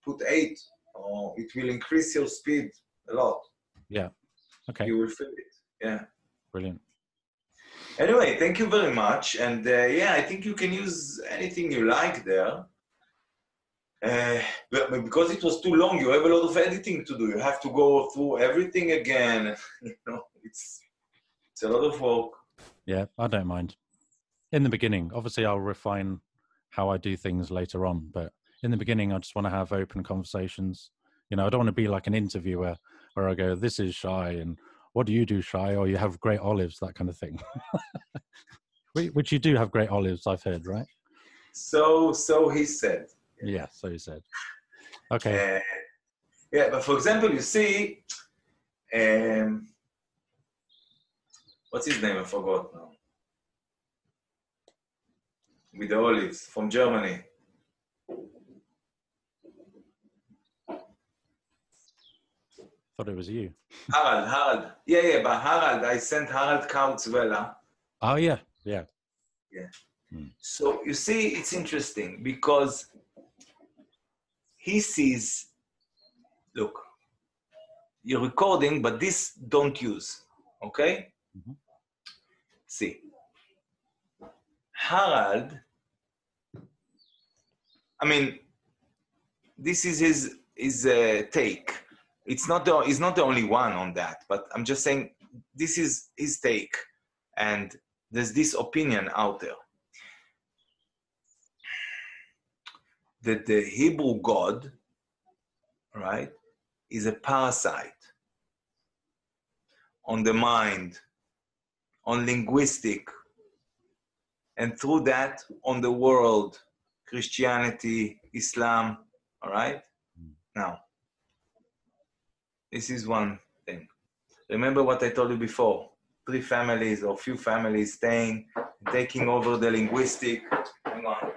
put 8, or it will increase your speed a lot. Yeah. Okay. You will feel it. Yeah. Brilliant. Anyway, thank you very much. And yeah, I think you can use anything you like there. But because it was too long, you have a lot of editing to do. You have to go through everything again. You know, it's a lot of work. Yeah, I don't mind. In the beginning, obviously, I'll refine how I do things later on. But in the beginning, I just want to have open conversations. You know, I don't want to be like an interviewer where I go, "This is Shai," and "What do you do, Shai?" Or "You have great olives," that kind of thing. Which you do have great olives, I've heard, right? So he said. Yeah, so he said. Okay. Yeah, but for example, you see, what's his name? I forgot now. With the olives from Germany. Thought it was you. Harald. Yeah, but Harald, I sent Harald Kautz Vela. Oh, yeah. So you see, it's interesting because he sees, look, you're recording, but this don't use, okay? Mm-hmm. See, Harald, I mean, this is his take. He's not the only one on that, but I'm just saying this is his take, and there's this opinion out there that the Hebrew God, right, is a parasite on the mind, on linguistic, and through that on the world, Christianity, Islam, all right? Now, this is one thing. Remember what I told you before, 3 families or few families staying, taking over the linguistic. Hang on.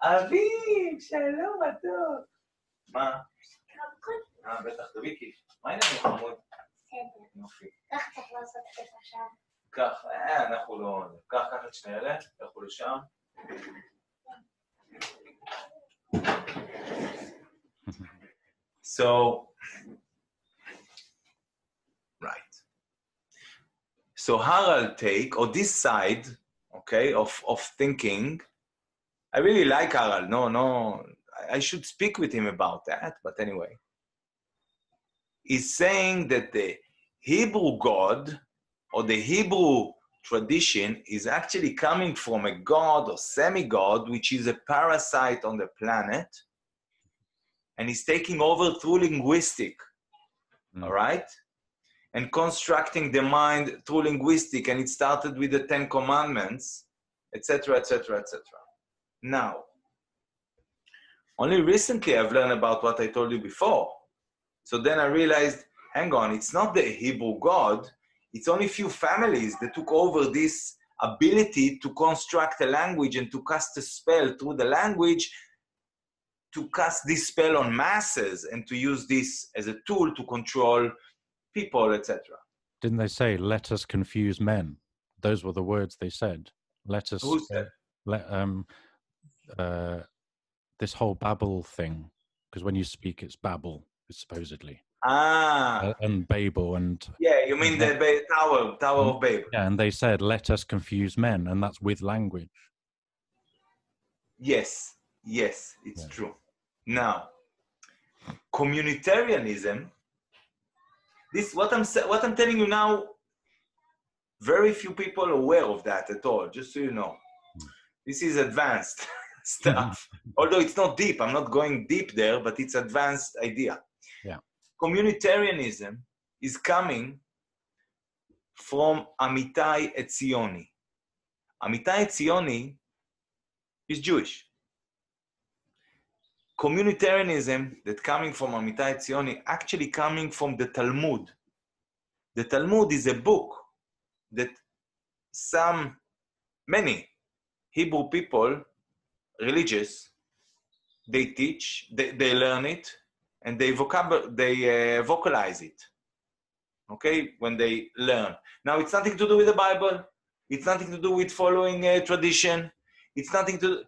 אביב, שלום, מתוק. מה? בטח, תביא כיף. מה העניינים חמוד? בסדר. יופי. כך צריך לעשות כיף עכשיו. כך, אנחנו לא... קח את שני אלה, לכו לשם. So, right. So Harald take, or this side, okay, of thinking, I really like Harald. No, I should speak with him about that. But anyway, he's saying that the Hebrew God or the Hebrew tradition is actually coming from a god or semi-god, which is a parasite on the planet, and he's taking over through linguistic, all right? And constructing the mind through linguistic, and it started with the 10 Commandments, etc., etc., etc. Now, only recently I've learned about what I told you before. So then I realized, hang on, it's not the Hebrew God, it's only few families that took over this ability to construct a language and to cast a spell through the language, to cast this spell on masses and to use this as a tool to control people, etc. Didn't they say, "Let us confuse men"? Those were the words they said. Let us... Who said? This whole Babel thing, because when you speak, it's Babel, supposedly. And Babel and... Yeah, you mean the Tower of Babel. Yeah, and they said, "Let us confuse men," and that's with language. Yes, it's true. Now, communitarianism, this what I'm telling you now, very few people are aware of that at all, just so you know. This is advanced stuff. Although it's not deep, I'm not going deep there, but it's advanced idea. Yeah. Communitarianism is coming from Amitai Etzioni. Amitai Etzioni is Jewish. Communitarianism that coming from Amitai Etzioni actually coming from the Talmud. The Talmud is a book that many Hebrew people, religious, they teach, they learn it, and they vocalize it. Okay, when they learn. Now, it's nothing to do with the Bible. It's nothing to do with following a tradition. It's nothing to.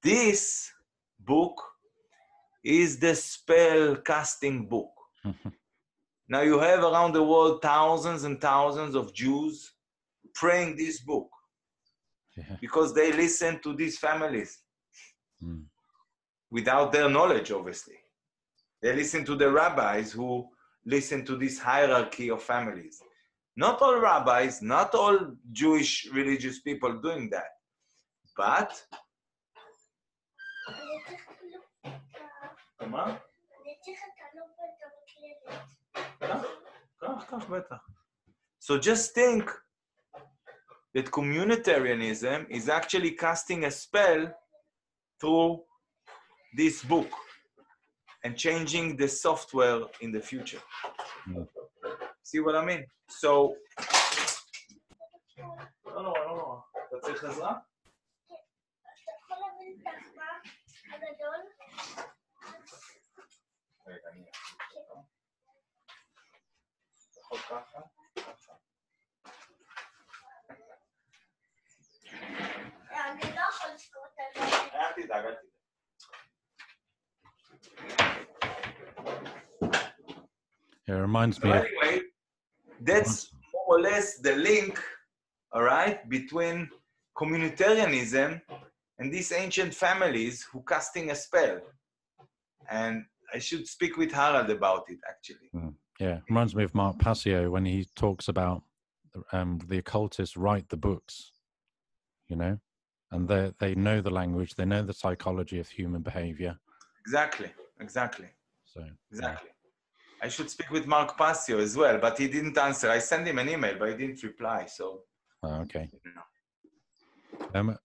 This book is the spell casting book. Now you have around the world thousands and thousands of Jews praying this book because they listen to these families without their knowledge, obviously. They listen to the rabbis who listen to this hierarchy of families. Not all rabbis, not all Jewish religious people doing that, but so just think that communitarianism is actually casting a spell through this book and changing the software in the future. See what I mean? So, לא. אתה צריך עזרה? אתה יכול להבין את הזמן הגדול? רגע, אני אעשה אותו. אתה יכול ככה? ככה. אני לא יכול לזכור את זה. אל תדאג, אל תדאג. It reminds me So of... anyway, that's more or less the link, all right, between communitarianism and these ancient families who casting a spell. And I should speak with Harald about it, actually. Yeah, reminds me of Mark Passio when he talks about the occultists write the books, you know, and they know the language, they know the psychology of human behavior. Exactly, exactly. So exactly. Yeah. I should speak with Mark Passio as well, but he didn't answer. I sent him an email, but he didn't reply. So. Oh, okay. No. Are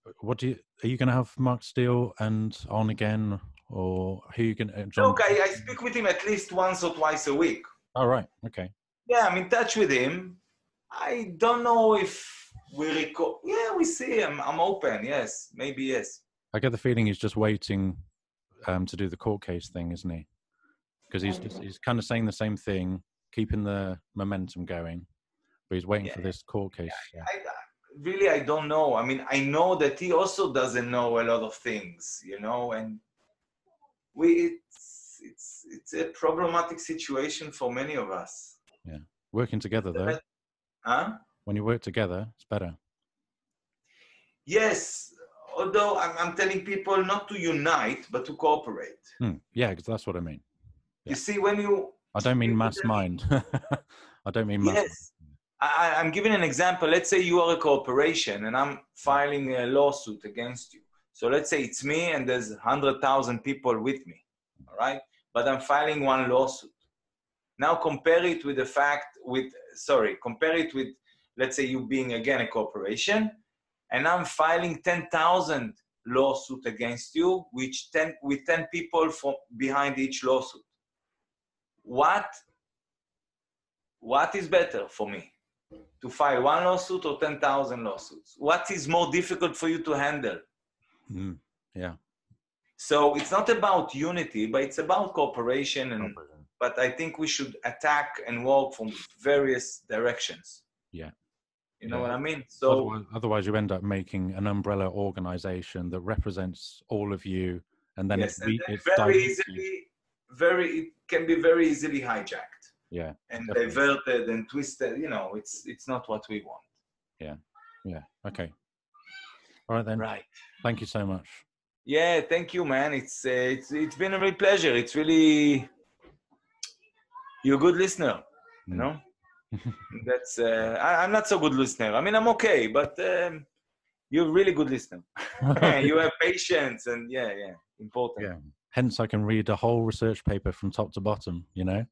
you going to have Mark Steele and on again, or who you can? Look, I speak with him at least once or twice a week. Oh, right. Okay. Yeah, I'm in touch with him. I don't know if we record. Yeah, we see him. I'm open. Yes, maybe yes. I get the feeling he's just waiting to do the court case thing, isn't he? Because he's kind of saying the same thing, keeping the momentum going, but he's waiting for this court case. Yeah. I don't know. I mean, I know that he also doesn't know a lot of things, you know, and it's a problematic situation for many of us. Yeah, working together though. Huh? When you work together, it's better. Yes, although I'm telling people not to unite, but to cooperate. Yeah, because that's what I mean. You see, when you... I don't mean mass mind. I don't mean mass mind. Yes. I'm giving an example. Let's say you are a corporation and I'm filing a lawsuit against you. So let's say it's me and there's 100,000 people with me, all right? But I'm filing one lawsuit. Now compare it with let's say you being again a corporation and I'm filing 10,000 lawsuit against you, with 10 people behind each lawsuit. What is better for me? To file one lawsuit or 10,000 lawsuits? What is more difficult for you to handle? Yeah. So it's not about unity, but it's about cooperation. But I think we should attack and work from various directions. Yeah. You know what I mean? So otherwise you end up making an umbrella organization that represents all of you, and then yes, it can be very easily hijacked. Yeah. And diverted and twisted. You know, it's not what we want. Yeah. Yeah. Okay. All right then. Right. Thank you so much. Yeah, thank you, man. It's been a real pleasure. It's really, you're a good listener, you know? That's I'm not so good listener. I mean, I'm okay, but you're a really good listener. You have patience and yeah, important. Yeah. Hence, I can read a whole research paper from top to bottom, you know?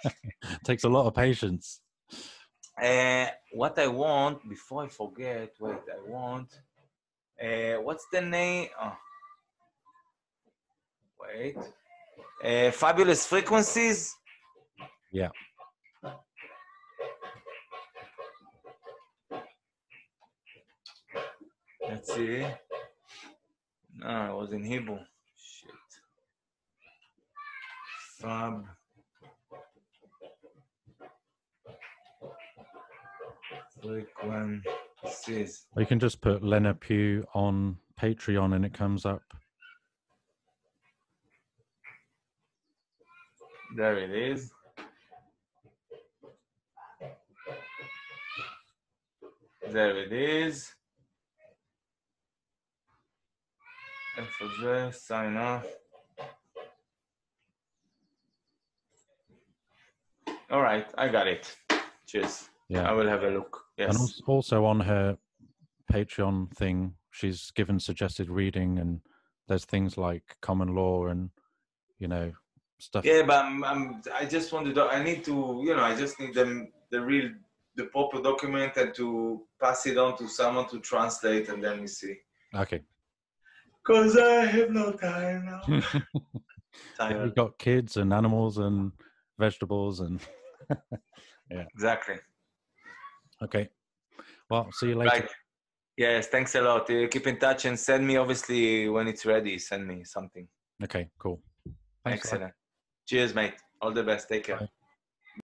It takes a lot of patience. What I want, before I forget, what's the name? Oh. Wait. Fabulous Frequencies? Yeah. Let's see. No, it was in Hebrew. Shit. Fab. Frequencies. Or you can just put Lena Pugh on Patreon and it comes up. There it is. There it is. And for this, sign off. All right, I got it. Cheers. Yeah. I will have a look. Yes. And also on her Patreon thing, she's given suggested reading, and there's things like common law and, you know, stuff. Yeah, but I just wanted to, I need to, you know, I just need the proper document and to pass it on to someone to translate, and then we see. Okay. Because I have no time now. Yeah, we've got kids and animals and vegetables and yeah. Exactly. Okay. Well, see you later. Right. Yes, thanks a lot. Keep in touch and send me, obviously, when it's ready, send me something. Okay, cool. Thanks. Excellent. Cheers, mate. All the best. Take care. Bye.